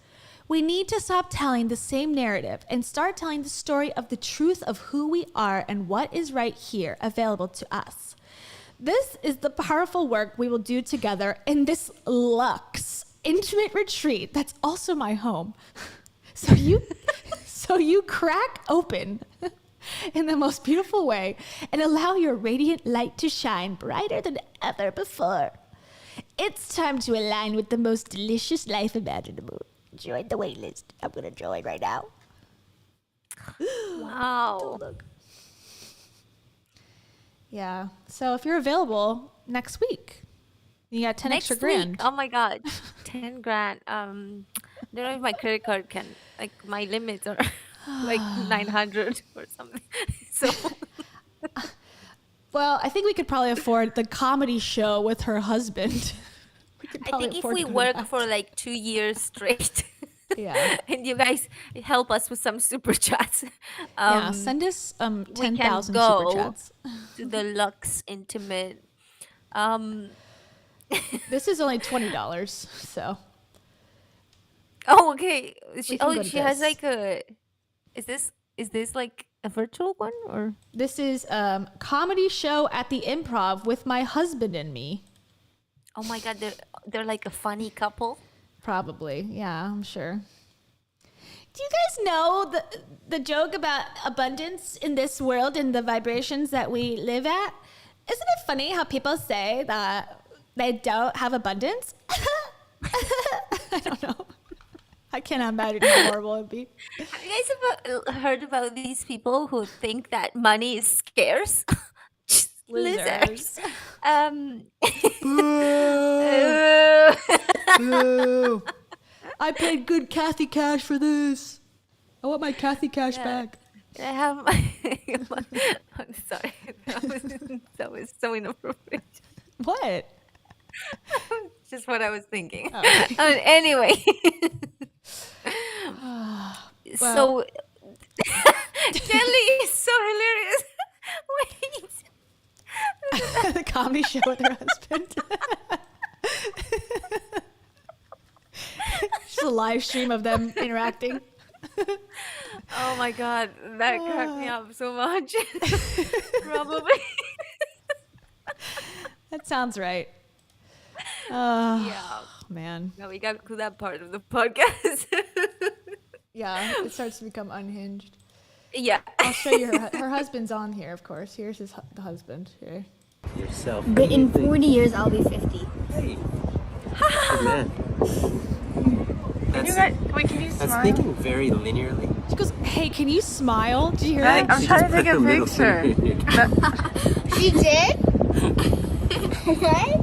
We need to stop telling the same narrative and start telling the story of the truth of who we are and what is right here available to us. This is the powerful work we will do together in this luxe, intimate retreat that's also my home. So you crack open in the most beautiful way and allow your radiant light to shine brighter than ever before. It's time to align with the most delicious life imaginable. Join the waitlist. I'm going to join right now. wow. Yeah. So if you're available next week, you got 10 Next extra grand. week, oh my God, 10 grand. I don't know if my credit card can, like my limits are like 900 or something. So Well, I think we could probably afford the comedy show with her husband. I think if we work for like 2 years straight, yeah, and you guys help us with some super chats, yeah, send us we 10,000 can super go chats. to the Lux Intimate. This is only $20, so. Oh, okay. We can go to She has this. like a. Is this like a virtual one or? This is comedy show at the Improv with my husband and me. Oh my God, they're like a funny couple. Probably, yeah, I'm sure. Do you guys know the joke about abundance in this world and the vibrations that we live at? Isn't it funny how people say that they don't have abundance? I don't know. I cannot imagine how horrible it would be. Have you guys heard about these people who think that money is scarce? Losers. Boo. I paid good Kathy cash for this. I want my Kathy cash back. I have my. I'm sorry. That was so inappropriate. What? Just what I was thinking. Oh. Anyway. Well. So. Jelly is so hilarious. Wait. The comedy show with her husband. Just a live stream of them interacting. Oh my God, that cracked me up so much. Probably. That sounds right. Yeah. Man. Now we got to that part of the podcast. Yeah, it starts to become unhinged. Yeah. I'll show you her husband's on here, of course. Here's the husband here. Yourself. But in 40 years, I'll be 50. Hey. Good man. Can you That's thinking very linearly. She goes, hey, can you smile? Did you hear that? I'm trying to take a picture. She did? What?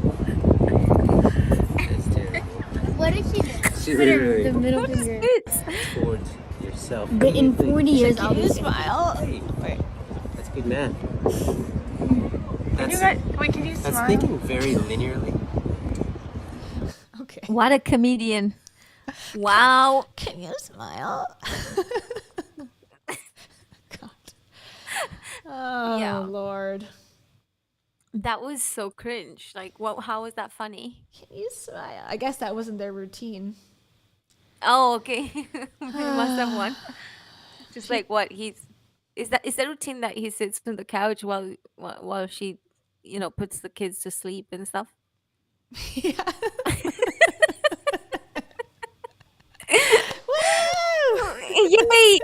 What did she do? She Right. The middle finger. Towards yourself. But in 40 years, I'll be smile. Hey, that's a good man. Can you That's, guys, wait, can you that's smile? thinking very linearly. Okay. What a comedian. Wow. Can you smile? God. Oh, Yeah. Lord. That was so cringe. Like, what? How was that funny? Can you smile? I guess that wasn't their routine. Oh, okay. He must have won. Just like what he's is that routine that he sits on the couch while she, puts the kids to sleep and stuff. Yeah. Yay!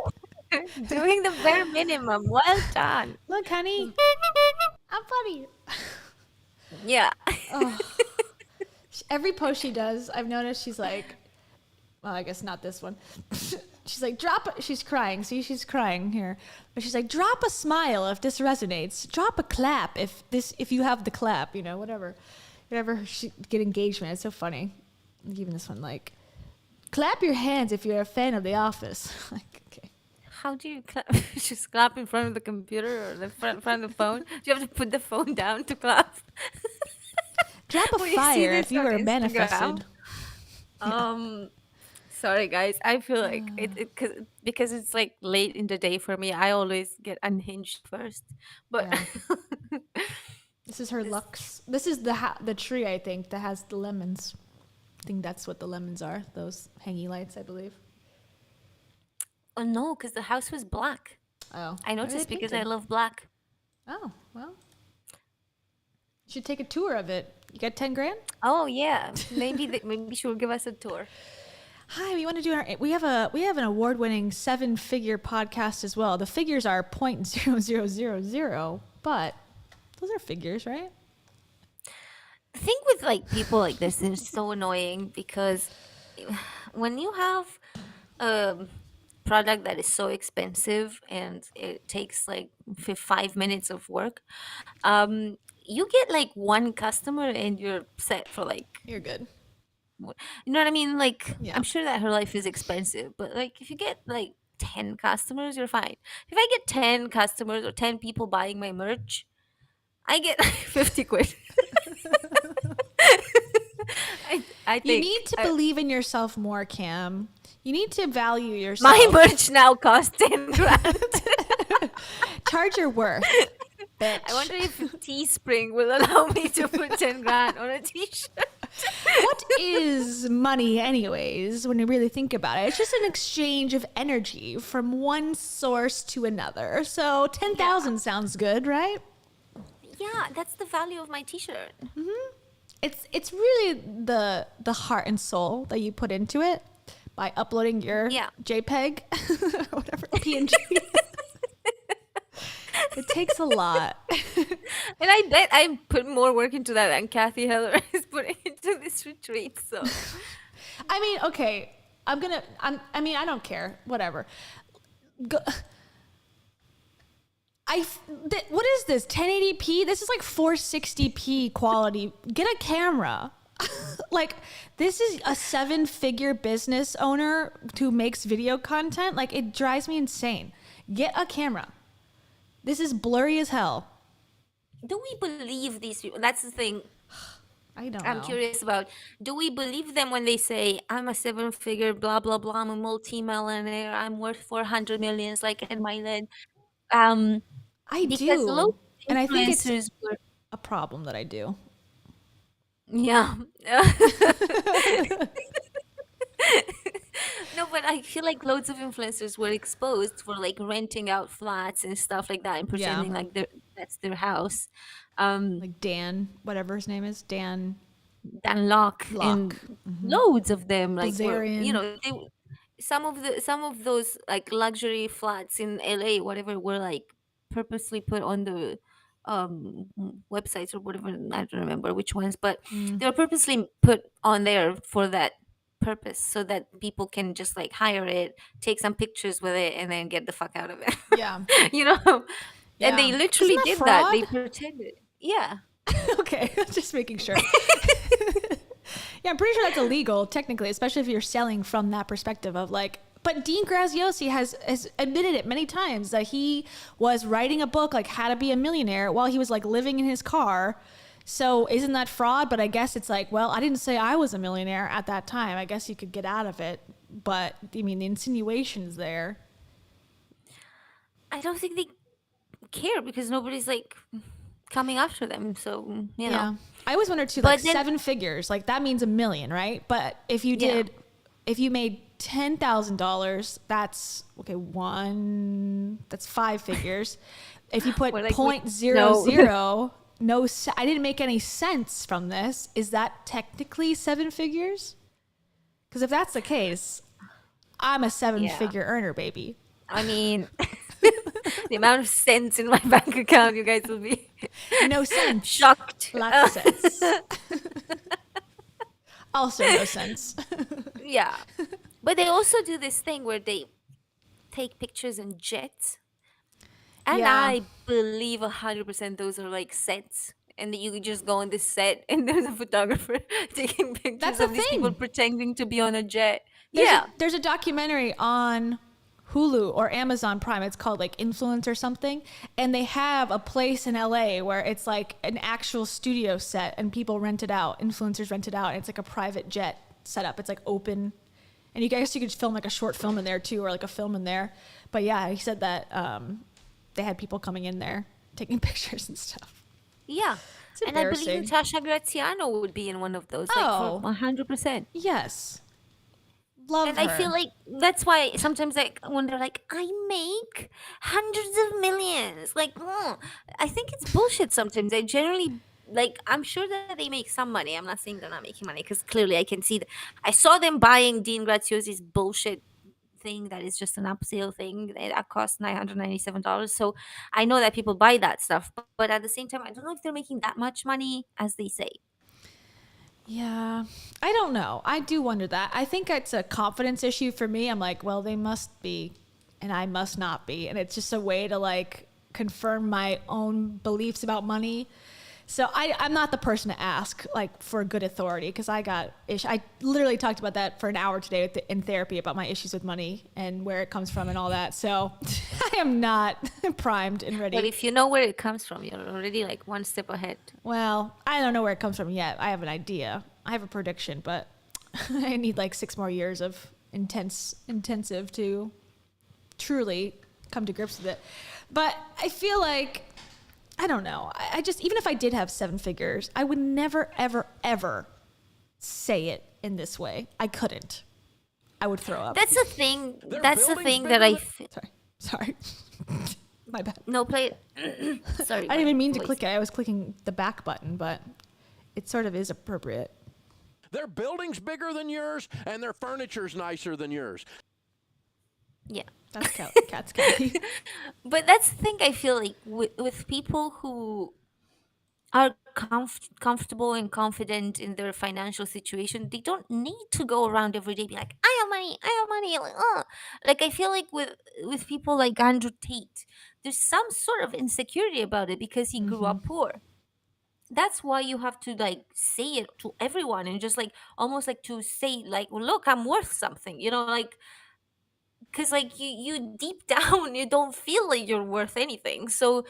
Doing the bare minimum. Well done. Look, honey. I'm funny. Yeah. Oh. Every post she does, I've noticed she's like, well, I guess not this one. She's like, she's crying. See, she's crying here. But she's like, drop a smile if this resonates. Drop a clap if you have the clap, whatever. Whatever she get engagement. It's so funny. Even this one, like, clap your hands if you're a fan of The Office. Like, okay. How do you clap? Just clap in front of the computer or the front of the phone? Do you have to put the phone down to clap? Drop a When you see fire this if you on were Instagram. manifested. Sorry guys, I feel like because it's like late in the day for me. I always get unhinged first, but This is her Lux. This is the tree, I think, that has the lemons. I think that's what the lemons are. Those hangy lights, I believe. oh no, because the house was black. Oh, I maybe they noticed because I painted. love black. Oh, well. You should take a tour of it. You got 10 grand? Oh yeah, maybe she will give us a tour. Hi, we want to do we have an award-winning 7-figure podcast as well. The figures are 0.0000, but those are figures, right? The thing with like people like this is so annoying because when you have a product that is so expensive and it takes like 5 minutes of work, you get like one customer and you're set for like You're good. you know what I mean? Like Yeah. I'm sure that her life is expensive, but like if you get like 10 customers, you're fine. If I get 10 customers or 10 people buying my merch, I get 50 quid. I think You need to believe in yourself more, Cam. You need to value yourself. my merch now costs 10 grand. Charge your worth. Bitch. I wonder if Teespring will allow me to put 10 grand on a t-shirt. What is money anyways, when you really think about it? It's just an exchange of energy from one source to another. So 10,000 sounds good, right? Yeah, that's the value of my t-shirt. It's really the heart and soul that you put into it by uploading your JPEG or whatever PNG. It takes a lot. And I bet I put more work into that than Kathy Heller is putting into this retreat. So, I mean, okay, I don't care. Whatever. What is this? 1080p? This is like 460p quality. Get a camera. Like, this is a 7-figure business owner who makes video content. Like, it drives me insane. Get a camera. This is blurry as hell. do we believe these people? That's the thing. I'm curious about. Do we believe them when they say, I'm a 7-figure, blah, blah, blah, I'm a multi-millionaire, I'm worth 400 millions, like Ed Milet? I do. Low And I think it's influencers were, a problem that I do. yeah. No, but I feel like loads of influencers were exposed for like renting out flats and stuff like that and pretending like that's their house. Like Dan, whatever his name is, Dan Locke. And loads of them, like were, Bilzerian. some of those like luxury flats in LA, whatever, were like purposely put on the websites or whatever. I don't remember which ones, but they were purposely put on there for that purpose, so that people can just like hire it, take some pictures with it, and then get the fuck out of it. Yeah. And they literally Isn't that did fraud? that. They pretended. Yeah. Okay, just making sure. Yeah, I'm pretty sure that's illegal technically, especially if you're selling from that perspective of like. But Dean Graziosi has admitted it many times that he was writing a book like How to Be a Millionaire while he was like living in his car. So isn't that fraud? But I guess it's like, well, I didn't say I was a millionaire at that time. I guess you could get out of it. But I mean, the insinuation's there. I don't think they care because nobody's like coming after them. So, you know. I always wondered too, like 7 figures, like that means $1 million, right? But if you did, if you made $10,000, that's that's 5 figures. If you put like, 0.00, I didn't make any sense from this. Is that technically 7 figures? Because if that's the case, I'm a 7-figure earner, baby. I mean, the amount of cents in my bank account, you guys will be no sense. Shocked. Lots of sense. Also no sense. Yeah. But they also do this thing where they take pictures in jets. And I believe 100% those are like sets. And that you could just go on this set and there's a photographer taking pictures of these people pretending to be on a jet. There's a documentary on Hulu or Amazon Prime. It's called like Influence or something. And they have a place in LA where it's like an actual studio set and people rent it out. Influencers rent it out. And it's like a private jet setup. It's like open. And you guys, you could film like a short film in there too, or like a film in there. But yeah, he said that they had people coming in there taking pictures and stuff. Yeah. And I believe Natasha Graziano would be in one of those. Oh. Like, 100%. Yes. Love and her. I feel like that's why sometimes I wonder, like, I make hundreds of millions. Like, I think it's bullshit sometimes. I generally, like, I'm sure that they make some money. I'm not saying they're not making money because clearly I can see that. I saw them buying Dean Graziosi's bullshit thing that is just an upsale thing that cost $997. So I know that people buy that stuff. But at the same time, I don't know if they're making that much money as they say. Yeah, I don't know. I do wonder that. I think it's a confidence issue for me. I'm like, well, they must be, and I must not be. And it's just a way to like confirm my own beliefs about money. So I'm not the person to ask like for good authority because I literally talked about that for an hour today in therapy about my issues with money and where it comes from and all that. So I am not primed and ready. But if you know where it comes from, you're already like one step ahead. Well, I don't know where it comes from yet. I have an idea. I have a prediction, but I need like 6 more years of intensive to truly come to grips with it. But I feel like, I don't know. I just, even if I did have 7 figures, I would never, ever, ever say it in this way. I couldn't. I would throw up. That's the thing. That's the thing that I... Sorry. My bad. No, play it. Sorry. I didn't even mean to click it. I was clicking the back button, but it sort of is appropriate. Their building's bigger than yours, and their furniture's nicer than yours. Yeah. That's Cat's Kelly. But that's the thing I feel like with people who are comfortable and confident in their financial situation, they don't need to go around every day be like, I have money. Like I feel like with people like Andrew Tate, there's some sort of insecurity about it because he grew up poor. That's why you have to like say it to everyone and just like almost like to say like, well, look, I'm worth something, you know, like, because like you deep down you don't feel like you're worth anything. So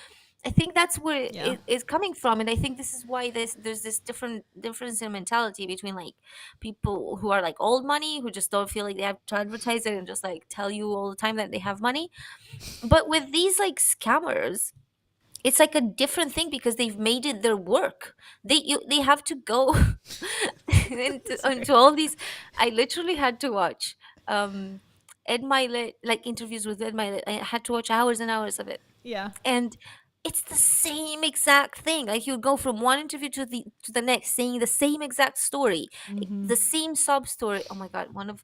I think that's where it is coming from, and I think this is why there's this difference in mentality between like people who are like old money who just don't feel like they have to advertise it and just like tell you all the time that they have money. But with these like scammers, it's like a different thing because they've made it their work. They have to go into all these. I literally had to watch Ed Milet, like interviews with Ed Milet. I had to watch hours and hours of it. Yeah. And it's the same exact thing. Like you go from one interview to the next, saying the same exact story, the same sob story. Oh my God, one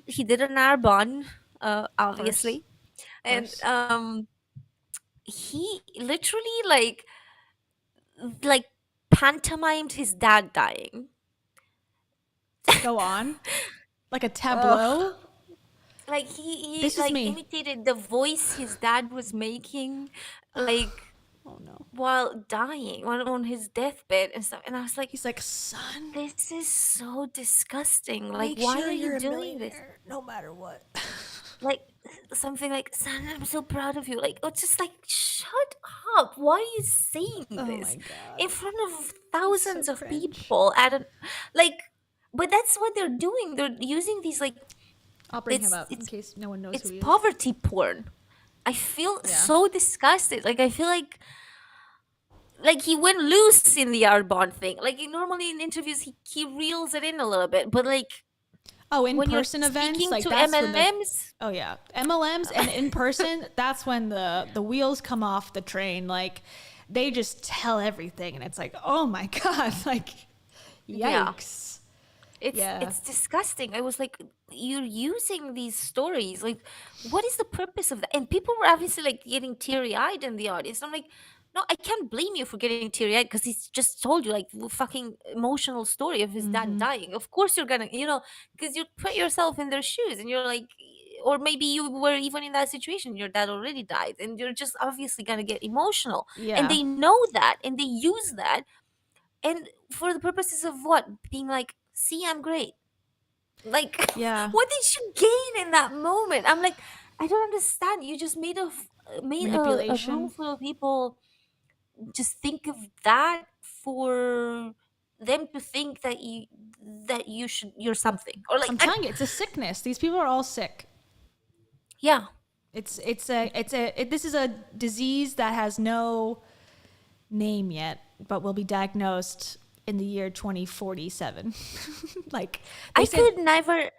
he did an Arbonne, obviously, and he literally like pantomimed his dad dying. Go on. Like a tableau? Like he like imitated the voice his dad was making. Like, oh no. while dying, on his deathbed and stuff. And I was like, he's like, son, this is so disgusting. Like, make why sure are you you're a doing this? millionaire, no matter what. Like something like, son, I'm so proud of you. Like, it's just like, shut up. Why are you saying Oh this my God. in front of thousands so of cringe. people at a, like, but that's what they're doing. They're using these like, I'll bring him up in case no one knows it's who he is. poverty porn. I feel so disgusted. Like, I feel like he went loose in the Arbonne thing. Like, normally in interviews he reels it in a little bit, but like, in when person you're events, speaking like to that's when MLMs, MLMs and in person, that's when the wheels come off the train. Like, they just tell everything, and it's like, oh my God, like, yikes. It's disgusting. I was like, you're using these stories. Like, what is the purpose of that? And people were obviously like getting teary-eyed in the audience. I'm like, no, I can't blame you for getting teary-eyed because he's just told you like the fucking emotional story of his dad dying. Of course you're gonna, because you put yourself in their shoes and you're like, or maybe you were even in that situation, your dad already died, and you're just obviously gonna get emotional. And they know that, and they use that, and for the purposes of what? Being like, see, I'm great. Like, what did you gain in that moment? I'm like, I don't understand. You just made a room full of people just think of that for them to think that you're something, or like, I'm telling you, it's a sickness. These people are all sick. Yeah, this is a disease that has no name yet, but will be diagnosed in the year 2047. Like, I could never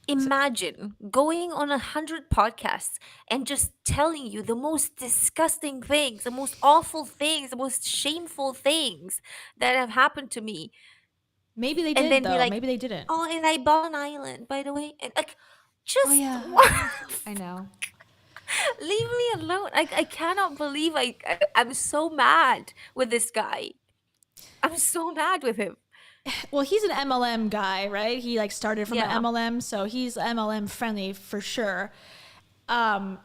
imagine going on 100 podcasts and just telling you the most disgusting things, the most awful things, the most shameful things that have happened to me. Maybe they did, though. Like, maybe they didn't. Oh, and I bought an island, by the way. And like, just I know. Leave me alone. I cannot believe I'm so mad with this guy. I'm so mad with him. Well, he's an MLM guy, right? He like started from the MLM, so he's MLM friendly for sure. I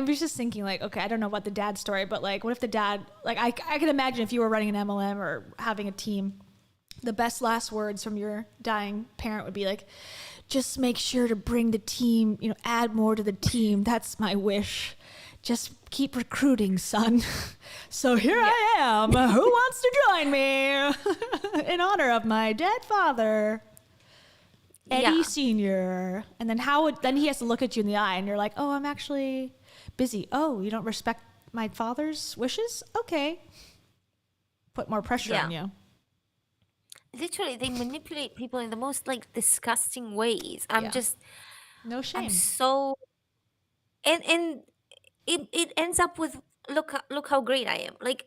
was just thinking, like, okay, I don't know about the dad story, but like, what if the dad, like, I can imagine if you were running an MLM or having a team, the best last words from your dying parent would be like, just make sure to bring the team, add more to the team. That's my wish. Just keep recruiting, son. So here I am. Who wants to join me in honor of my dead father, Eddie Sr.? And then he has to look at you in the eye, and you're like, oh, I'm actually busy. Oh, you don't respect my father's wishes? Okay. Put more pressure on you. Literally, they manipulate people in the most like disgusting ways. I'm just no shame. I'm so and it ends up with look how great I am. Like,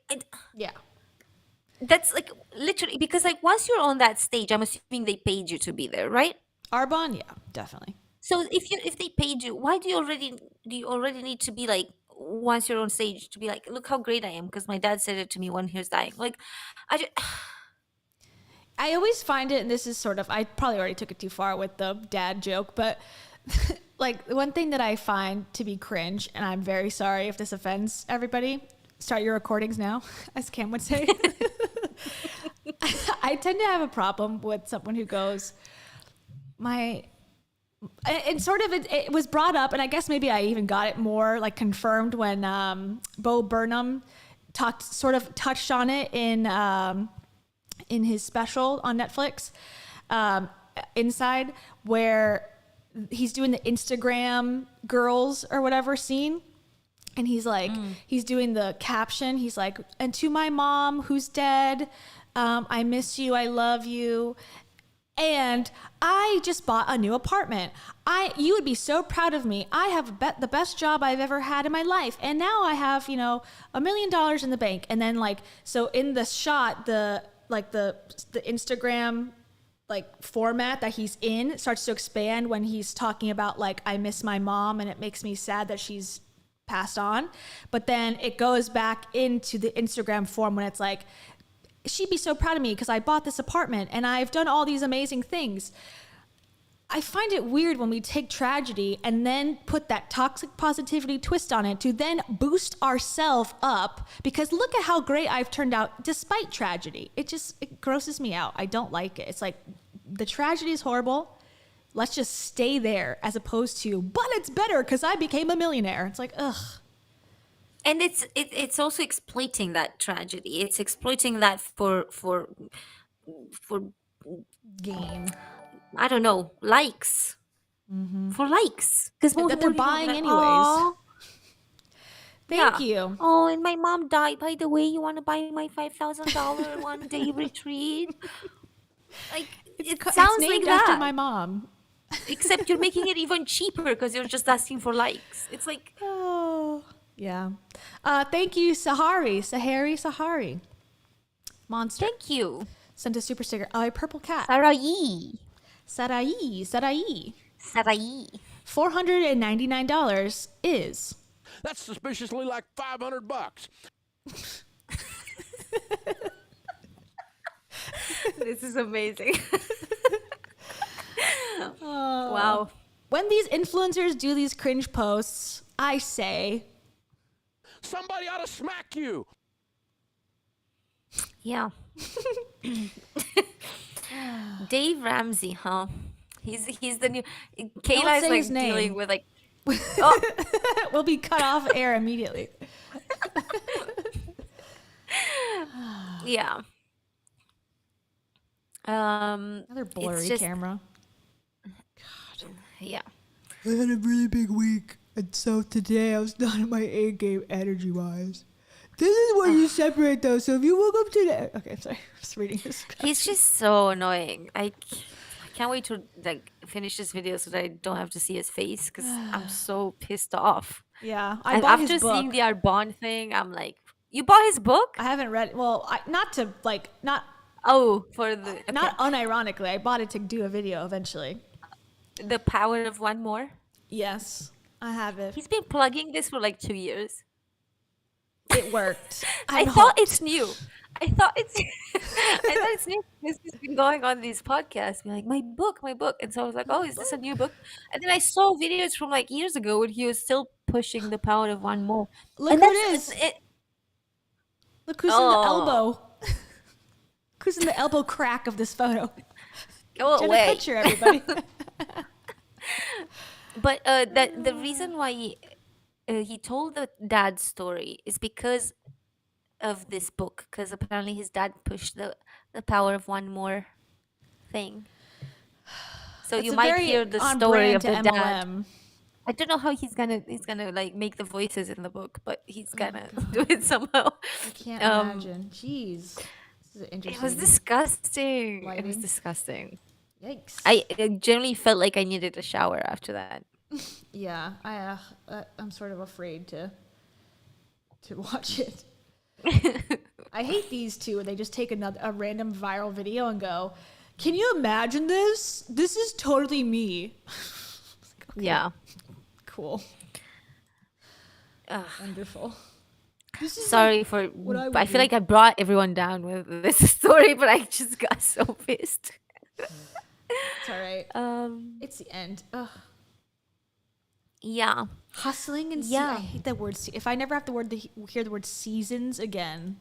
that's like literally, because like once you're on that stage, I'm assuming they paid you to be there, right? Arbonne, yeah, definitely. So if they paid you, why do you already need to be like, once you're on stage, to be like, look how great I am because my dad said it to me when he was dying? Like, I always find it, and this is sort of, I probably already took it too far with the dad joke, but like one thing that I find to be cringe, and I'm very sorry if this offends everybody, start your recordings now, as Cam would say. I tend to have a problem with someone who goes, and sort of it was brought up, and I guess maybe I even got it more like confirmed when Bo Burnham touched on it in his special on Netflix, Inside, where he's doing the Instagram girls or whatever scene. And he's like, he's doing the caption. He's like, and to my mom who's dead, I miss you. I love you. And I just bought a new apartment. You would be so proud of me. I have the best job I've ever had in my life. And now I have, $1 million in the bank. And then like, so in the shot, the Instagram like format that he's in starts to expand when he's talking about like, I miss my mom and it makes me sad that she's passed on. But then it goes back into the Instagram form when it's like, she'd be so proud of me because I bought this apartment and I've done all these amazing things. I find it weird when we take tragedy and then put that toxic positivity twist on it to then boost ourselves up, because look at how great I've turned out despite tragedy. It grosses me out. I don't like it. It's like the tragedy is horrible. Let's just stay there, as opposed to, but it's better because I became a millionaire. It's like, ugh. And it's also exploiting that tragedy. It's exploiting that for gain. I don't know, likes. For likes, because that they're buying anyways. Thank you. Oh, and my mom died. By the way, you want to buy my $5,000 one day retreat? Like it sounds it's like named after that. my mom. Except you're making it even cheaper because you're just asking for likes. It's like, oh, yeah. Thank you, Sahari. Monster. Thank you. Sent a super sticker. Oh, a purple cat. Sarai. $499 is. That's suspiciously like $500. This is amazing. Wow. When these influencers do these cringe posts, I say, somebody ought to smack you. Yeah. Dave Ramsey, huh? He's the new. Kayla's like dealing with like. Oh. We'll be cut off air immediately. Yeah. Another blurry camera. God. Yeah. I had a really big week, and so today I was not in my A game energy wise. This is where you separate those. So if you woke up today, okay, sorry, just reading this. He's just so annoying. I can't wait to like finish this video so that I don't have to see his face because I'm so pissed off. Yeah, and after seeing the Arbonne thing, I'm like, you bought his book? I haven't read it. Well, not for the okay. Not unironically. I bought it to do a video eventually. The Power of One More? Yes, I have it. He's been plugging this for like 2 years. It worked. I thought it's new. I thought it's new. This has been going on these podcasts. Being like, my book. And so I was like, oh, is this a new book? And then I saw videos from like years ago when he was still pushing The Power of One More. Look who it is. Look who's in the elbow. Who's in the elbow crack of this photo? Go Jenna away. Kutcher, everybody. But the reason why he told the dad's story is because of this book, because apparently his dad pushed the Power of One More thing. So It's you a might very hear the on story brand of to the MLM. dad. I don't know how he's gonna like make the voices in the book, but he's gonna do it somehow. I can't imagine. Jeez. This is interesting. It was disgusting. Lighting. It was disgusting. Yikes. I generally felt like I needed a shower after that. Yeah, I'm sort of afraid to watch it. I hate these two where they just take a random viral video and go, can you imagine this? This is totally me. Okay. Yeah. Cool. Wonderful. Sorry for. I feel like I brought everyone down with this story, but I just got so pissed. It's all right. It's the end. Ugh. Yeah. Hustling and yeah. I hate that word. If I never have to hear the word seasons again,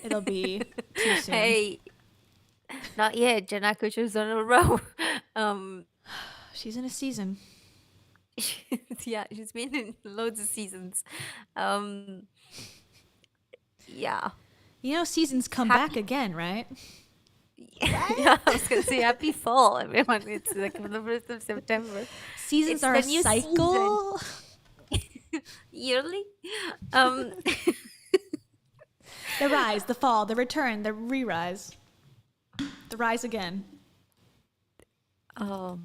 it'll be too soon. Hey, not yet. Jenna Kutcher's on a row. She's in a season. Yeah, she's been in loads of seasons. Yeah. You know, seasons come back again, right? Yeah, I was gonna say happy fall, everyone. It's like the 1st of September. Seasons are a cycle. Yearly. The rise, the fall, the return, the re-rise, the rise again. Oh,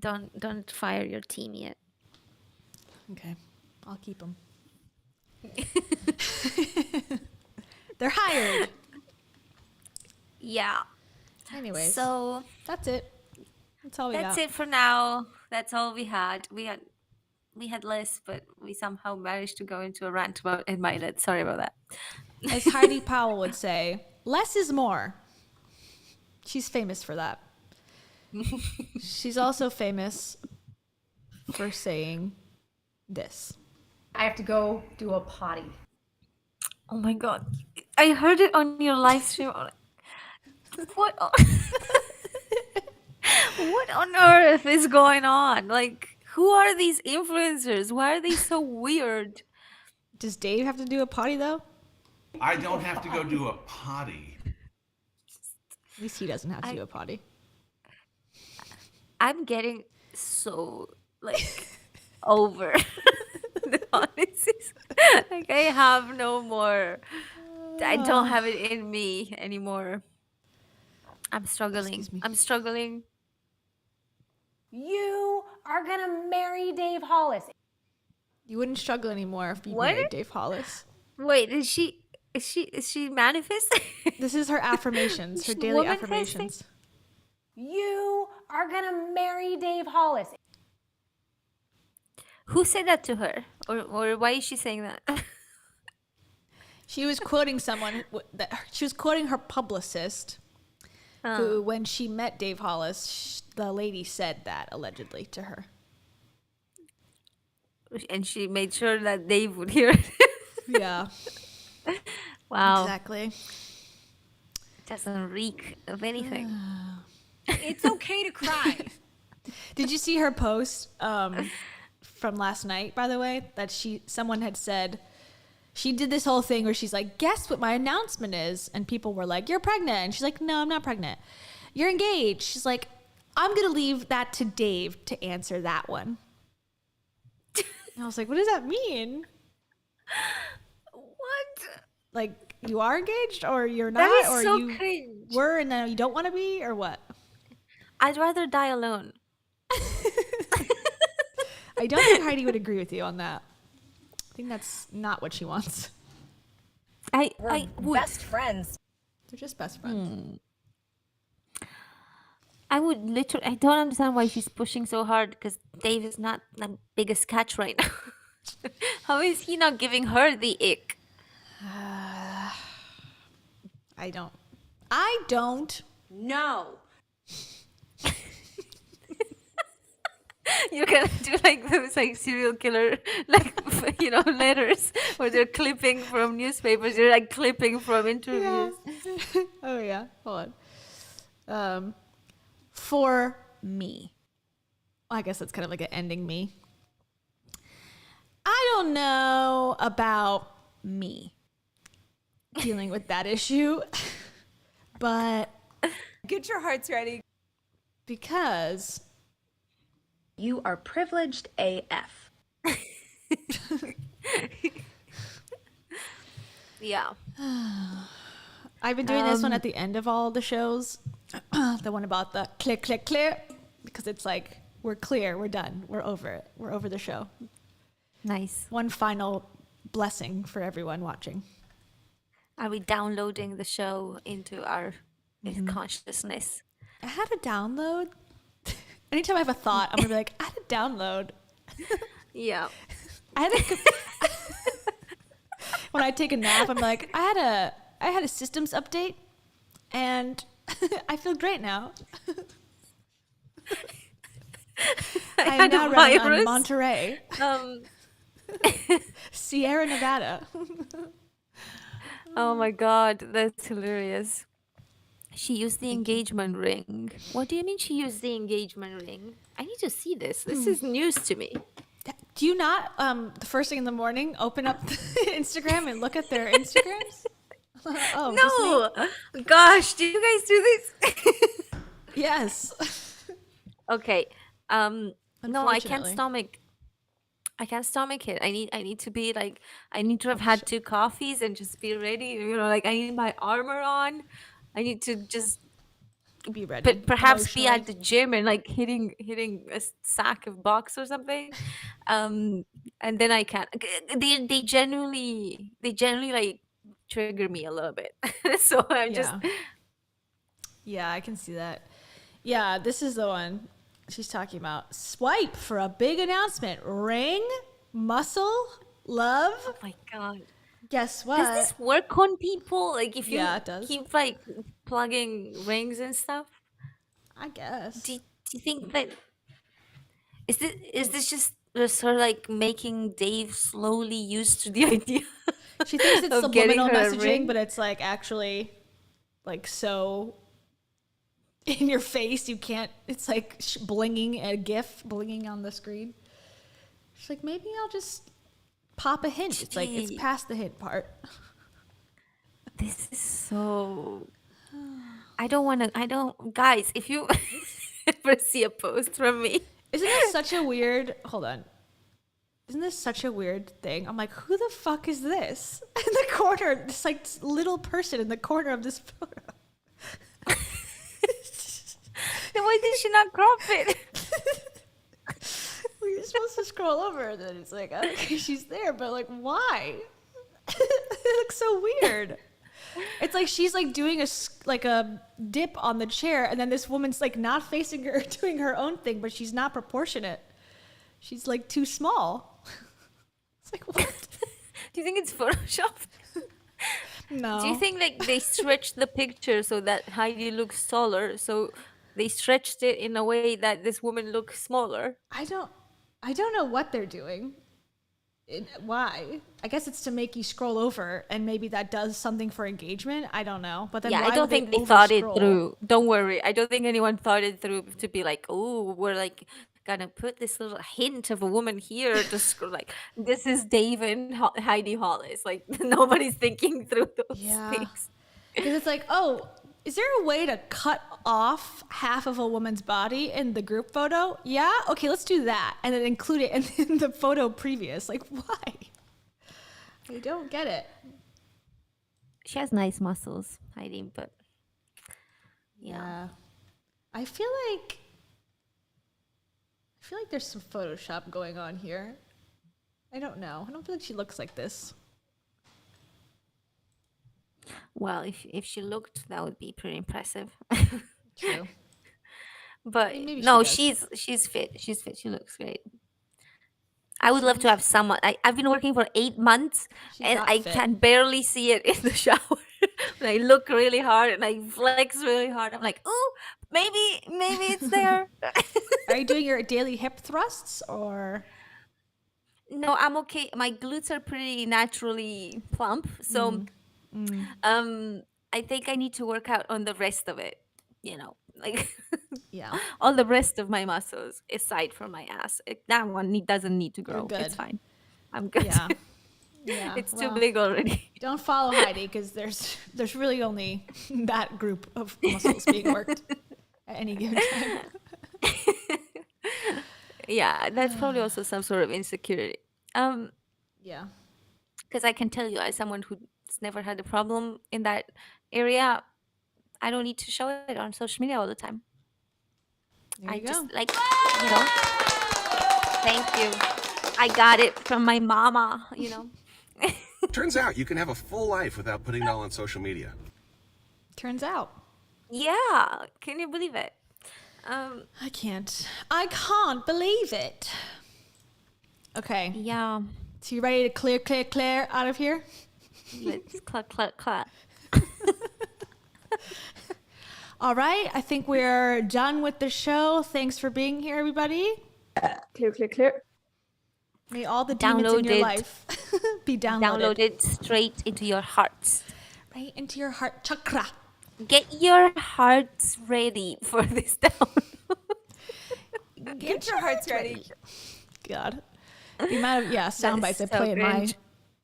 don't fire your team yet. Okay, I'll keep them. They're hired. Yeah. Anyways, so that's it. That's all we got. That's it for now. That's all we had. We had less, but we somehow managed to go into a rant about it. Sorry about that. As Heidi Powell would say, less is more. She's famous for that. She's also famous for saying this. I have to go do a potty. Oh my god. I heard it on your live stream. What on, what on earth is going on? Like, who are these influencers? Why are they so weird? Does Dave have to do a potty though? I don't have to go do a potty. At least he doesn't have to do a potty. I'm getting so like over the policies. Like I have no more. I don't have it in me anymore. I'm struggling. I'm struggling. You are gonna marry Dave Hollis. You wouldn't struggle anymore if you What? married Dave Hollis. Wait, is she manifesting? This is her affirmations, her daily Woman affirmations. You are gonna marry Dave Hollis. Who said that to her? Or why is she saying that? She was quoting someone she was quoting her publicist, who, when she met Dave Hollis, the lady said that allegedly to her. And she made sure that Dave would hear it. Yeah. Wow. Exactly. Doesn't reek of anything. It's okay to cry. Did you see her post from last night, by the way, that someone had said she did this whole thing where she's like, guess what my announcement is? And people were like, you're pregnant. And she's like, no, I'm not pregnant. You're engaged. She's like, I'm going to leave that to Dave to answer that one. And I was like, what does that mean? What? Like, you are engaged or you're not? That is or so you cringe. were and now you don't want to be, or what? I'd rather die alone. I don't think Heidi would agree with you on that. I think that's not what she wants. I We're would. best friends. They're just best friends. I would literally. I don't understand why she's pushing so hard, because Dave is not the biggest catch right now. How is he not giving her the ick? I don't. No. You're gonna do like those like serial killer letters where they're clipping from newspapers. You're like clipping from interviews. Yeah. Oh yeah. Hold on. For me. I guess that's kind of like an ending me. I don't know about me dealing with that issue, but Get your hearts ready. because You are privileged AF. Yeah. I've been doing this one at the end of all the shows. The one about the clear, clear, clear. Because it's like, we're clear, we're done, we're over it. We're over the show. Nice. One final blessing for everyone watching. Are we downloading the show into our consciousness? I had a download. Anytime I have a thought, I'm going to be like, I had a download. Yeah. When I take a nap, I'm like, I had a systems update, and I feel great now. I am now running on Monterey, Sierra Nevada. Oh my god, that's hilarious. She used the engagement ring. What do you mean she used the engagement ring? I need to see this. This is news to me. Do you not, the first thing in the morning, open up Instagram and look at their Instagrams? Oh, no! Gosh, do you guys do this? Yes. Okay. No, I can't Unfortunately. stomach it. I need to be like, I need to have had 2 coffees and just be ready. You know, like I need my armor on. I need to just be ready. But perhaps be at emotionally. the gym and like hitting a sack of box or something. And then I can. They genuinely like trigger me a little bit. So I'm just. Yeah, I can see that. Yeah, this is the one she's talking about. Swipe for a big announcement. Ring, muscle, love. Oh my god. Guess what? Does this work on people? Like if you Yeah, it does. keep like plugging rings and stuff? I guess. Do you think that is this just sort of like making Dave slowly used to the idea? She thinks it's of getting subliminal her a messaging, ring? but it's like actually like so in your face. You can't. It's like blinging a GIF blinging on the screen. She's like, maybe I'll just pop a hint. It's like it's past the hint part. This is so. I don't. Guys, if you ever see a post from me, Isn't this such a weird? Hold on. Isn't this such a weird thing? I'm like, who the fuck is this in the corner? This like little person in the corner of this photo. then why did she not crop it? Well, you're supposed to scroll over, and then it's like, okay, she's there, but like, why? It looks so weird. It's like she's like doing a dip on the chair, and then this woman's like not facing her, doing her own thing, but she's not proportionate. She's like too small. It's like, what? Do you think it's Photoshop? No. Do you think like they stretched the picture so that Heidi looks taller? So they stretched it in a way that this woman looks smaller. I don't know what they're doing. Why? I guess it's to make you scroll over, and maybe that does something for engagement. I don't know. But then Yeah, why I don't would think they thought it overscroll? through. Don't worry. I don't think anyone thought it through to be like, oh, we're like gonna put this little hint of a woman here to scroll. Like, this is Dave and Heidi Hollis. Like, nobody's thinking through those things. Because it's like, oh, is there a way to cut off half of a woman's body in the group photo? Yeah? Okay, let's do that. And then include it in the photo previous. Like, why? I don't get it. She has nice muscles, Heidi, but yeah. I feel like there's some Photoshop going on here. I don't know. I don't feel like she looks like this. Well, if she looked, that would be pretty impressive. True. But Maybe no, she does. she's fit. She's fit. She looks great. I would love to have someone. I've been working for 8 months, and got I fit. can barely see it in the shower. When I look really hard and I flex really hard, I'm like, oh, maybe it's there. Are you doing your daily hip thrusts or? No, I'm okay. My glutes are pretty naturally plump, so I think I need to work out on the rest of it. You know, like Yeah. all the rest of my muscles aside from my ass. That one doesn't need to grow. good. It's fine. I'm good. Yeah. Yeah. It's too well, big already. Don't follow Heidi because there's really only that group of muscles being worked at any given time. Yeah, that's probably also some sort of insecurity. Yeah. Because I can tell you, as someone who's never had a problem in that area, I don't need to show it on social media all the time. There you go. Just like, you know, thank you. I got it from my mama, you know. Turns out you can have a full life without putting it all on social media. Turns out. Yeah, can you believe it? I can't believe it. Okay. Yeah. So you ready to clear out of here? Let's clap. All right. I think we're done with the show. Thanks for being here, everybody. Clear. May all the demons in your Downloaded. life be downloaded. Downloaded straight into your hearts. Right into your heart chakra. Get your hearts ready for this download. Get your hearts ready. God. The amount of sound bites I so play in my cringe.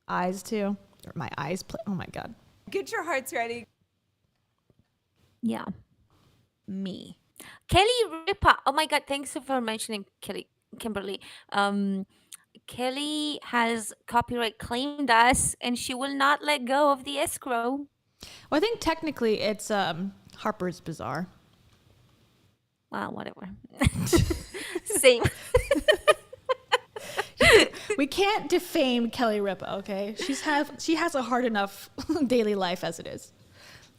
eyes too. Or my eyes play. Oh my God. Get your hearts ready. Yeah. Me. Kelly Ripa. Oh my God. Thanks for mentioning Kimberly. Kelly has copyright claimed us and she will not let go of the escrow. Well, I think technically it's Harper's Bazaar. Well, whatever. Same. We can't defame Kelly Ripa, okay? She has a hard enough daily life as it is.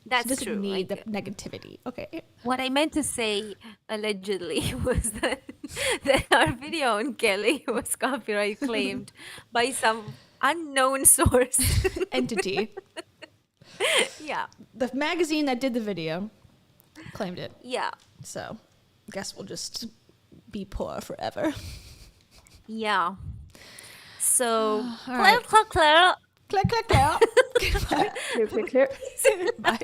That's She doesn't true. need the negativity. Okay. What I meant to say allegedly was that our video on Kelly was copyright claimed by some unknown source. Entity. Yeah. The magazine that did the video claimed it. Yeah. So, guess we'll just be poor forever. Yeah. So, All clap, right. clap, clap. Click, click, click. Clear, clear, clear. Bye.